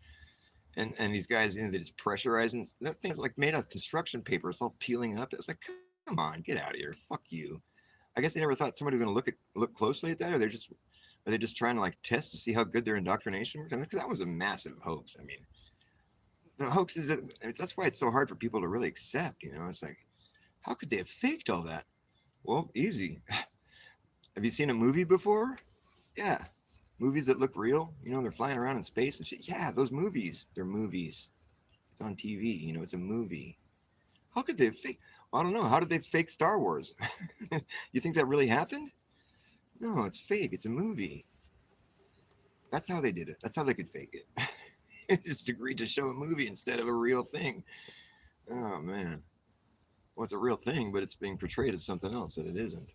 and these guys, you know, that it's pressurizing. That thing's like made out of construction paper. It's all peeling up. It's like, come on, get out of here. Fuck you. I guess they never thought somebody was gonna look closely at that, or are they just trying to like test to see how good their indoctrination works? I mean, because that was a massive hoax. I mean, the hoax is that, that's why it's so hard for people to really accept. You know, it's like, how could they have faked all that? Well, easy. Have you seen a movie before? Yeah, movies that look real. You know, they're flying around in space and shit. Yeah, those movies. They're movies. It's on TV. You know, it's a movie. How could they have fake? Well, I don't know. How did they fake Star Wars? You think that really happened? No, it's fake. It's a movie. That's how they did it. That's how they could fake it. Just agreed to show a movie instead of a real thing. Oh man. well, it's a real thing, but it's being portrayed as something else that it isn't.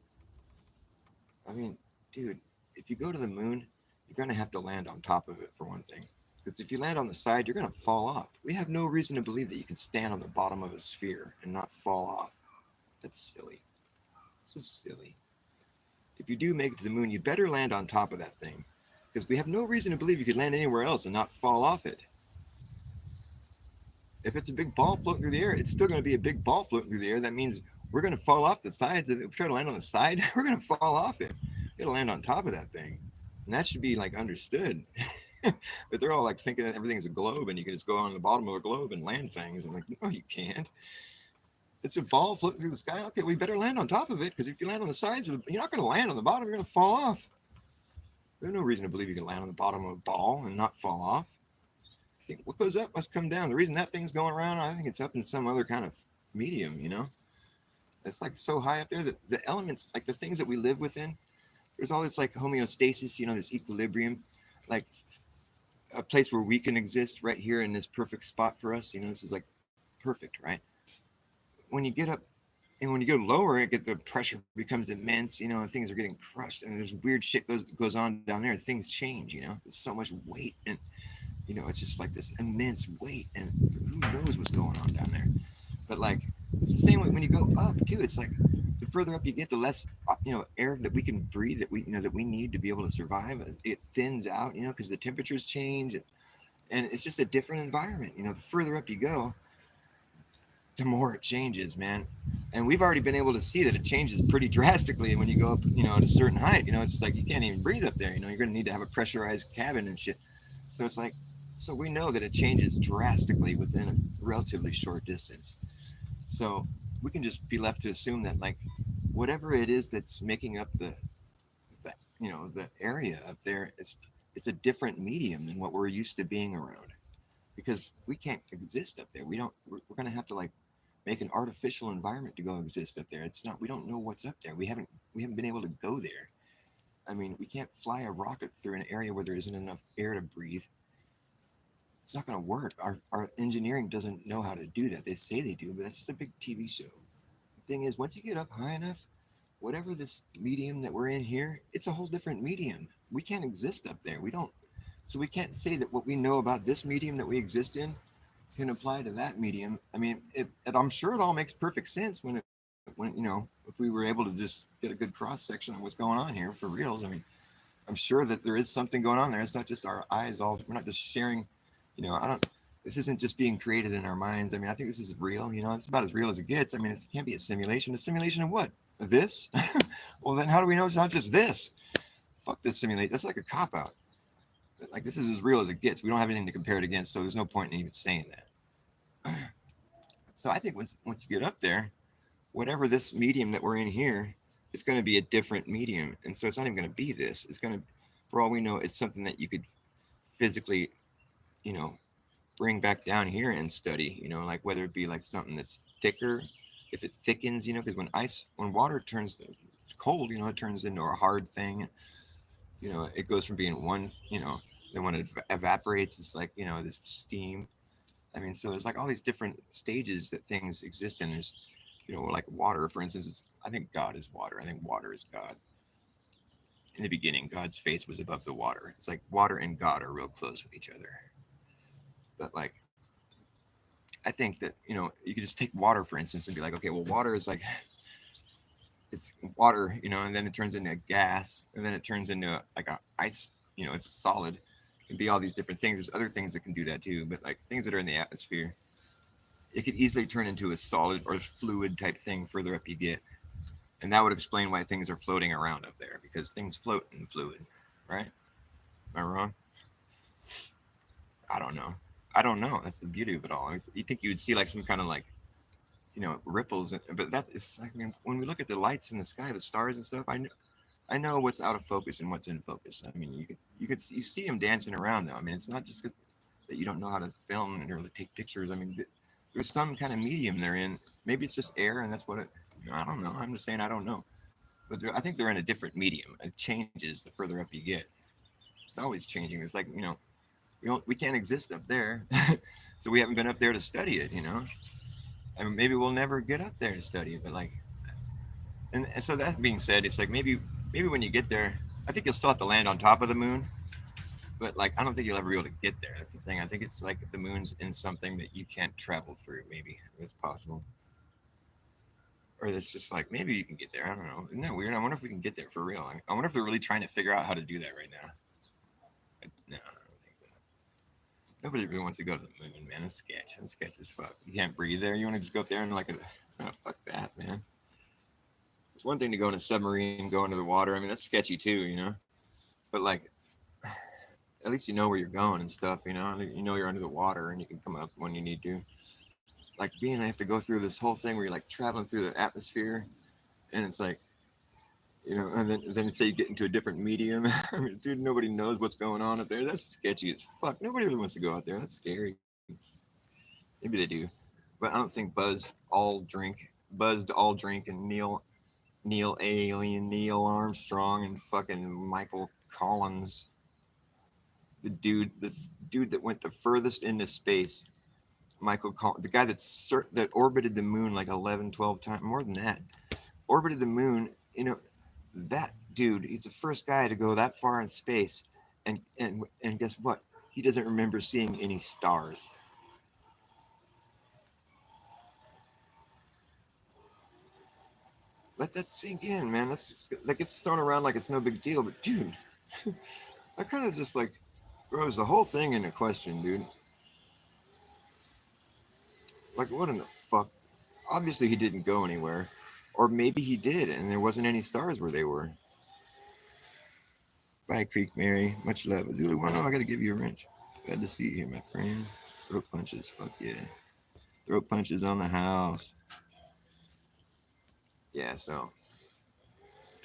I mean, dude, if you go to the moon, you're going to have to land on top of it for one thing. Because if you land on the side, you're going to fall off. We have no reason to believe that you can stand on the bottom of a sphere and not fall off. That's silly. This was silly. If you do make it to the moon, you better land on top of that thing. Because we have no reason to believe you could land anywhere else and not fall off it. If it's a big ball floating through the air, it's still going to be a big ball floating through the air. That means we're going to fall off the sides of it. If we try to land on the side, we're going to fall off it. We got to land on top of that thing. And that should be like understood. But they're all like thinking that everything's a globe and you can just go on the bottom of a globe and land things. I'm like, no, you can't. It's a ball floating through the sky. Okay, we better land on top of it because if you land on the sides, you're not going to land on the bottom. You're going to fall off. There's no reason to believe you can land on the bottom of a ball and not fall off. What goes up must come down. The reason that thing's going around, I think it's up in some other kind of medium, It's like so high up there that the elements, like the things that we live within, there's all this like homeostasis, this equilibrium, like a place where we can exist right here in this perfect spot for us. This is like perfect, right? When you get up and when you go lower, the pressure becomes immense, and things are getting crushed and there's weird shit goes on down there. Things change, there's so much weight and it's just like this immense weight, and who knows what's going on down there. But like, it's the same way when you go up too. It's like the further up you get, the less air that we can breathe that we need to be able to survive. It thins out, because the temperatures change, and it's just a different environment. The further up you go, the more it changes, man. And we've already been able to see that it changes pretty drastically when you go up, at a certain height. It's like you can't even breathe up there. You're going to need to have a pressurized cabin and shit. So it's like, so we know that it changes drastically within a relatively short distance. So we can just be left to assume that like whatever it is that's making up the area up there, it's a different medium than what we're used to being around. Because we can't exist up there. We're going to have to like make an artificial environment to go exist up there. It's not, we don't know what's up there. We haven't been able to go there. I mean, we can't fly a rocket through an area where there isn't enough air to breathe. It's not going to work. Our engineering doesn't know how to do that. They say they do, but it's just a big TV show. The thing is, once you get up high enough, whatever this medium that we're in here, it's a whole different medium. We can't exist up there. We don't. So we can't say that what we know about this medium that we exist in can apply to that medium. I mean, I'm sure it all makes perfect sense when if we were able to just get a good cross section of what's going on here for reals. I mean, I'm sure that there is something going on there. It's not just our eyes all. We're not just sharing. I don't. This isn't just being created in our minds. I mean, I think this is real. It's about as real as it gets. I mean, it can't be a simulation. A simulation of what? This? Well, then how do we know it's not just this? Fuck this simulate. That's like a cop out. Like this is as real as it gets. We don't have anything to compare it against, so there's no point in even saying that. So I think once you get up there, whatever this medium that we're in here, it's going to be a different medium, and so it's not even going to be this. It's going to, for all we know, it's something that you could physically, bring back down here and study. Like whether it be like something that's thicker, if it thickens, because when water turns cold, it turns into a hard thing. It goes from being one, then when it evaporates, it's like, this steam. I mean, so there's like all these different stages that things exist in. There's, like water, for instance, I think God is water. I think water is God. In the beginning, God's face was above the water. It's like water and God are real close with each other. But like, I think that, you could just take water, for instance, and be like, okay, well, water is like, it's water, and then it turns into a gas, and then it turns into like a ice, it's solid. It can be all these different things. There's other things that can do that too, but like things that are in the atmosphere, it could easily turn into a solid or fluid type thing further up you get. And that would explain why things are floating around up there, because things float in fluid, right? Am I wrong? I don't know. That's the beauty of it all. You think you would see like some kind of like, ripples, but it's like, I mean, when we look at the lights in the sky, the stars and stuff, I know what's out of focus and what's in focus. I mean, you see them dancing around though. I mean, it's not just that you don't know how to film and really take pictures. I mean, there's some kind of medium they're in. Maybe it's just air, and that's what it. I don't know. I'm just saying I don't know, but I think they're in a different medium. It changes the further up you get. It's always changing. It's like we can't exist up there, so we haven't been up there to study it. and maybe we'll never get up there to study it. But like, and so that being said, it's like maybe when you get there, I think you'll still have to land on top of the moon. But like, I don't think you'll ever be able to get there. That's the thing. I think it's like the moon's in something that you can't travel through. Maybe it's possible, or it's just like maybe you can get there. I don't know. Isn't that weird? I wonder if we can get there for real. I wonder if they're really trying to figure out how to do that right now. No, I don't think that. Nobody really wants to go to the moon, man. It's sketch. It's sketch as fuck. You can't breathe there. You want to just go up there and like, oh, fuck that, man. It's one thing to go in a submarine, go into the water. I mean, that's sketchy too, you know. But like, at least you know where you're going and stuff, you know. You know you're under the water and you can come up when you need to. Like being, I have to go through this whole thing where you're like traveling through the atmosphere, and it's like, you know, and then say you get into a different medium. I mean, dude, nobody knows what's going on up there. That's sketchy as fuck. Nobody really wants to go out there. That's scary. Maybe they do, but I don't think Buzzed Aldrink, and Neil Alien, Neil Armstrong, and fucking Michael Collins, the dude that went the furthest into space. The guy that orbited the moon like 11, 12 times, more than that, orbited the moon. You know, that dude, he's the first guy to go that far in space, and guess what? He doesn't remember seeing any stars. Let that sink in, man. That's just, that gets thrown around like it's no big deal, but dude, that kind of just like throws the whole thing into question, dude. Like, what in the fuck? Obviously, he didn't go anywhere, or maybe he did, and there wasn't any stars where they were. Bye, Creek Mary. Much love. Zulu One. Oh, I gotta give you a wrench. Glad to see you here, my friend. Throat punches. Fuck yeah. Throat punches on the house. Yeah, so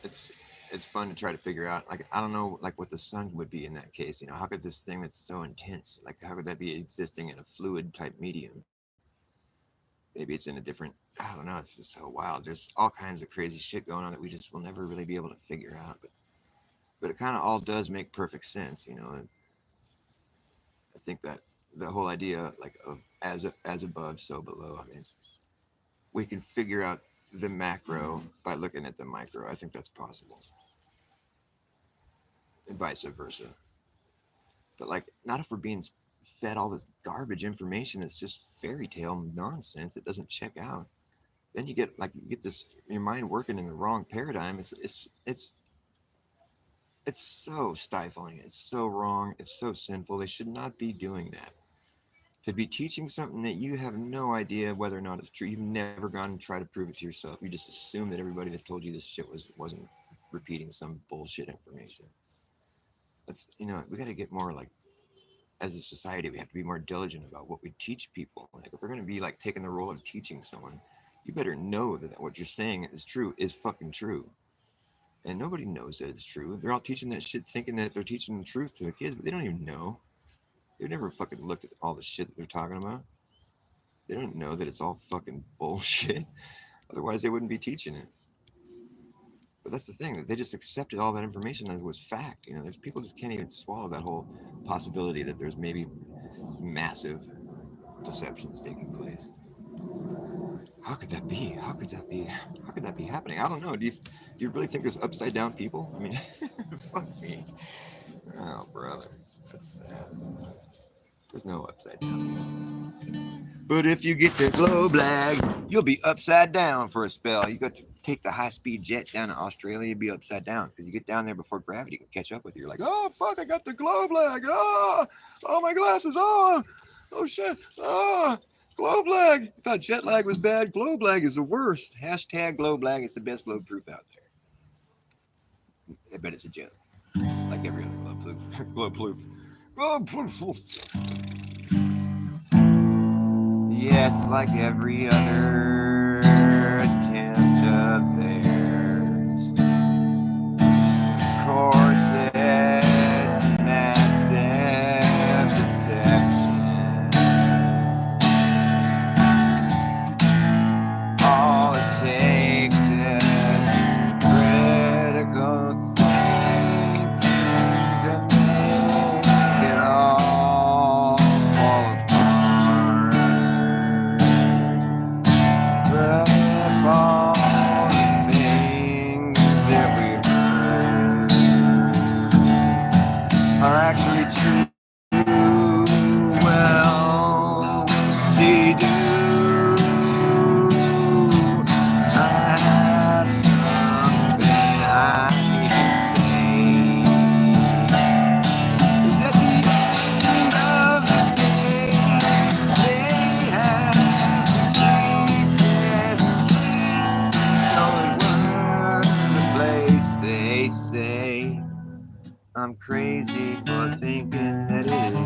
it's it's fun to try to figure out. Like, I don't know, like what the sun would be in that case. You know, how could this thing that's so intense, like how could that be existing in a fluid type medium? Maybe it's in a different. I don't know. It's just so wild. There's all kinds of crazy shit going on that we just will never really be able to figure out. But it kind of all does make perfect sense, you know. And I think that the whole idea, like of as above, so below. I mean, we can figure out the macro by looking at the micro. I think that's possible, and vice versa. But like, not if we're being fed all this garbage information that's just fairy tale nonsense that doesn't check out. Then you get this your mind working in the wrong paradigm. It's so stifling. It's so wrong. It's so sinful. They should not be doing that. To be teaching something that you have no idea whether or not it's true. You've never gone and tried to prove it to yourself. You just assume that everybody that told you this shit wasn't repeating some bullshit information. That's, you know, we got to get more like, as a society, we have to be more diligent about what we teach people. Like, if we're going to be like taking the role of teaching someone, you better know that what you're saying is true, is fucking true. And nobody knows that it's true. They're all teaching that shit thinking that they're teaching the truth to the kids, but they don't even know. They've never fucking looked at all the shit that they're talking about. They don't know that it's all fucking bullshit. Otherwise, they wouldn't be teaching it. But that's the thing, that they just accepted all that information as was fact. You know, there's people just can't even swallow that whole possibility that there's maybe massive deceptions taking place. How could that be? How could that be? How could that be happening? I don't know. Do you really think there's upside down people? I mean, fuck me. Oh, brother, that's sad. There's no upside down. But if you get the globe lag, you'll be upside down for a spell. You got to take the high-speed jet down to Australia, you'll be upside down because you get down there before gravity can catch up with you. You're like, oh fuck, I got the globe lag. Oh my glasses. Oh shit. Globe lag. I thought jet lag was bad. Globe lag is the worst. Hashtag globe lag is the best globe proof out there. I bet it's a joke. Like every other globe proof. Globe proof. Globe proof. Yes, like every other attempt of theirs. Of course, it's massive deception. All it takes is critical thinking to make it all fall apart. true. Well, she do. I have something I need to say. Is at the end of the day, they have to treat this place. The place they say I'm crazy for thinking that it is.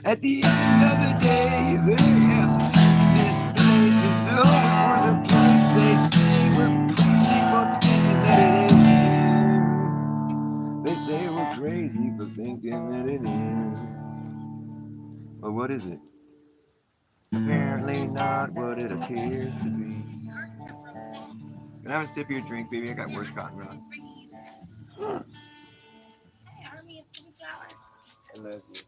At the end of the day, they have to treat this place as though it were the place they say we're crazy for thinking that it is. They say we're crazy for thinking that it is. But what is it? Apparently not what it appears to be. Can I have a sip of your drink, baby? I got worse cotton rod. Hey, Army, it's some flowers. I love you.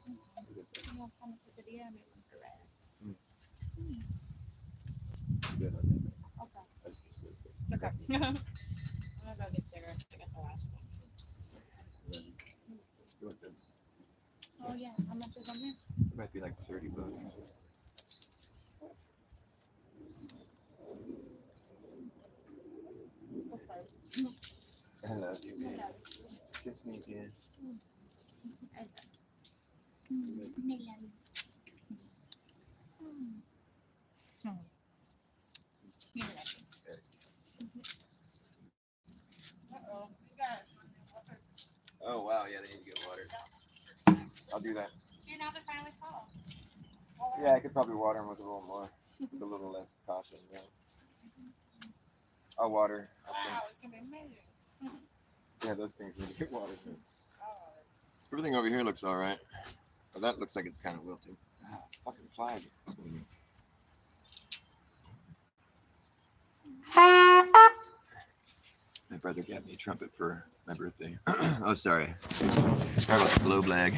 You want some for the video? I made one for Red. Good on that. Okay. I'm gonna go get cigarettes. I got the last one. Oh yeah, how much is on there? It might be like $30. I love you, baby. Kiss me again. Oh wow, yeah, they need to get watered. I'll do that. See, now they're finally tall. Yeah, I could probably water them with a little more, with a little less caution. Yeah. I'll water. Wow, it's gonna be amazing. Yeah, those things need to get watered. Everything over here looks all right. But that looks like it's kind of wilting. Ah, fucking fly. My brother got me a trumpet for my birthday. Oh, sorry. Carlos blow blag.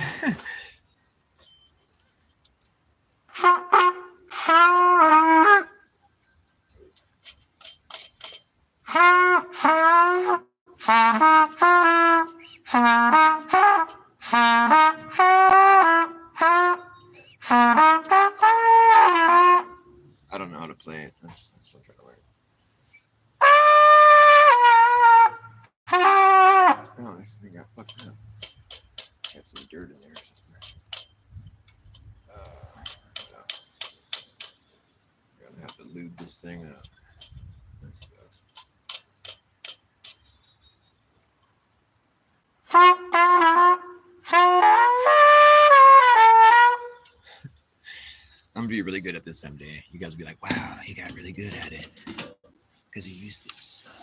I don't know how to play it. I'm still trying to learn. Oh, this thing got fucked up. Got some dirt in there or something. I'm gonna have to lube this thing up. That's I'm gonna be really good at this someday. You guys will be like, wow, he got really good at it. Because he used to suck.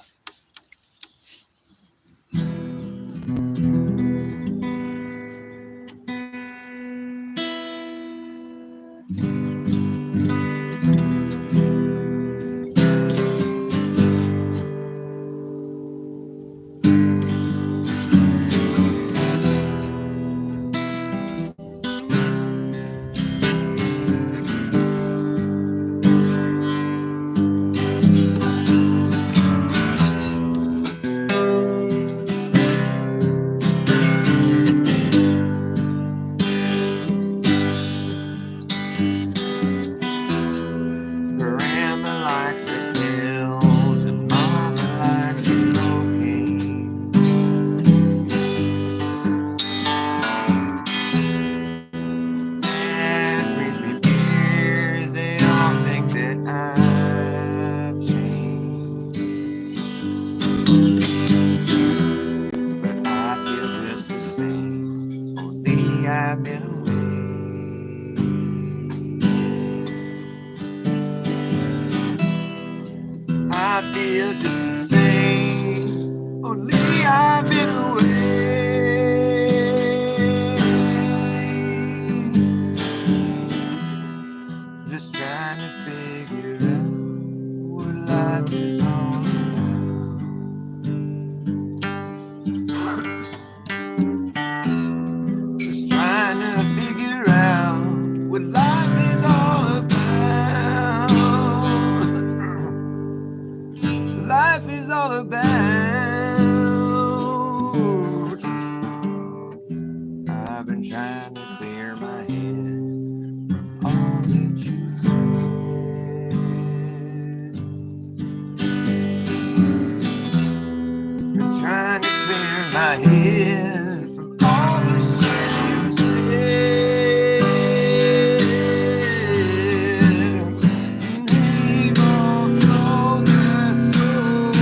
clear my head from all the shit you said. Leave all soulless souls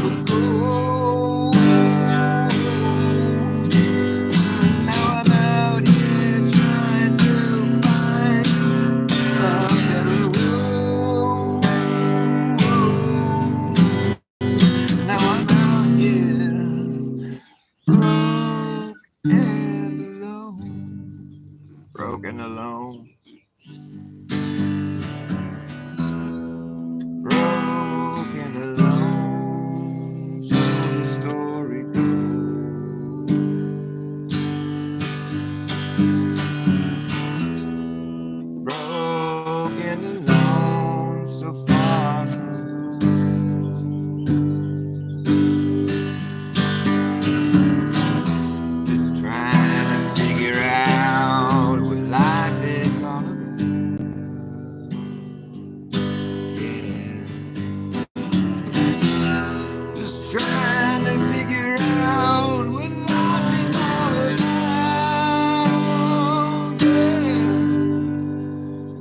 for gold. Now I'm out here trying to find a better road. Now I'm out here broke and alone. Broken alone. Broken alone. So the story goes. Broken alone. So far from home. Just trying to figure out what life is all about. Yeah. Just trying to figure out what life is all about. Yeah.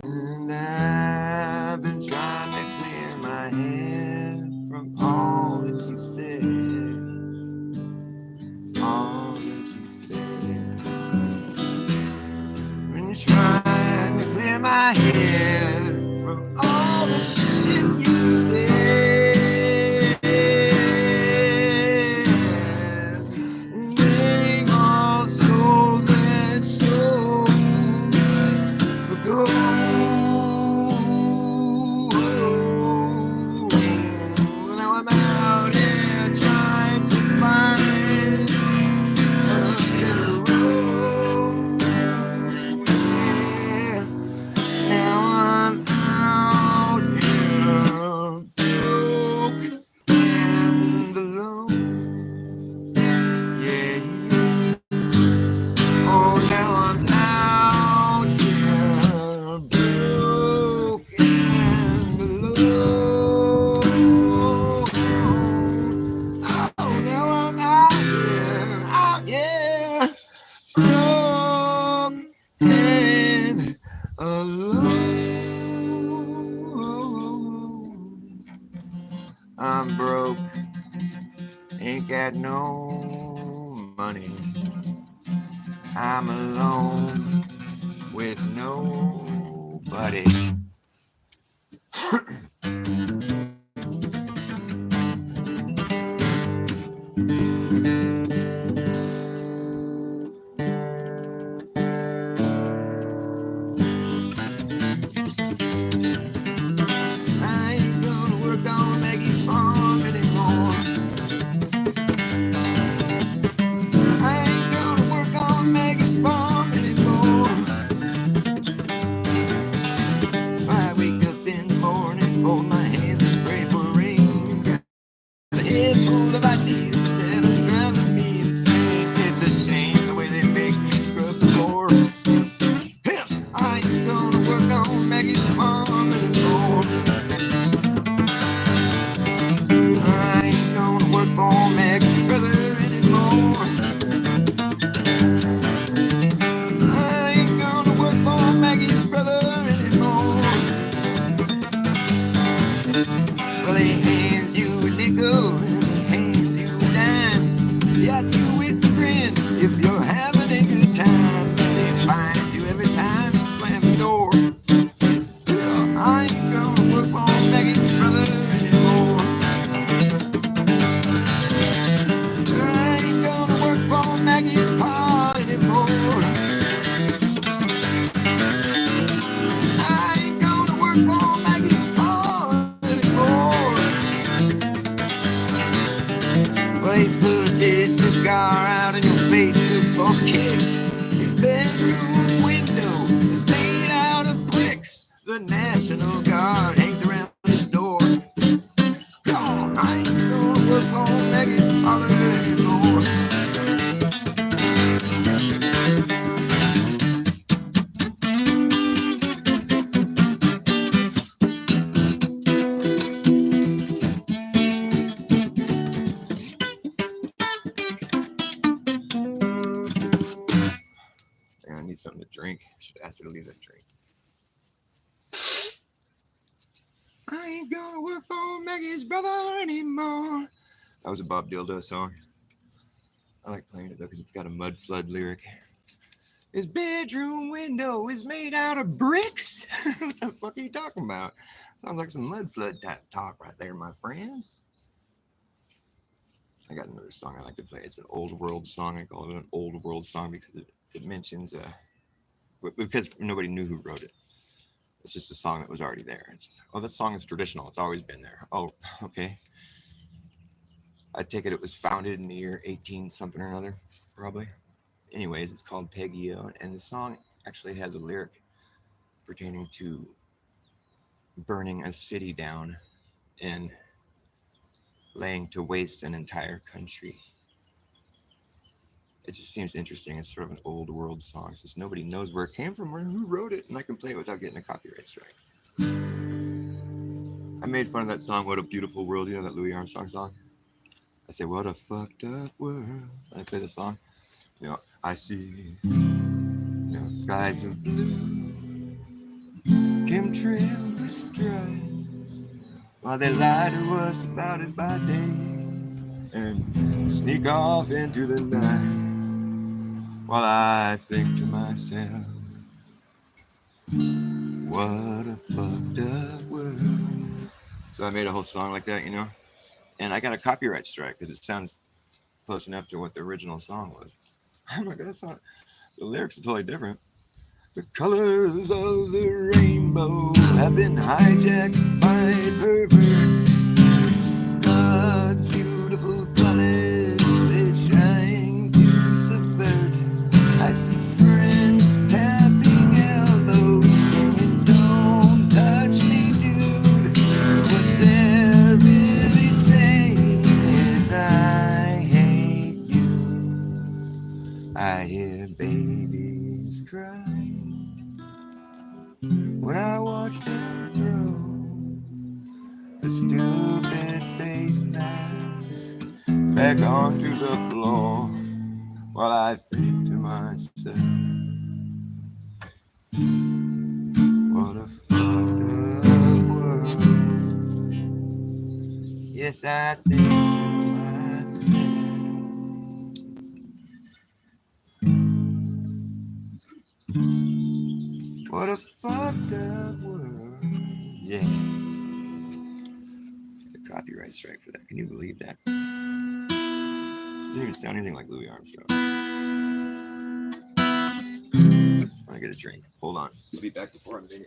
And I've been trying to clear my head from all that you said. All that you said. Been trying to clear my head from all the shit you said. Name all soulless souls for gold. Now I'm out here trying to find a better road. Yeah. Now I'm out here broke and alone. Yeah. Oh, now I'm out here broke and alone. Oh, now I'm out here broke and alone. I'm broke, ain't got no money. I'm alone with nobody. I ain't gonna work on Maggie's farm anymore. I ain't gonna work on Maggie's farm anymore. I wake up in the morning, fold my hands and pray for rain. Got a head full of ideas that are driving me insane. It's a shame the way they make me scrub the floor. Hell, I ain't gonna work on Maggie's farm anymore. I ain't gonna work for Maggie's brother anymore. I ain't gonna work for Maggie's brother anymore. Well, he hands you a nickel and he hands you a dime. He asks you with a grin if you're having a good time. They find you every time you slam the door. Yeah, I ain't gonna work for Maggie's brother anymore. I ain't gonna work for Maggie's pa anymore. I ain't gonna work for Maggie's pa anymore. Well, he puts his cigar out in your face just for kicks. His bedroom window is made out of bricks. The National Guard hangs around his door. Come on, I ain't gonna work for Maggie's father anymore. something to drink. I should ask her to leave that drink. I ain't gonna work for Maggie's brother anymore. That was a Bob Dildo song. I like playing it though because it's got a mud flood lyric. His bedroom window is made out of bricks. What the fuck are you talking about? Sounds like some mud flood type talk right there, my friend. I got another song I like to play. It's an old world song. I call it an old world song because it mentions because nobody knew who wrote it. It's just a song that was already there. It's just, oh, that song is traditional. It's always been there. Oh, okay. I take it was founded in the year 18 something or another, probably. Anyways, it's called Peggy-O, and the song actually has a lyric pertaining to burning a city down and laying to waste an entire country. It just seems interesting. It's sort of an old world song since nobody knows where it came from or who wrote it, and I can play it without getting a copyright strike. I made fun of that song, What a Beautiful World, you know, that Louis Armstrong song? I say, what a fucked up world. I play the song. You know, I see, skies of blue, chemtrail with stripes, while they lie to us about it by day and sneak off into the night, while I think to myself, what a fucked up world. So I made a whole song like that, you know, and I got a copyright strike because it sounds close enough to what the original song was. I'm like, that's not, the lyrics are totally different. The colors of the rainbow have been hijacked by perverts. God's beautiful colors they're trying to subvert. I see friends tapping elbows, singing, don't touch me, dude. What they're really saying is, I hate you. I hear babies cry when I watch them throw the stupid face mask back onto the floor, while I think to myself, what a fucked up world. Yes, I think to myself, what a fucked up world. Yeah. A copyright strike for that. Can you believe that? Doesn't even sound anything like Louis Armstrong. I get a drink. Hold on. We'll be back before I'm done.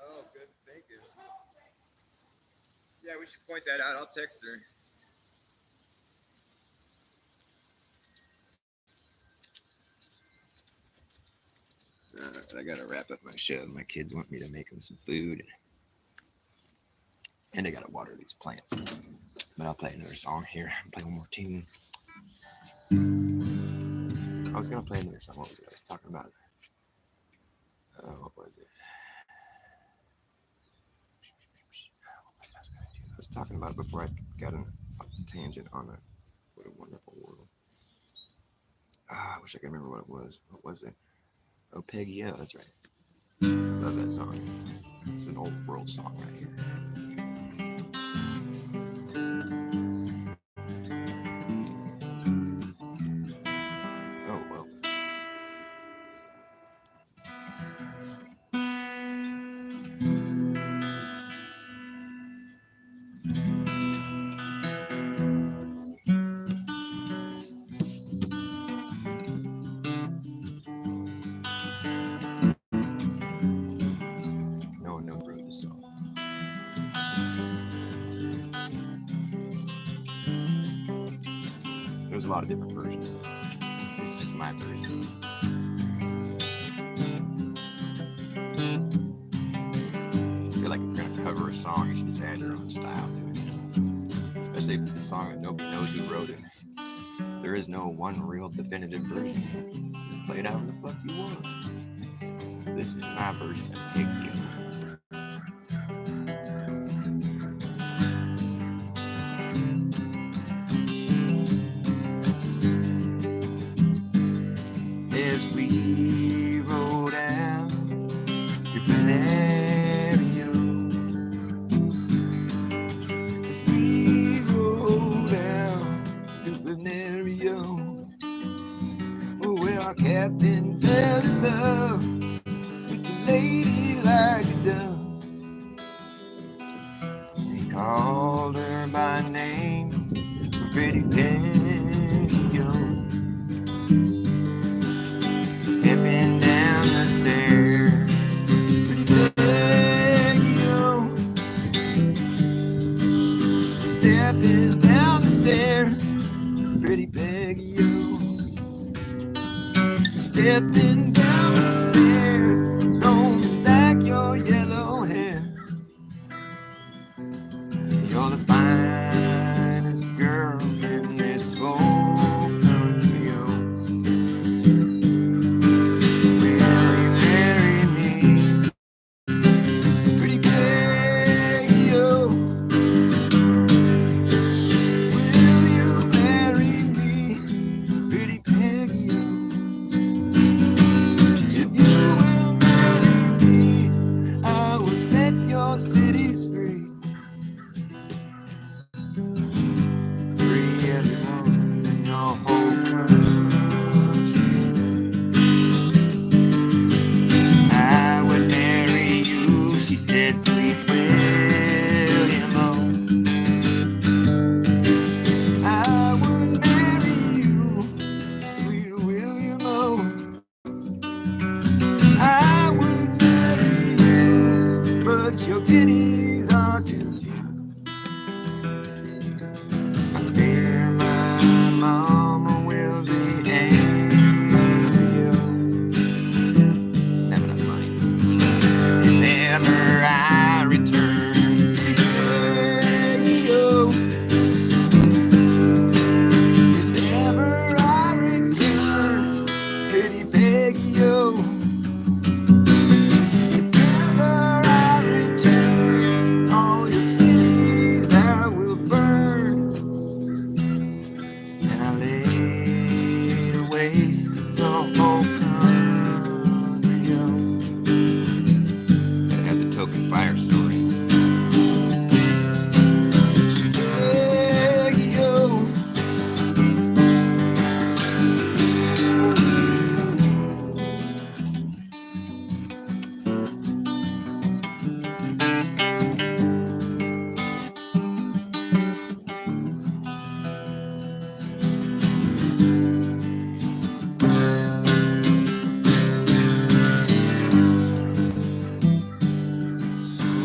Oh, good. Thank you. Yeah, we should point that out. I'll text her. I gotta wrap up my show. My kids want me to make them some food, and I gotta water these plants. But I'll play another song here. I'll play one more tune. I was gonna play another song. What was it? I was talking about. What was it? I was talking about it before I got a tangent on it. What a wonderful world. I wish I could remember what it was. What was it? Oh, Peggy-O. That's right. Love that song. It's an old world song right here. No one knows who wrote this song. There's a lot of different versions. This is just my version. I feel like if you're gonna cover a song, you should just add your own style to it, you know? Especially if it's a song that nobody knows who wrote it. There is no one real definitive version. Just play it however the fuck you want. This is my version of Pig You. As we rode out to Valerio, as we rode out to Valerio, where our captain fell in love with a lady like a dove. They called her by name, Pretty Penny. Stepping down the stairs, pretty Peggy, stepping down the stairs, pretty Peggy, stepping down the stairs, combing back your yellow hair. You're the finest girl in this whole country, cities free, free everyone in your whole country. I would marry you, she said, sweet William. I would marry you, sweet William. I would marry you, but your guineas are too few. I fear my mama will be angry. Have enough money. If ever I return to Peggy-O, if ever I return, pretty Peggy-O. Fire story.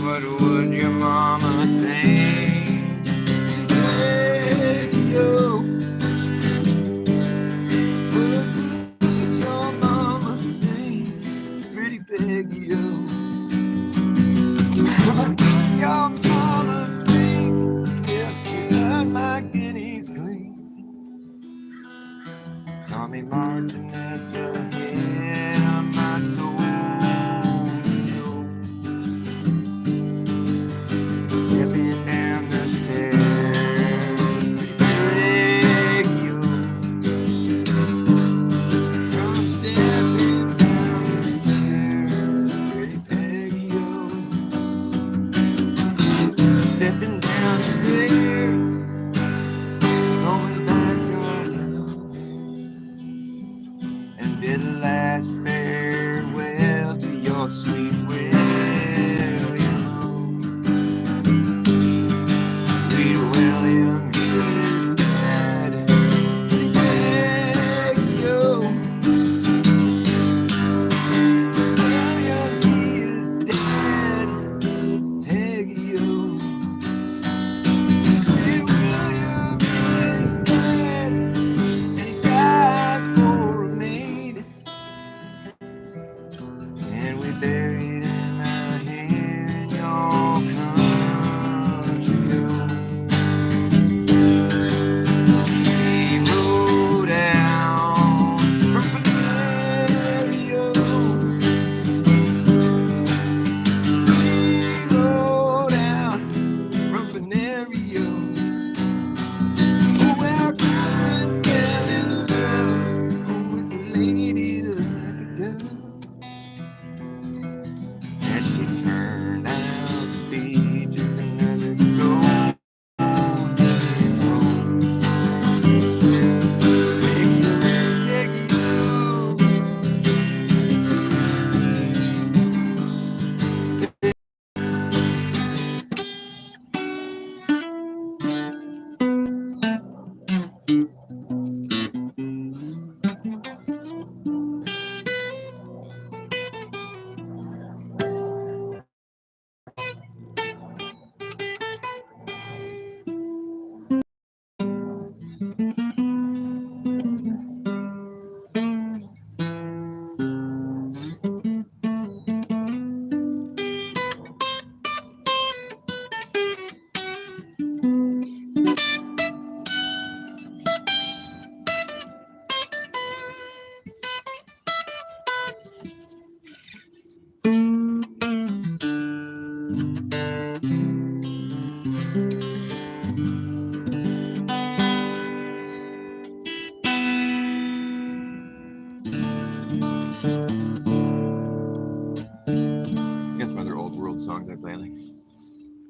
What would your mama think? Peggy-O. What would your mama think? Pretty Peggy-O. What would your mama think if she heard my guineas clean? Saw me marching at the head of my soul. Stepping down the stairs, pretty Peggy-O. I'm stepping down the stairs, pretty Peggy-O. Stepping down the stairs, going back your yellow, and bid a last farewell to your sweet William. I got some other old world songs I play,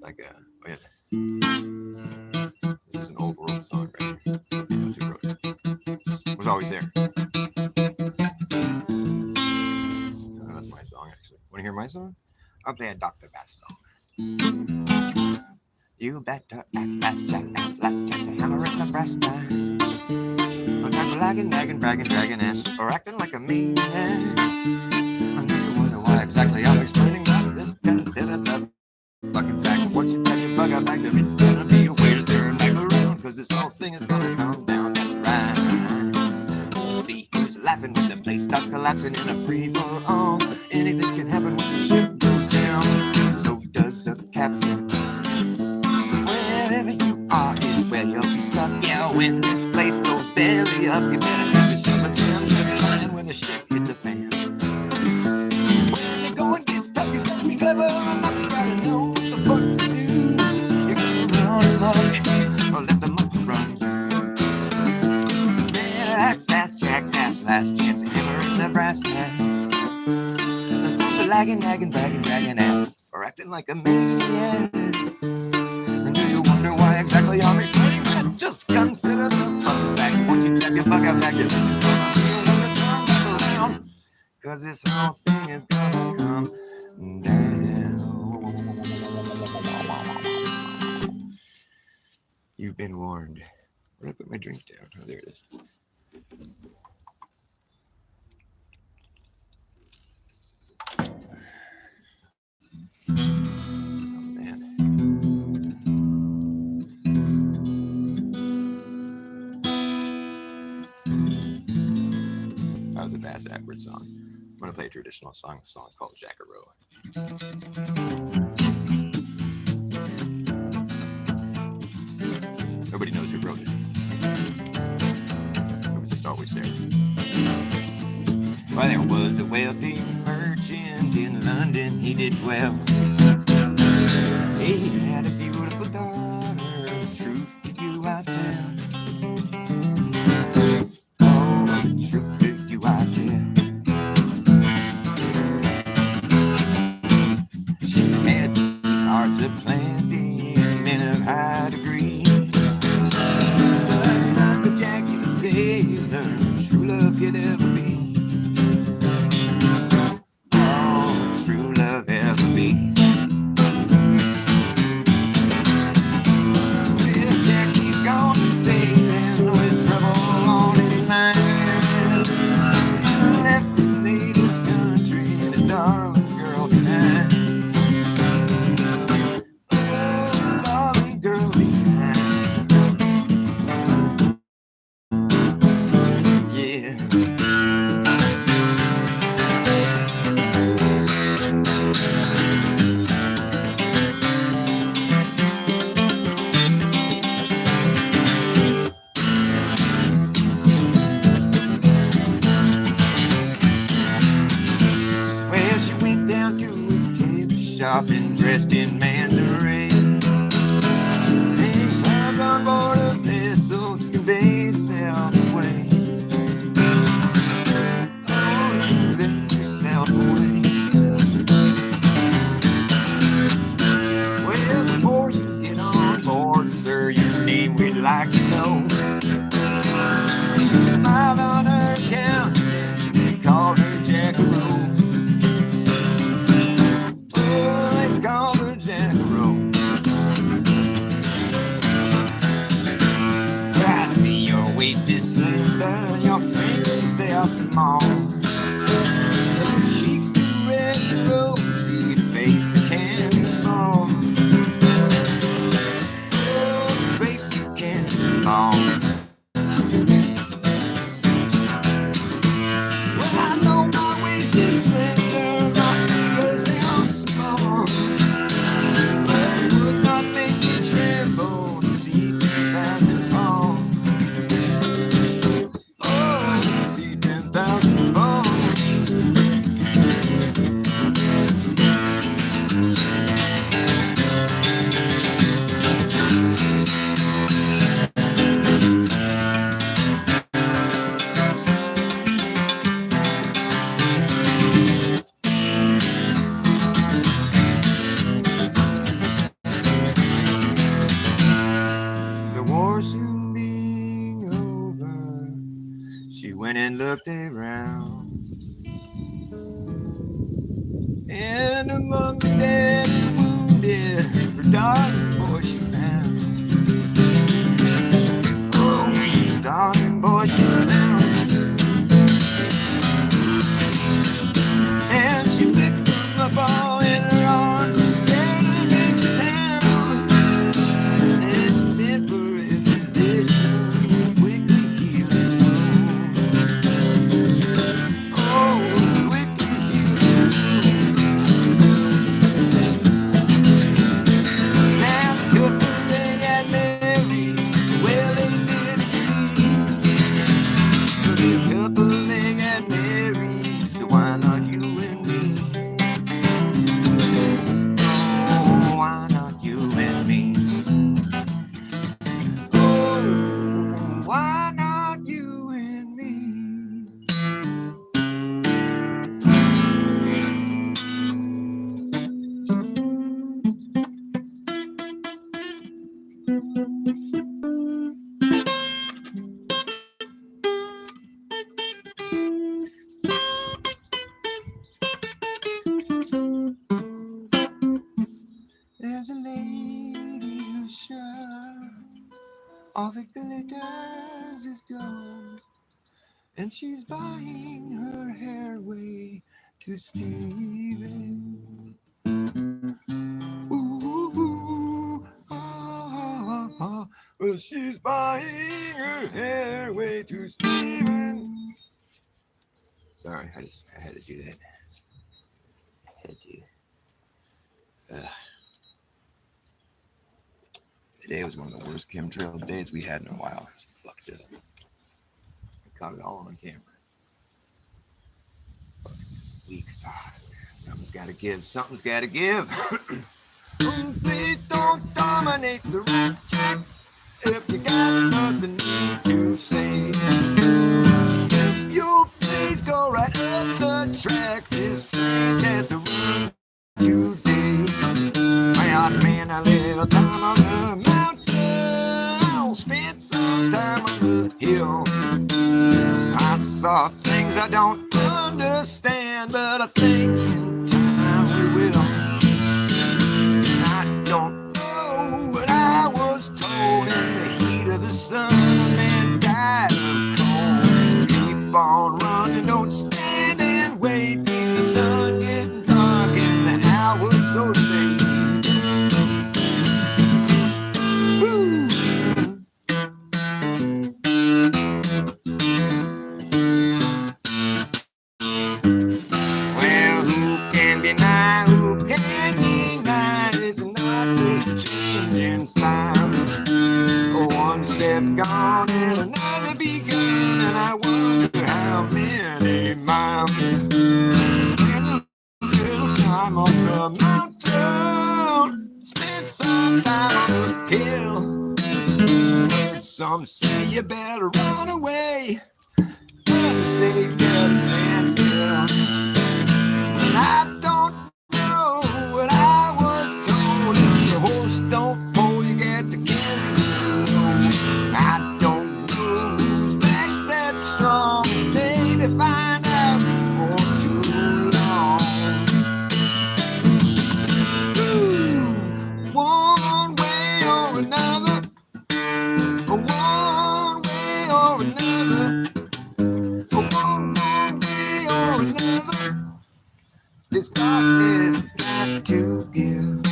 like oh yeah, this is an old world song right here. Nobody knows who wrote it. It was always there. Oh, that's my song actually. Want to hear my song? I'll play a Dr. Bass song. You better act fast, jackass. Last chance to hammer in the brass tacks. I'm not lagging, nagging, bragging, dragging ass, or acting like a maniac. I'm never wondering why exactly I'm explaining that. This consider the fucking fact. Once you catch your bug out back, there is gonna be a way to turn back around. Cause this whole thing is gonna come down. That's right. See who's laughing when the place starts collapsing in a free for all. Anything can happen when the ship goes down. So does the captain. Wherever you are is where you'll be stuck. Yeah, when this place goes belly up, you better have your super damn good line when the shit hits a fan. When you go and get stuck, you gotta be clever enough to try to know what the fuck to do. You're gonna run amok or let the monkey run. Better act fast, jackass. Last chance to hammer in the brass tacks. Don't be lagging, nagging, bragging, dragging ass, or acting like a maniac. And do you wonder why exactly I'm explaining that? Just consider the fucking fact. Once you grab your bug out back, there isn't gonna be a way to turn back around. Cause this whole thing is gonna come down. You've been warned. Where did I put my drink down? Oh, there it is. Oh, man. That was a Bass Ackwards song. I'm going to play a traditional song. The song is called Jackaroo. Nobody knows who wrote it. It was just always there. Well, there was a wealthy merchant in London. He did well. He had a beautiful daughter. The truth to you I tell. Oh, the truth to you I tell. She had hearts of plenty and men of high degree. But Uncle Jackie the sailor, true love could ever be. Oh, true love ever be. Well, Jackie's gone to sailing with trouble on his mind. Left his native country and his darling girl behind. Oh, his darling girl behind. Yeah. Well, she went down to a tailor shop and dressed in mandarin. And climbed on board a vessel to convey herself away. Oh, convey herself away. Well, before you get on board, sir, your name we'd like to know. She smiled on her countenance. They called her Jackaroo. Oh, they called her Jackaroo. I see your waist is slender and your fingers they are small. Your cheeks too red and rosy to face the cannonball. Oh, face the cannonball. Well, I know my waist is slender, my fingers they are small. But it would not make me tremble to see 10,000 fall. Oh, to see 10,000 fall. looked around, and among the dead and wounded, her darling boy she found. Oh, darling boy she found. And she picked him up all in her arms and carried him back to town, and sent for a physician who quickly healed his wounds. Oh, quickly healed his wounds. Now this couple they got married, well they did agree. This couple they got married, so why not you and me? Oh, why not you and me? Oh, why not you and me? There's a lady who's sure all that glitters is gold, and she's buying her hair way to Steven. Ooh, ah, ah. Well, she's buying her hair way to Steven. Sorry, I had to do that. I had to. Today was one of the worst chemtrail days we had in a while. It's fucked up. I caught it all on camera. Fucking weak sauce, man. Something's got to give. Something's got to give. Please don't dominate the right track if you got nothing new to say. If you please go right up the track, this train's got to run today. I spent a little time on the mountain, spent some time on the hill. I saw things I don't understand, but I think in time we will. I don't know what I was told in the heat of the sun. Man died of cold. Keep on running, don't stand and wait. The sun getting dark and the hours so late. Well, who can deny it's not just changing style. One step gone and another begun, and I wonder how many miles. Spend a little time on the mountain, spend some time on the hill. Some say you better run away, others say you better stand still. But I don't know what I was told. If your horse don't pull, you get to kill. I don't know whose back's that strong. Maybe find out before too long. Ooh, one way or another, one way or another, one way or another. This darkness has got to give.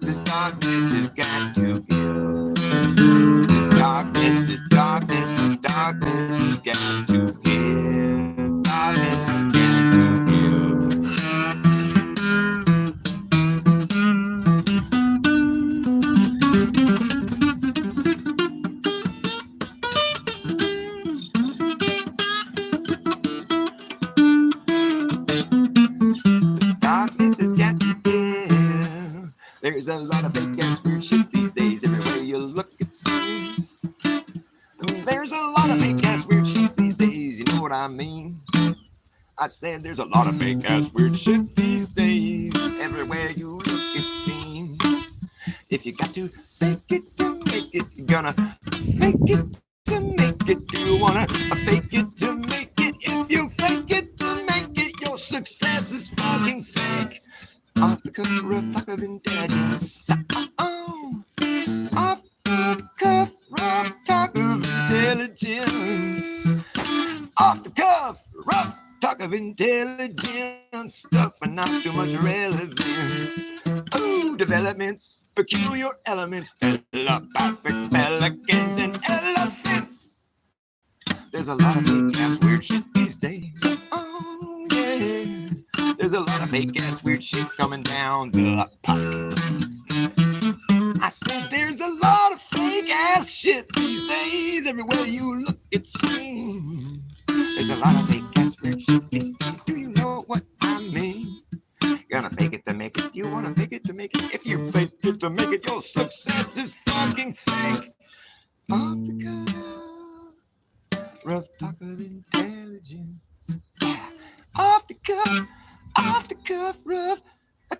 This darkness has got to give. This darkness, this darkness, this darkness has got to give. Darkness has got to give. Darkness has got to give. There's a lot of fake ass weird shit these days. Everywhere you look, it seems. There's a lot of fake ass weird shit these days. You know what I mean? I said there's a lot of fake ass weird shit these days. Everywhere you look, it seems. If you got to fake it to make it, you're gonna fake it to make it. Do you wanna fake it to make success is fucking fake. Off the cuff, rough talk of intelligence. Oh, off the cuff, rough talk of intelligence. Off the cuff, rough talk of intelligence. Stuff and not too much relevance. Ooh, developments, peculiar elements, telepathic pelicans and elephants. There's a lot of fake ass weird shit these days. Oh yeah. There's a lot of fake ass weird shit coming down the pike. I said there's a lot of fake ass shit these days. Everywhere you look, it seems. There's a lot of fake ass weird shit these days. Do you know what I mean? Gonna fake it to make it. You wanna fake it to make it. If you fake it to make it, your success is fucking fake. Off the cuff, rough talk of intelligence. Off the cuff, rough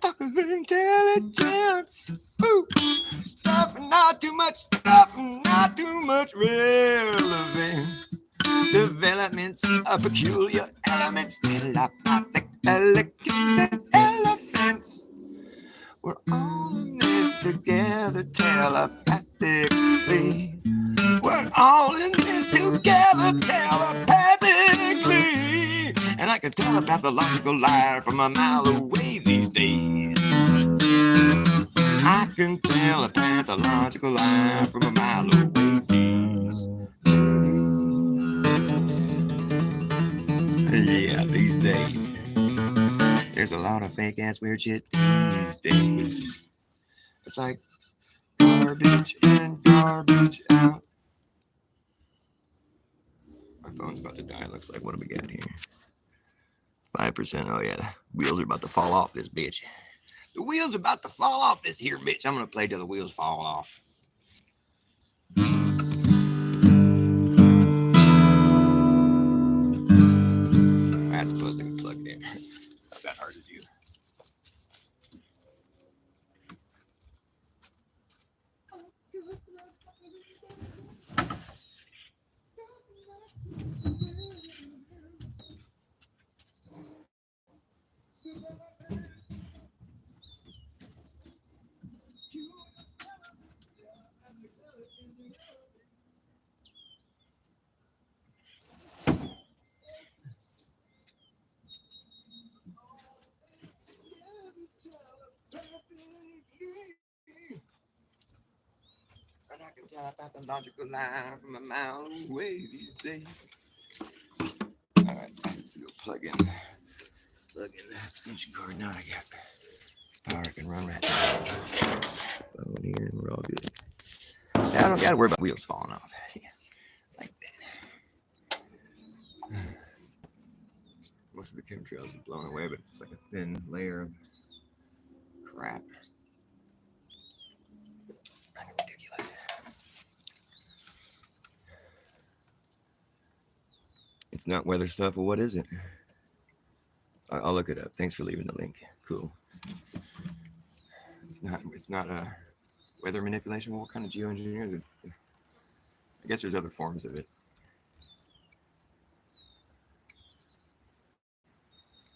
talk of intelligence. Ooh, stuff and not too much stuff and not too much relevance. Developments of peculiar elements, telepathic pelicans and elephants. We're all in this together telepathically. We're all in this together telepathically. And I can tell a pathological liar from a mile away these days. I can tell a pathological liar from a mile away these days. Yeah, these days. There's a lot of fake ass weird shit these days. It's like garbage in, garbage out. My phone's about to die. It looks like. What do we got here? 5%. Oh yeah, the wheels are about to fall off this bitch. The wheels are about to fall off this here bitch. I'm gonna play till the wheels fall off. That's supposed to be plugged in. Not that hard to do. And I can tell a pathological lie from a mile away these days. All right, let's go plug in the extension cord. Now I got power. I can run right now. Phone here, and we're all good. Now I don't got to worry about wheels falling off. Like that. Most of the chemtrails are blown away, but it's just like a thin layer of crap. Kind of ridiculous. It's not weather stuff. Well, what is it? I'll look it up. Thanks for leaving the link. Cool. It's not a weather manipulation. What kind of geoengineering? I guess there's other forms of it.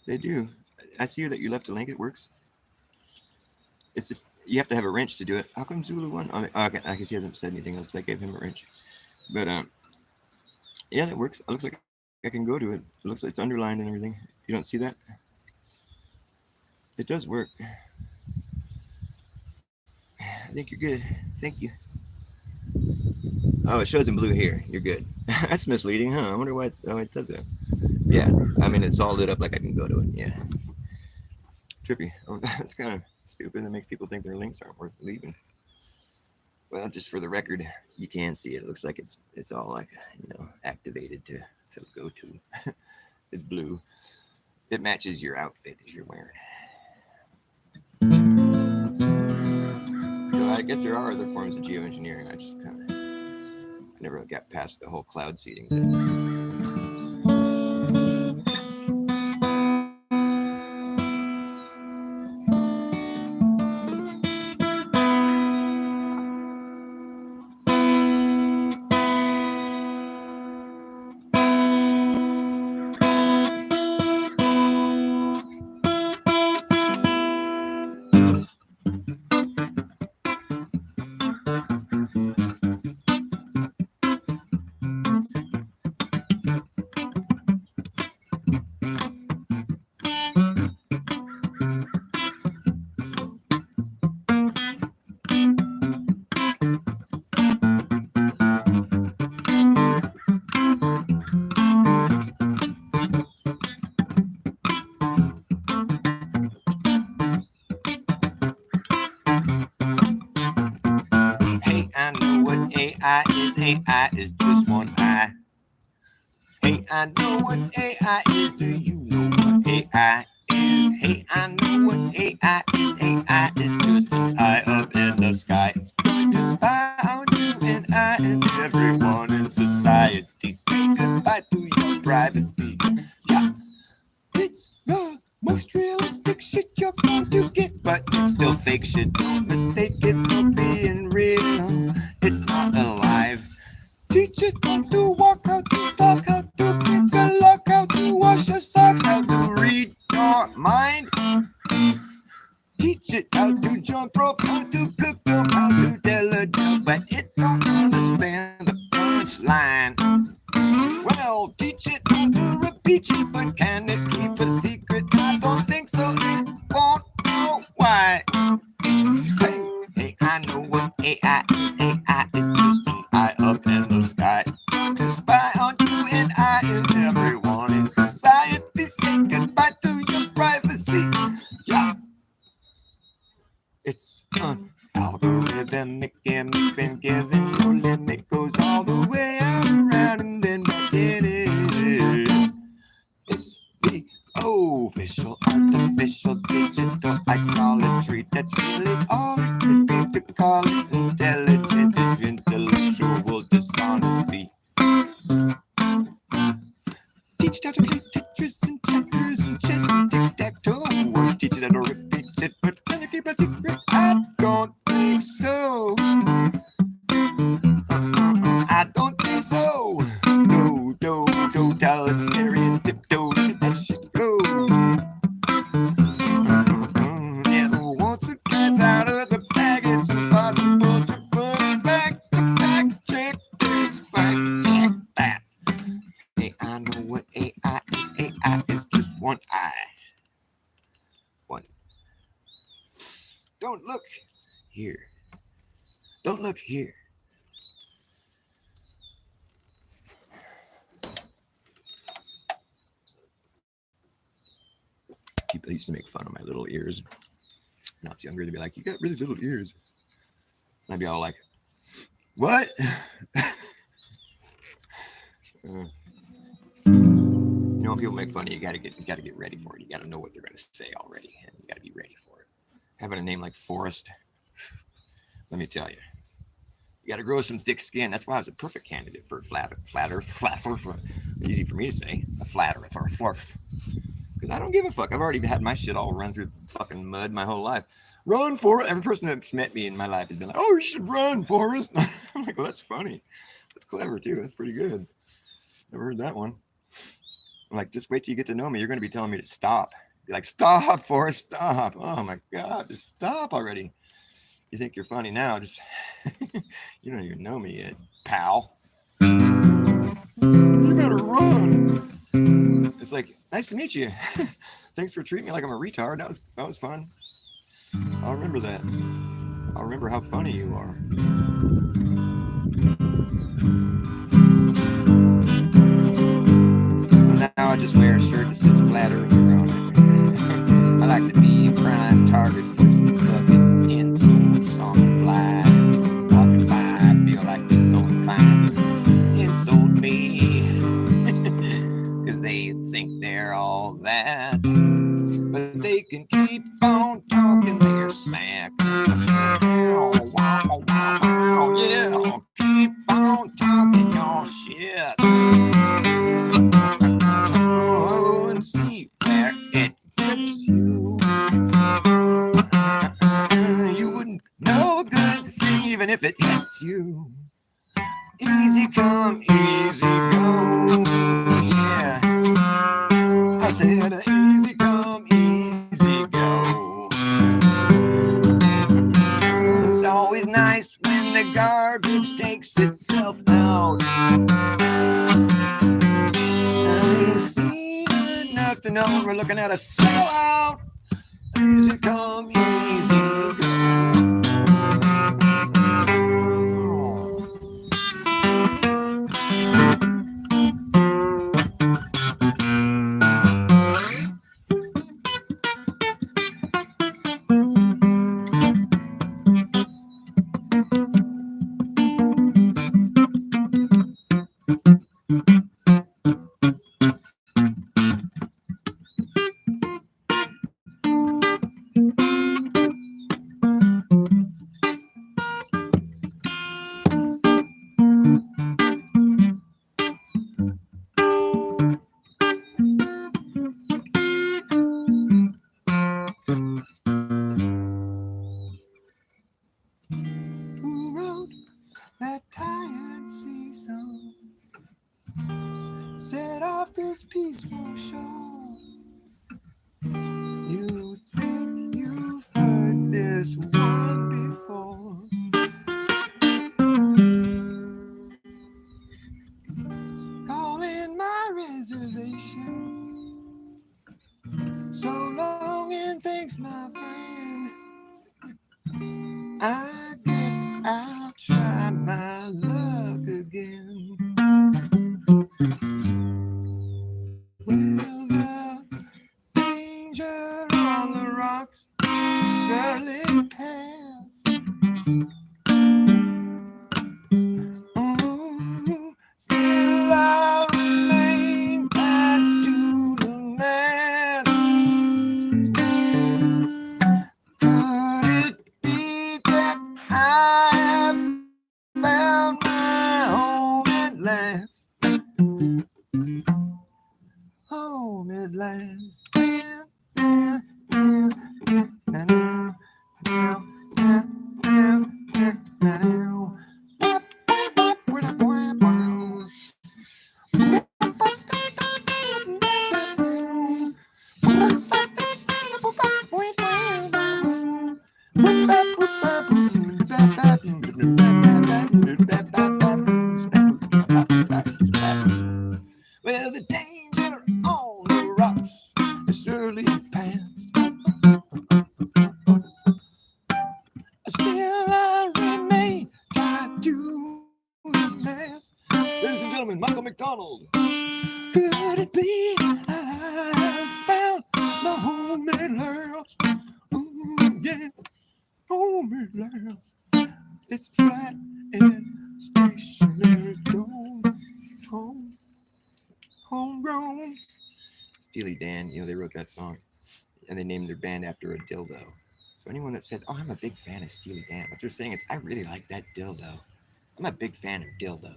They do. I see that you left a link. It works. It's if you have to have a wrench to do it. How come Zulu won? Okay, I guess he hasn't said anything else. But I gave him a wrench. But yeah, that works. It looks like I can go to it. It looks like it's underlined and everything. You don't see that? It does work. I think you're good. Thank you. Oh, it shows in blue here. You're good. That's misleading, huh? I wonder why it does that. Yeah, I mean, it's all lit up like I can go to it. Yeah. Trippy. Oh, that's kind of stupid. That makes people think their links aren't worth leaving. Well, just for the record, you can see it. It looks like it's all like, activated to go to. It's blue. It matches your outfit that you're wearing. So I guess there are other forms of geoengineering. I just kind of never got past the whole cloud seeding thing. AI is. AI is just one eye. Hey, I know what AI is. Do you know what AI is? Hey, I know what AI is. AI is just an eye up in the sky. It's going to spy on you and I and everyone in society. Say goodbye to your privacy. Yeah, it's the most realistic shit you're going to get, but it's still fake shit. Don't mistake it for being real. It's not alive. Teach it how to walk, how to talk, how to pick a lock, how to wash your socks, how to read your mind. Teach it how to jump rope, how to cook up, how to tell a joke, but it don't understand the punchline. Well, teach it how to repeat it, but can it keep a secret? I don't think so. It won't know why. Hey, hey, I know what AI is. AI is just an eye up in the sky. It's going to spy on you and I and everyone in society. Say goodbye to your privacy. Yeah, it's an algorithmic image been given no limit. Goes all the way out around and then back in it. It's the official, artificial, digital idolatry. That's really all it could be to call it intelligent. Is intellectual dishonesty. Teach it how to play Tetris and checkers and chess and tic-tac-toe. Teach it how to repeat it, but can it keep a secret? I don't think so. I don't think so. No, totalitarian tiptoe, let that shit go. It wants the cats out of the bag. It's impossible to put it back. The fact check this, fact check that. Hey, I know what AI is. AI is just one eye. One. Don't look here. Don't look here. People used to make fun of my little ears. When I was younger, they'd be like, "You got really little ears." And I'd be all like, "What?" You know, when people make fun of you, you gotta get ready for it. You gotta know what they're gonna say already, and you gotta be ready for it. Having a name like Forrest, let me tell you, you gotta grow some thick skin. That's why I was a perfect candidate for flat Earth. Easy for me to say, a flat Earth or a Forrest. Because I don't give a fuck. I've already had my shit all run through fucking mud my whole life. Run, Forrest. Every person that's met me in my life has been like, "Oh, you should run, Forrest." I'm like, "Well, that's funny. That's clever too. That's pretty good. Never heard that one." I'm like, "Just wait till you get to know me. You're going to be telling me to stop." Be like, "Stop, Forrest, stop." Oh my God, just stop already. You think you're funny now. Just, you don't even know me yet, pal. You better run. It's like, "Nice to meet you. Thanks for treating me like I'm a retard. That was fun. I'll remember that. I'll remember how funny you are." So now I just wear a shirt that says Flat Earther on it. I like to be a prime target for some fucking insults on the fly. Walking by, I feel like they're so inclined to insult me. Because they think they're all that. But they can keep on talking their smack. Yeah, keep on talking your shit. Oh, and see where it gets you. You wouldn't know a good thing even if it hits you. Easy come, easy go. Yeah, I said easy come, easy go. It's always nice when the garbage takes itself out. I've seen enough to know we're looking at a sellout. Easy come, easy go. You think you've heard this one before. Calling my reservation. So long and thanks, my friend. I guess I'll try my luck again. Well, the danger on the rocks surely passed. Still I remain tied to the mast. Could it be that I have found my home at last? Home at last. Well, the danger on the rocks is surely past. Still I remain tied to the mast. Ladies and gentlemen, Michael McDonald. Could it be I found my home at last? Ooh, yeah, home at last. It's flat and stationary, homegrown. Steely Dan, you know, they wrote that song and they named their band after a dildo. So anyone that says, "Oh, I'm a big fan of Steely Dan," what they're saying is, "I really like that dildo. I'm a big fan of dildo.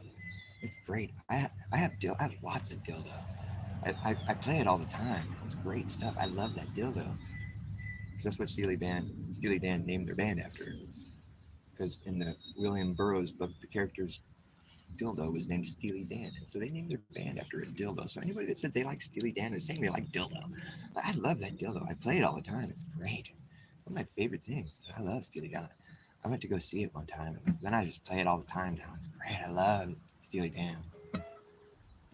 It's great. I have lots of dildo. I play it all the time. It's great stuff. I love that dildo." Because that's what Steely Dan named their band after. Because in the William Burroughs book, the character's dildo was named Steely Dan, and so they named their band after a dildo. So anybody that says they like Steely Dan is saying they like dildo. I love that dildo. I play it all the time. It's great. One of my favorite things. I love Steely Dan. I went to go see it one time, and then I just play it all the time now. It's great. I love Steely Dan.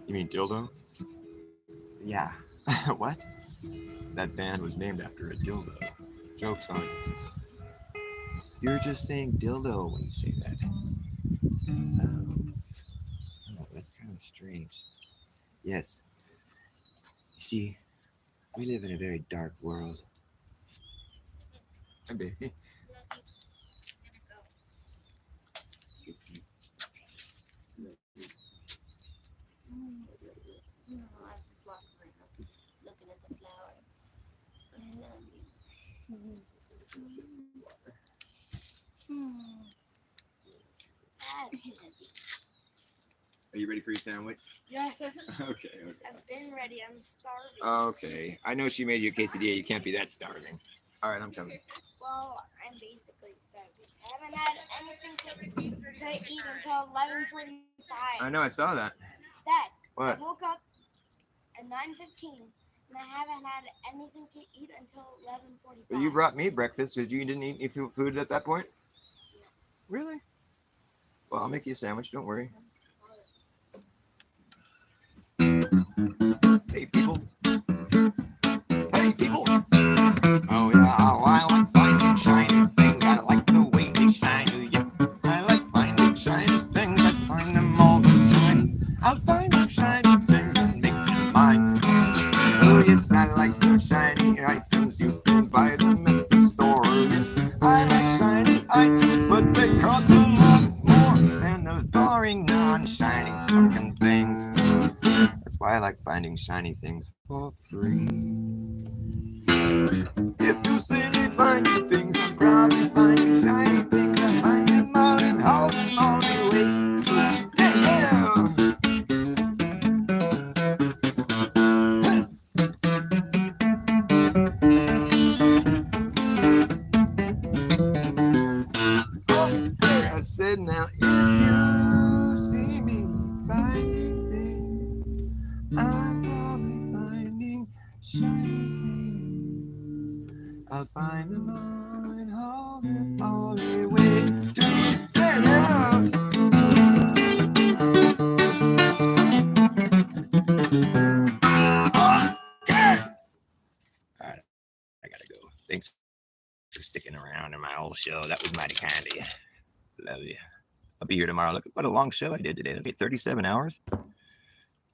You mean dildo? Yeah. What? That band was named after a dildo. Joke's on you. You're just saying dildo when you say that. Oh, that's kind of strange. Yes. You see, we live in a very dark world. Hi, baby. Looking at the flowers. Are you ready for your sandwich? Yes. Okay. I've been ready. I'm starving. Okay. I know she made you a quesadilla. You can't be that starving. All right, I'm coming. Well, I'm basically starving. I haven't had anything to eat until 11:45. I know. I saw that. Dad, What? I woke up at 9:15 and I haven't had anything to eat until 11:45. Well, you brought me breakfast. You didn't eat any food at that point? Really? Well, I'll make you a sandwich. Don't worry. Hey, people. Hey, people. Oh, yeah. I like finding shiny things. I like the way they shine. Yeah. I like finding shiny things. I find them all the time. I'll find them shiny things and make them mine. Oh, yes, I like those shiny items. You can buy them at the store. I like shiny items, but they cost a lot more than those boring, non-shiny looking things. That's why I like finding shiny things for free. If you say they find you things, I'm probably finding shiny things. I find them all and haul them all the way. Yeah. Okay, I said now, if you see me finding things, I'm probably finding I'll find them all and haul them all the way to heaven. All right, I gotta go. Thanks for sticking around in my old show. That was mighty kind of you. Love you. I'll be here tomorrow. Look what a long show I did today. Look at 37 hours.